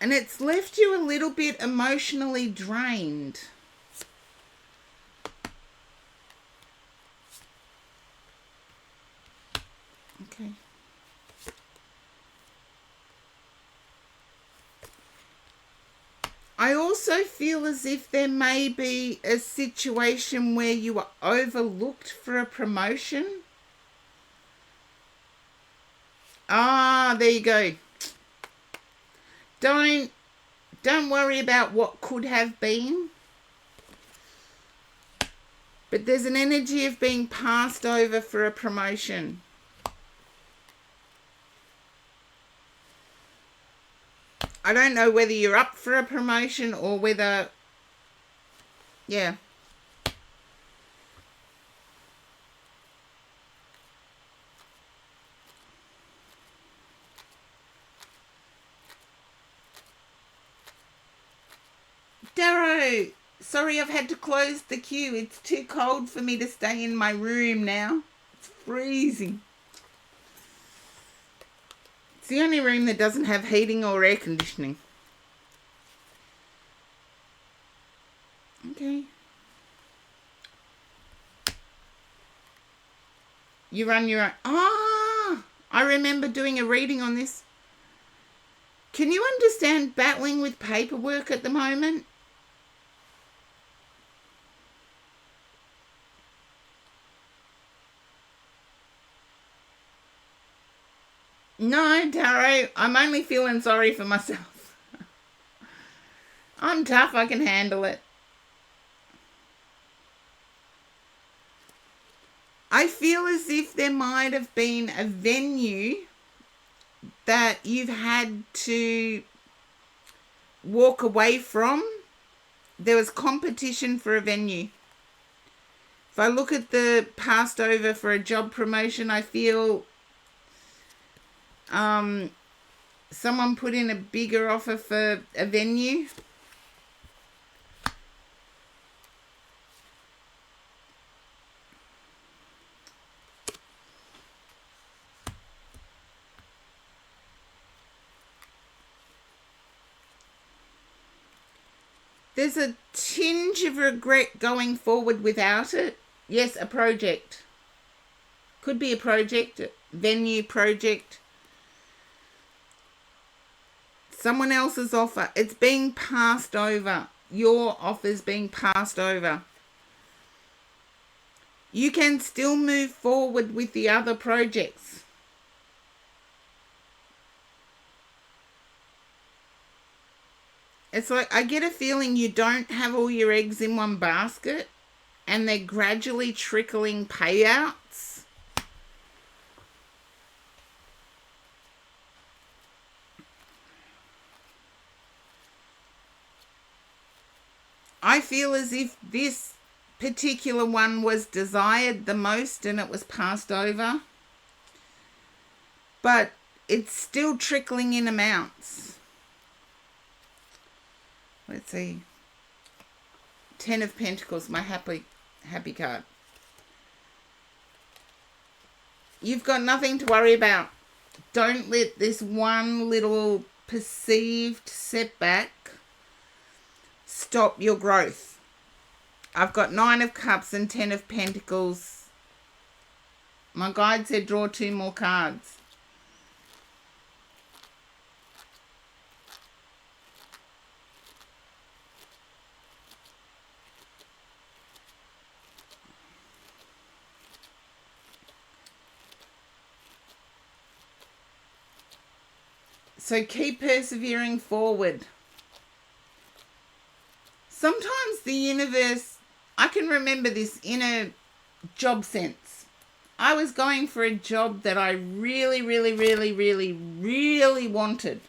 And it's left you a little bit emotionally drained. Okay. I also feel as if there may be a situation where you were overlooked for a promotion. Ah, there you go. Don't Don't worry about what could have been. But there's an energy of being passed over for a promotion. I don't know whether you're up for a promotion or whether, yeah. Darrow, sorry I've had to close the queue. It's too cold for me to stay in my room now. It's freezing. It's the only room that doesn't have heating or air conditioning. Okay. You run your own. Ah, I remember doing a reading on this. Can you understand battling with paperwork at the moment? No, Darrow, I'm only feeling sorry for myself. I'm tough, I can handle it. I feel as if there might have been a venue that you've had to walk away from. There was competition for a venue. If I look at the passed over for a job promotion, I feel someone put in a bigger offer for a venue. There's a tinge of regret going forward without it. Yes, a project. Could be a project, a venue project. Someone else's offer. It's being passed over. Your offer's being passed over. You can still move forward with the other projects. It's like I get a feeling you don't have all your eggs in one basket and they're gradually trickling payouts. I feel as if this particular one was desired the most and it was passed over. But it's still trickling in amounts. Let's see. 10 of Pentacles, my happy card. You've got nothing to worry about. Don't let this one little perceived setback stop your growth. I've got 9 of Cups and 10 of Pentacles. My guide said draw 2 more cards. So keep persevering forward. Sometimes the universe, I can remember this in a job sense. I was going for a job that I really, really, really, really, really wanted.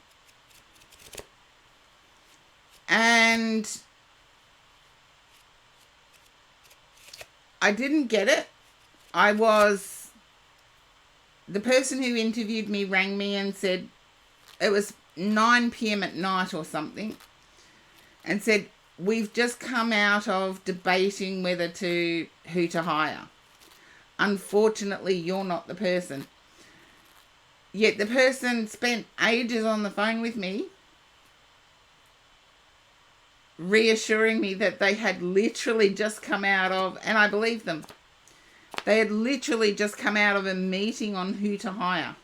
And I didn't get it. The person who interviewed me rang me and said, it was 9 p.m. at night or something, and said, we've just come out of debating who to hire. Unfortunately, you're not the person. Yet the person spent ages on the phone with me, reassuring me that they had literally just come out of, and I believe them, they had literally just come out of a meeting on who to hire.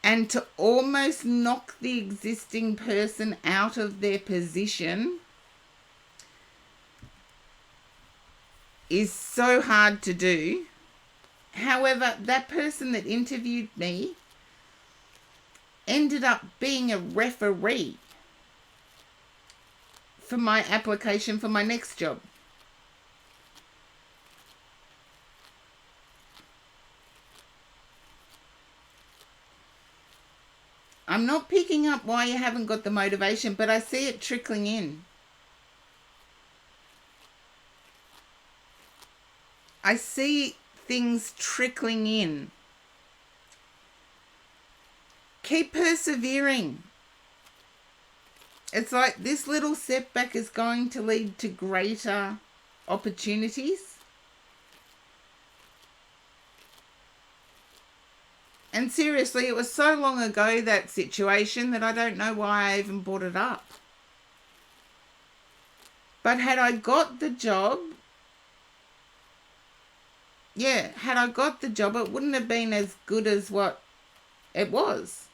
And to almost knock the existing person out of their position is so hard to do. However, that person that interviewed me ended up being a referee for my application for my next job. I'm not picking up why you haven't got the motivation, but I see it trickling in. I see things trickling in. Keep persevering. It's like this little setback is going to lead to greater opportunities. And seriously, it was so long ago, that situation, that I don't know why I even brought it up. But had I got the job, had I got the job, it wouldn't have been as good as what it was.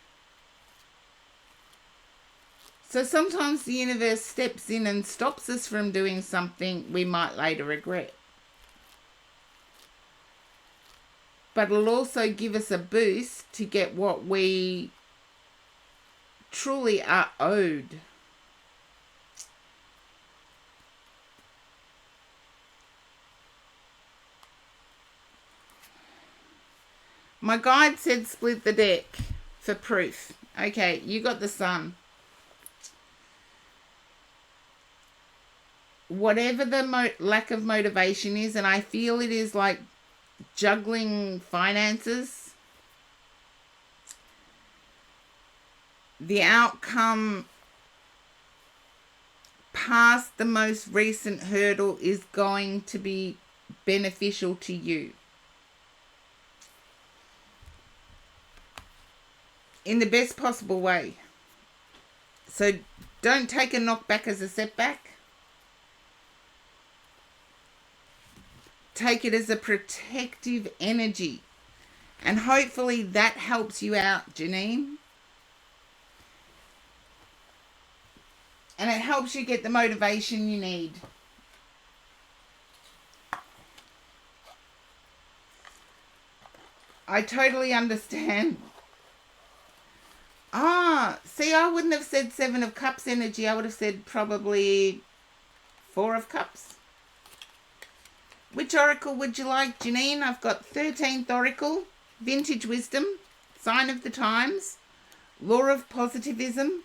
So sometimes the universe steps in and stops us from doing something we might later regret. But it'll also give us a boost to get what we truly are owed. My guide said split the deck for proof. Okay, you got the Sun. Whatever the lack of motivation is, and I feel it is like juggling finances, the outcome past the most recent hurdle is going to be beneficial to you in the best possible way. So don't take a knockback as a setback. Take it as a protective energy. And hopefully that helps you out, Janine. And it helps you get the motivation you need. I totally understand. See, I wouldn't have said 7 of Cups energy. I would have said probably 4 of Cups. Which oracle would you like, Janine? I've got 13th oracle, Vintage Wisdom, Sign of the Times, Law of Positivism,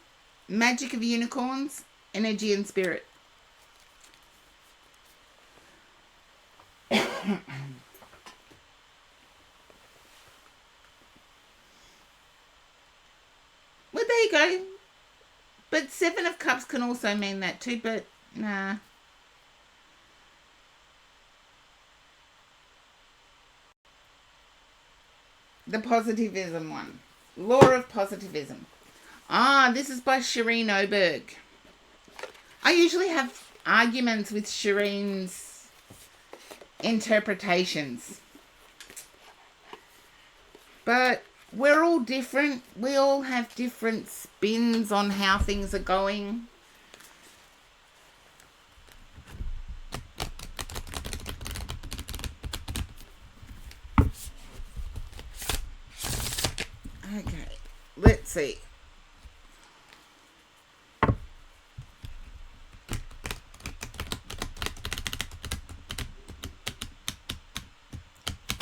Magic of Unicorns, Energy and Spirit. Well, there you go. But 7 of Cups can also mean that too, but nah. The positivism one. Law of Positivism. This is by Shireen Oberg. I usually have arguments with Shireen's interpretations. But we're all different. We all have different spins on how things are going. Okay, let's see.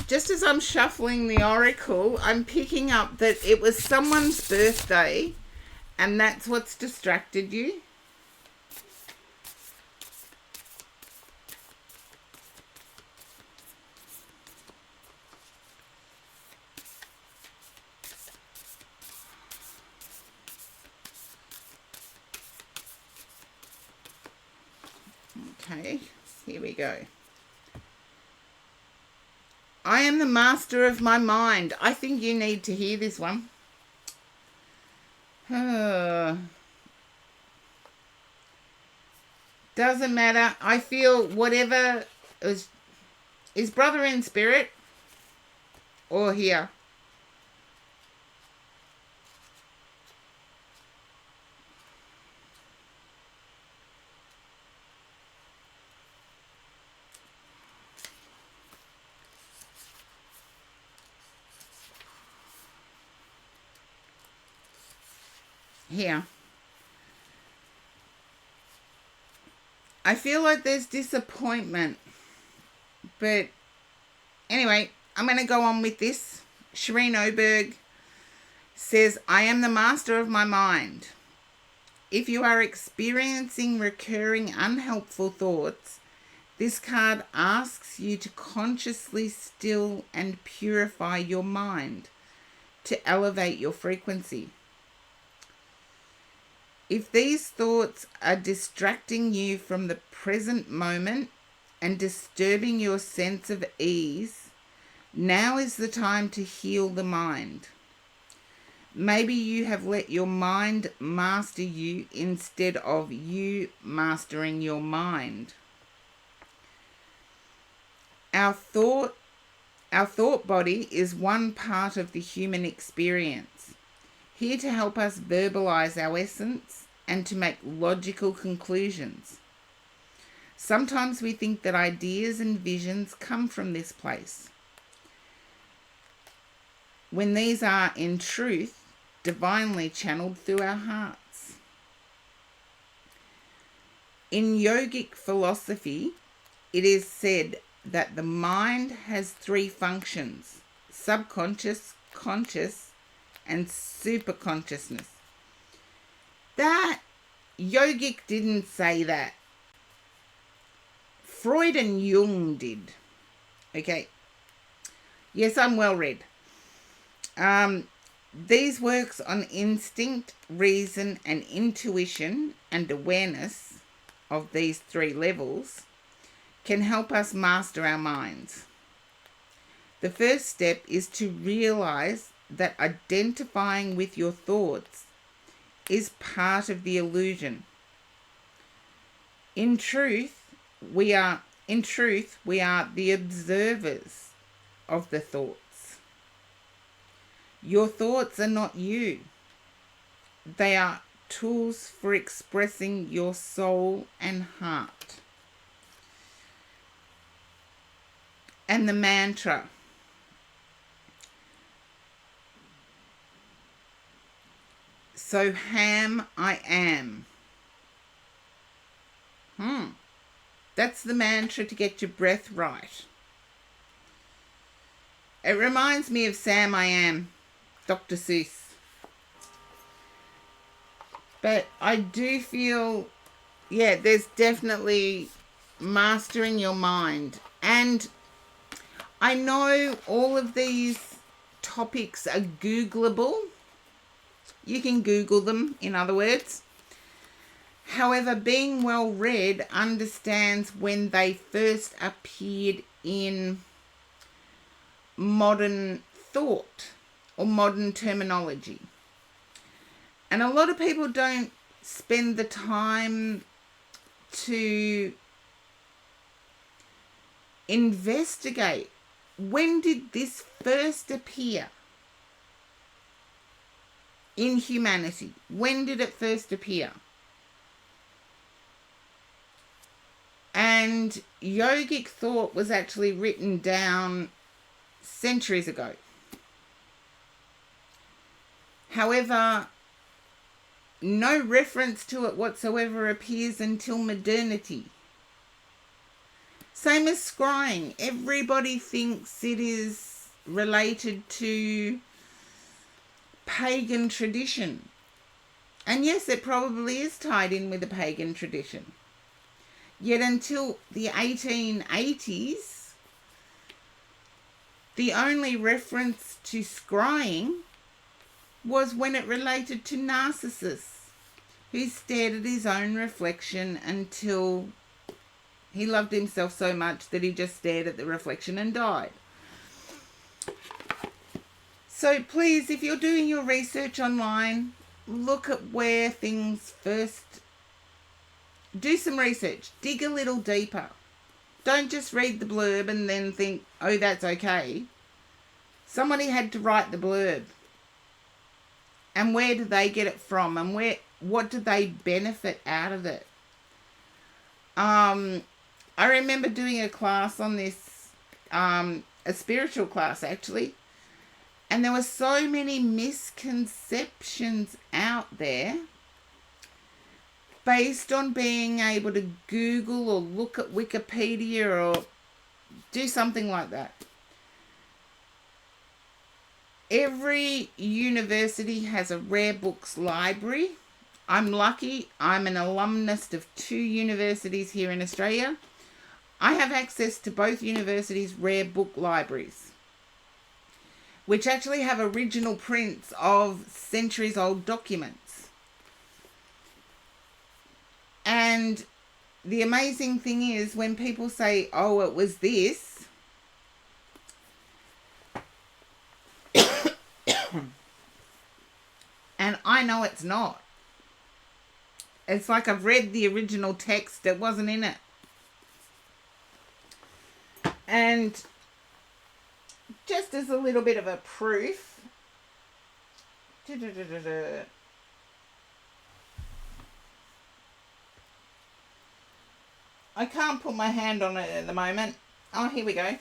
Just as I'm shuffling the oracle, I'm picking up that it was someone's birthday, and that's what's distracted you. Okay, here we go. I am the master of my mind. I think you need to hear this one. Doesn't matter. I feel whatever is brother in spirit or here. here. I feel like there's disappointment. But anyway, I'm going to go on with this. Shireen Oberg says, I am the master of my mind. If you are experiencing recurring unhelpful thoughts, this card asks you to consciously still and purify your mind to elevate your frequency. If these thoughts are distracting you from the present moment and disturbing your sense of ease, now is the time to heal the mind. Maybe you have let your mind master you instead of you mastering your mind. Our thought body is one part of the human experience, here to help us verbalize our essence and to make logical conclusions. Sometimes we think that ideas and visions come from this place, when these are, in truth, divinely channeled through our hearts. In yogic philosophy, it is said that the mind has three functions: subconscious, conscious, and superconsciousness. That yogic didn't say that. Freud and Jung did. Okay. Yes, I'm well read. These works on instinct, reason, and intuition and awareness of these three levels can help us master our minds. The first step is to realize that identifying with your thoughts is part of the illusion. In truth, we are the observers of the thoughts. Your thoughts are not you. They are tools for expressing your soul and heart. And the mantra. So ham I am. That's the mantra to get your breath right. It reminds me of Sam I Am, Dr. Seuss. But I do feel, there's definitely mastering your mind. And I know all of these topics are Googleable. You can Google them, in other words. However, being well read understands when they first appeared in modern thought or modern terminology. And a lot of people don't spend the time to investigate, when did this first appear in humanity? When did it first appear? And yogic thought was actually written down centuries ago. However, no reference to it whatsoever appears until modernity. Same as scrying. Everybody thinks it is related to pagan tradition. And yes, it probably is tied in with a pagan tradition. Yet until the 1880s, the only reference to scrying was when it related to Narcissus, who stared at his own reflection until he loved himself so much that he just stared at the reflection and died. So please, if you're doing your research online, look at where things first. Do some research. Dig a little deeper. Don't just read the blurb and then think, oh, that's okay. Somebody had to write the blurb. And where do they get it from? And what do they benefit out of it? I remember doing a class on this, a spiritual class actually. And there were so many misconceptions out there based on being able to Google or look at Wikipedia or do something like that. Every university has a rare books library. I'm lucky. I'm an alumnus of 2 universities here in Australia. I have access to both universities' rare book libraries, which actually have original prints of centuries-old documents. And the amazing thing is when people say, oh, it was this, and I know it's not. It's like I've read the original text, it wasn't in it. And just as a little bit of a proof, I can't put my hand on it at the moment. Oh, here we go.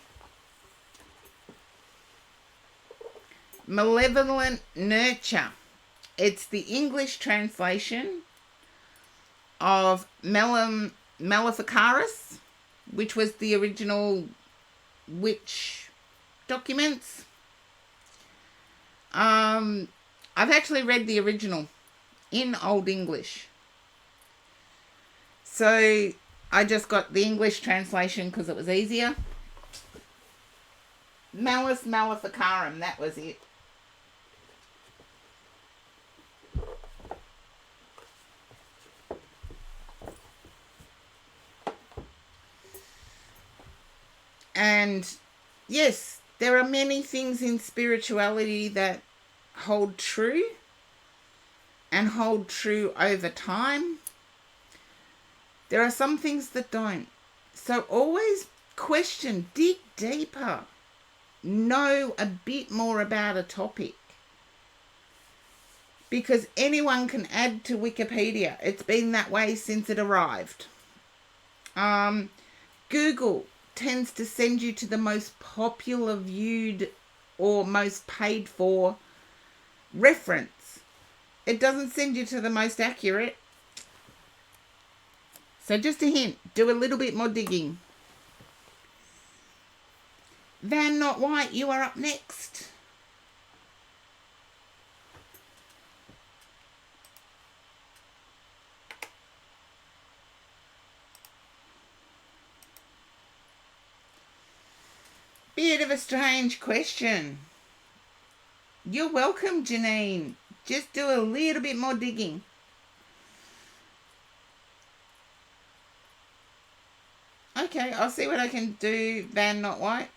Malevolent Nurture. It's the English translation of Maleficaris, which was the original witch documents. I've actually read the original in Old English. So I just got the English translation because it was easier. Malleus Maleficarum, that was it. And yes, there are many things in spirituality that hold true and hold true over time. There are some things that don't. So always question, dig deeper, know a bit more about a topic. Because anyone can add to Wikipedia. It's been that way since it arrived. Google tends to send you to the most popular viewed or most paid for reference. It doesn't send you to the most accurate. So just a hint, do a little bit more digging. Van Not White, you are up next. Bit of a strange question. You're welcome, Janine. Just do a little bit more digging. Okay, I'll see what I can do, Van Not White.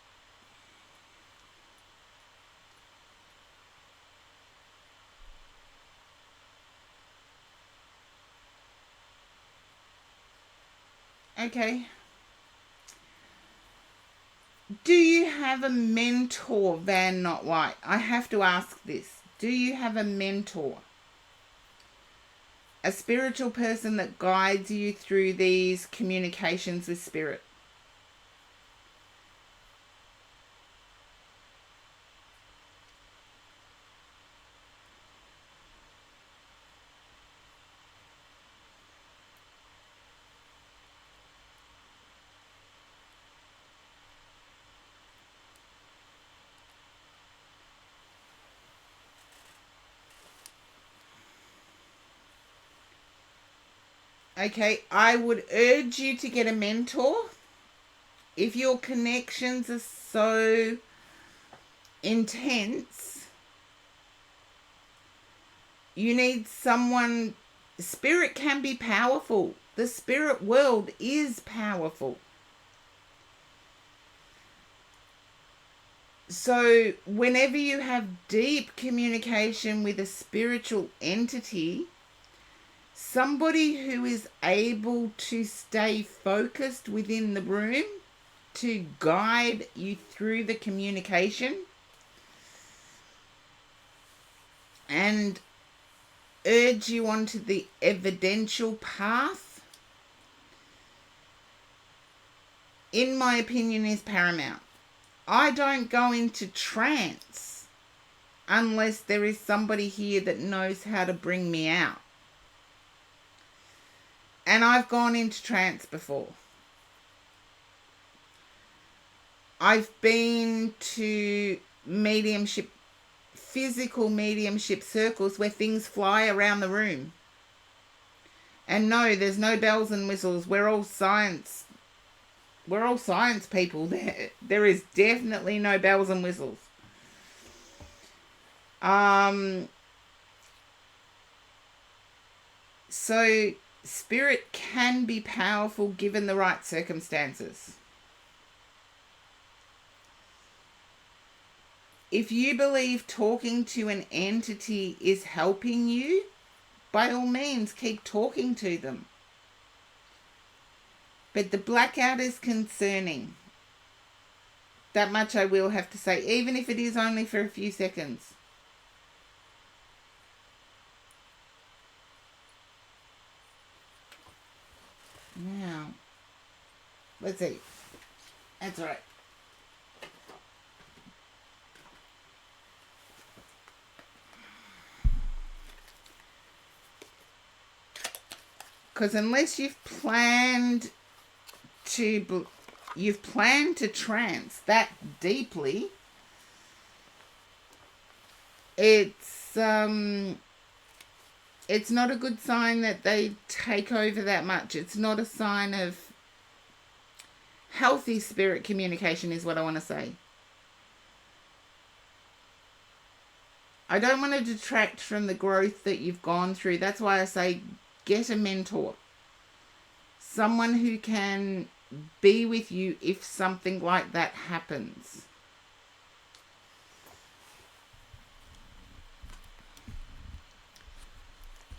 Okay. Do you have a mentor, Van Not White? I have to ask this. Do you have a mentor? A spiritual person that guides you through these communications with spirit? Okay, I would urge you to get a mentor. If your connections are so intense, you need someone. Spirit can be powerful. The spirit world is powerful. So whenever you have deep communication with a spiritual entity, somebody who is able to stay focused within the room to guide you through the communication and urge you onto the evidential path, in my opinion, is paramount. I don't go into trance unless there is somebody here that knows how to bring me out. And I've gone into trance before. I've been to mediumship, physical mediumship circles where things fly around the room. And no, there's no bells and whistles. We're all science. We're all science people. There is definitely no bells and whistles. So spirit can be powerful given the right circumstances. If you believe talking to an entity is helping you, by all means, keep talking to them. But the blackout is concerning. That much I will have to say, even if it is only for a few seconds. Now, let's see. That's all right. Because unless you've planned to trance that deeply, it's not a good sign that they take over that much. It's not a sign of healthy spirit communication, is what I want to say. I don't want to detract from the growth that you've gone through. That's why I say get a mentor. Someone who can be with you if something like that happens.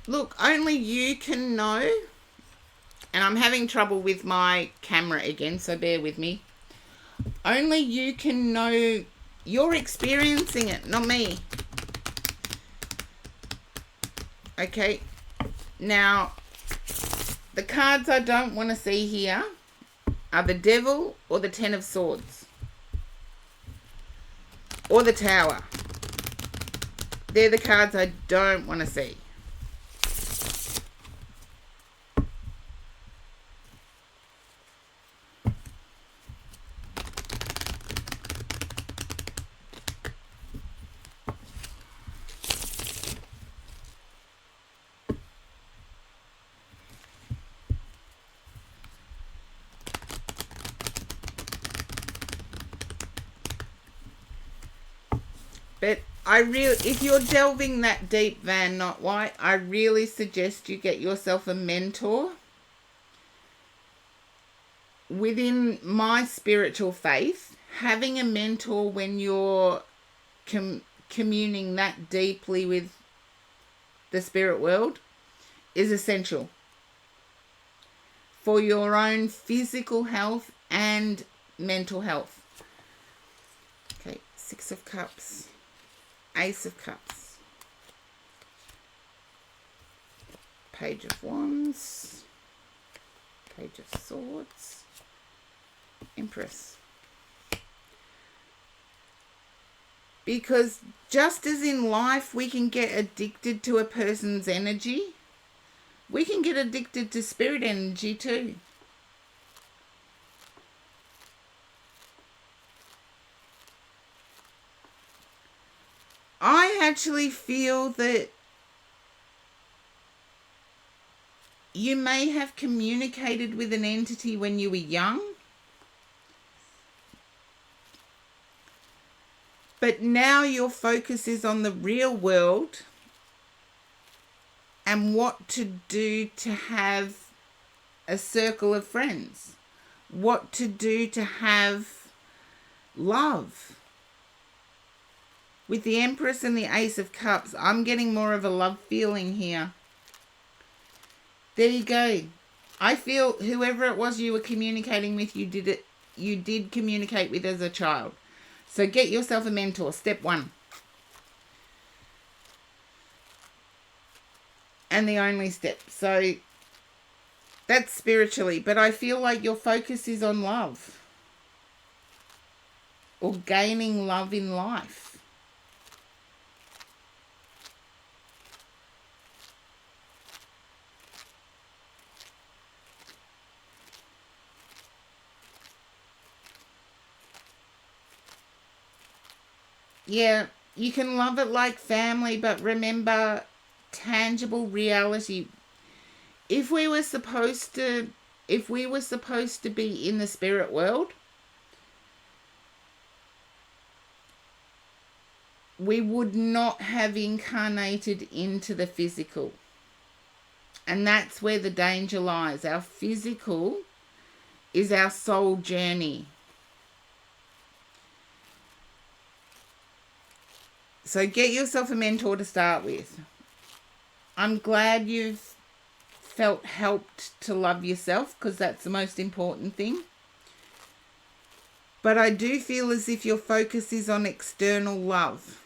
Look, only you can know. And I'm having trouble with my camera again, so bear with me. Only you can know. You're experiencing it, not me. Okay. Now, the cards I don't want to see here are the Devil or the Ten of Swords. Or the Tower. They're the cards I don't want to see. But if you're delving that deep, Van Not White, I really suggest you get yourself a mentor. Within my spiritual faith, having a mentor when you're communing that deeply with the spirit world is essential for your own physical health and mental health. Okay, Six of Cups. Ace of Cups, Page of Wands, Page of Swords, Empress. Because just as in life we can get addicted to a person's energy, we can get addicted to spirit energy too. I actually feel that you may have communicated with an entity when you were young, but now your focus is on the real world and what to do to have a circle of friends, what to do to have love. With the Empress and the Ace of Cups, I'm getting more of a love feeling here. There you go. I feel whoever it was you were communicating with, you did communicate with as a child. So get yourself a mentor, step 1. And the only step. So that's spiritually, but I feel like your focus is on love. Or gaining love in life. Yeah, you can love it like family, but remember tangible reality. If we were supposed to be in the spirit world, we would not have incarnated into the physical. And that's where the danger lies. Our physical is our soul journey. So get yourself a mentor to start with. I'm glad you've felt helped to love yourself, because that's the most important thing. But I do feel as if your focus is on external love.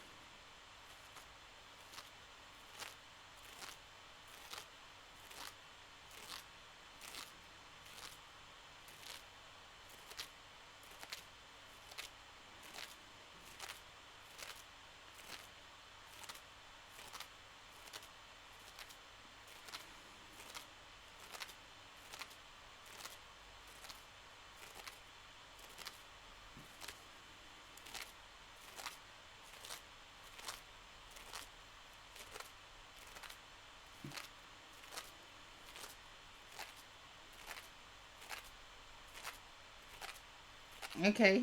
Okay.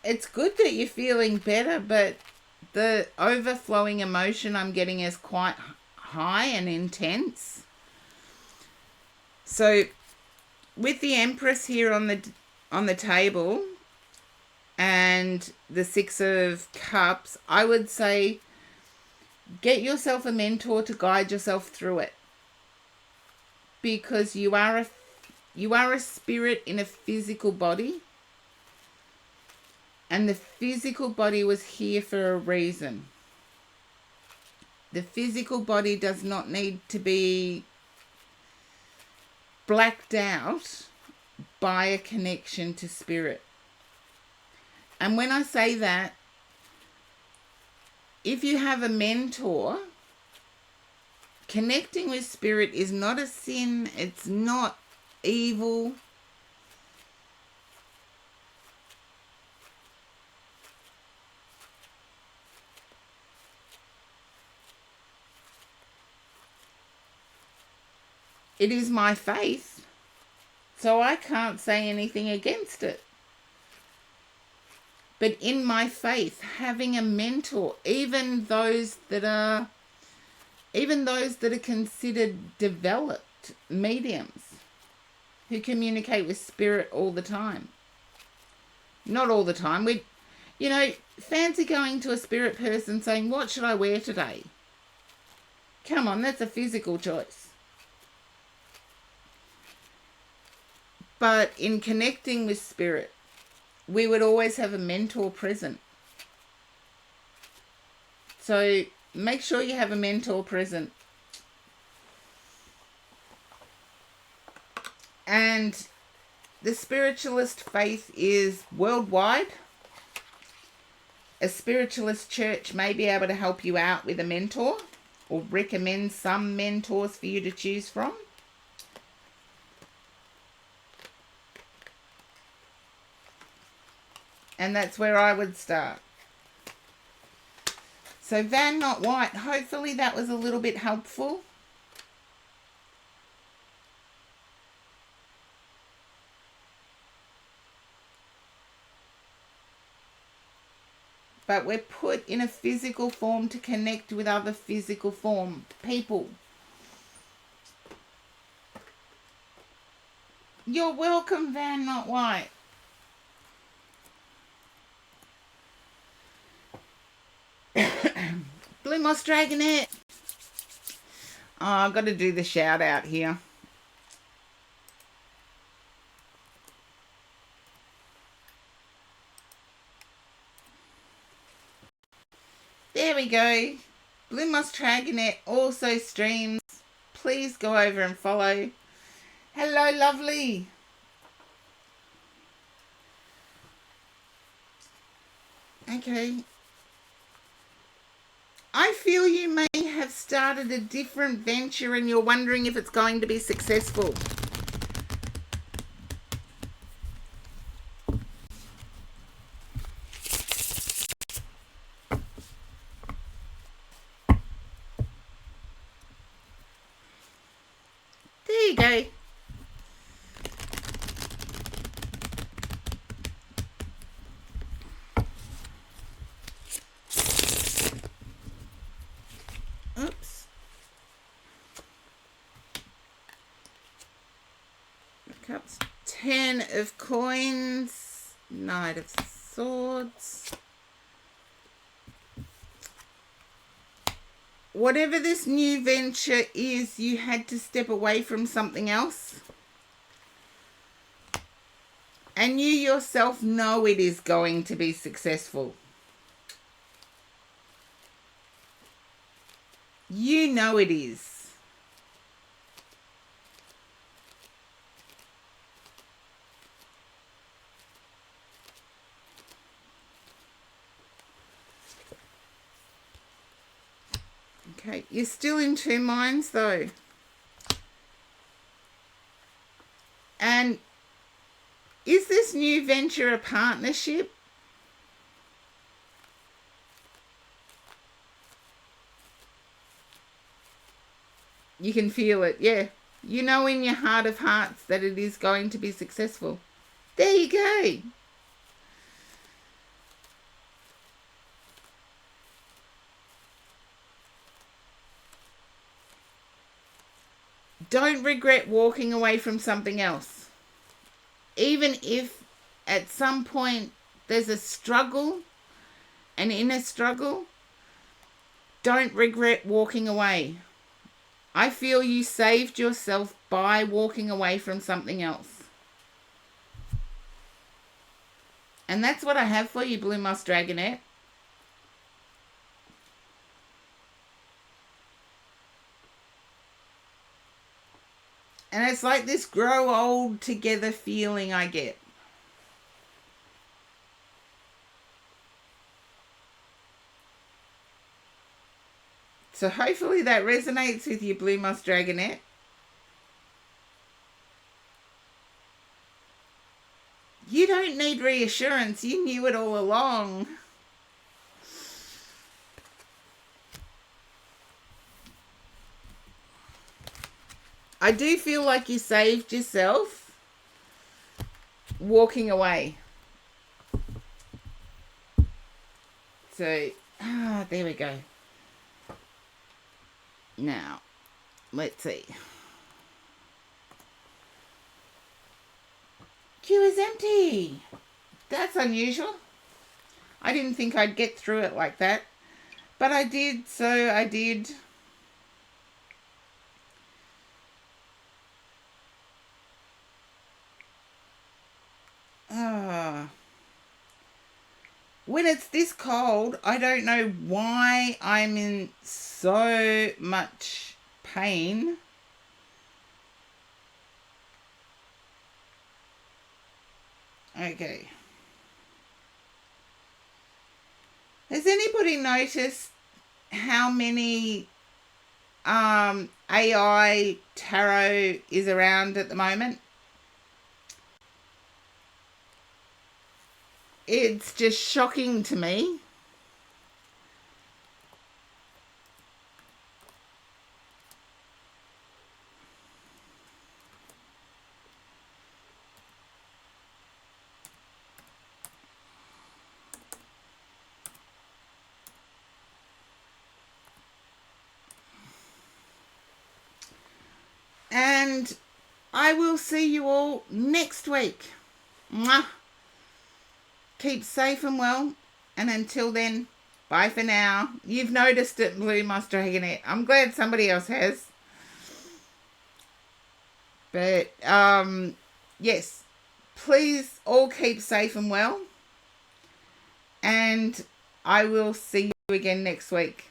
It's good that you're feeling better, but the overflowing emotion I'm getting is quite high and intense. So with the Empress here on the table and the Six of Cups, I would say get yourself a mentor to guide yourself through it. Because you are a spirit in a physical body. And the physical body was here for a reason. The physical body does not need to be blacked out by a connection to spirit. And when I say that, if you have a mentor, connecting with spirit is not a sin. It's not evil. It is my faith, so I can't say anything against it. But in my faith, having a mentor, even those that are considered developed mediums who communicate with spirit all the time. Not all the time. Fancy going to a spirit person saying, "What should I wear today?" Come on, that's a physical choice. But in connecting with spirit, we would always have a mentor present. So make sure you have a mentor present. And the spiritualist faith is worldwide. A spiritualist church may be able to help you out with a mentor or recommend some mentors for you to choose from. And that's where I would start. So Van Not White, hopefully that was a little bit helpful. But we're put in a physical form to connect with other physical form people. You're welcome, Van Not White. Blue Moss Dragonette. Oh, I've got to do the shout out here. There we go. Blue Moss Dragonette also streams. Please go over and follow. Hello, lovely. Okay. I feel you may have started a different venture and you're wondering if it's going to be successful. Ten of Coins, Knight of Swords. Whatever this new venture is, you had to step away from something else. And you yourself know it is going to be successful. You know it is. Okay, you're still in two minds though. And is this new venture a partnership? You can feel it, yeah. You know in your heart of hearts that it is going to be successful. There you go. Don't regret walking away from something else. Even if at some point there's a struggle, an inner struggle, don't regret walking away. I feel you saved yourself by walking away from something else. And that's what I have for you, Blue Moss Dragonette. And it's like this grow old together feeling I get. So hopefully that resonates with you, Blue Moss Dragonette. You don't need reassurance. You knew it all along. I do feel like you saved yourself walking away. So, there we go. Now, let's see. Queue is empty. That's unusual. I didn't think I'd get through it like that. But I did, so I did. When it's this cold, I don't know why I'm in so much pain. Okay. Has anybody noticed how many AI tarot is around at the moment? It's just shocking to me. And I will see you all next week. Mwah. Keep safe and well. And until then, bye for now. You've noticed it, Blue Moss Dragonette. I'm glad somebody else has. But, yes. Please all keep safe and well. And I will see you again next week.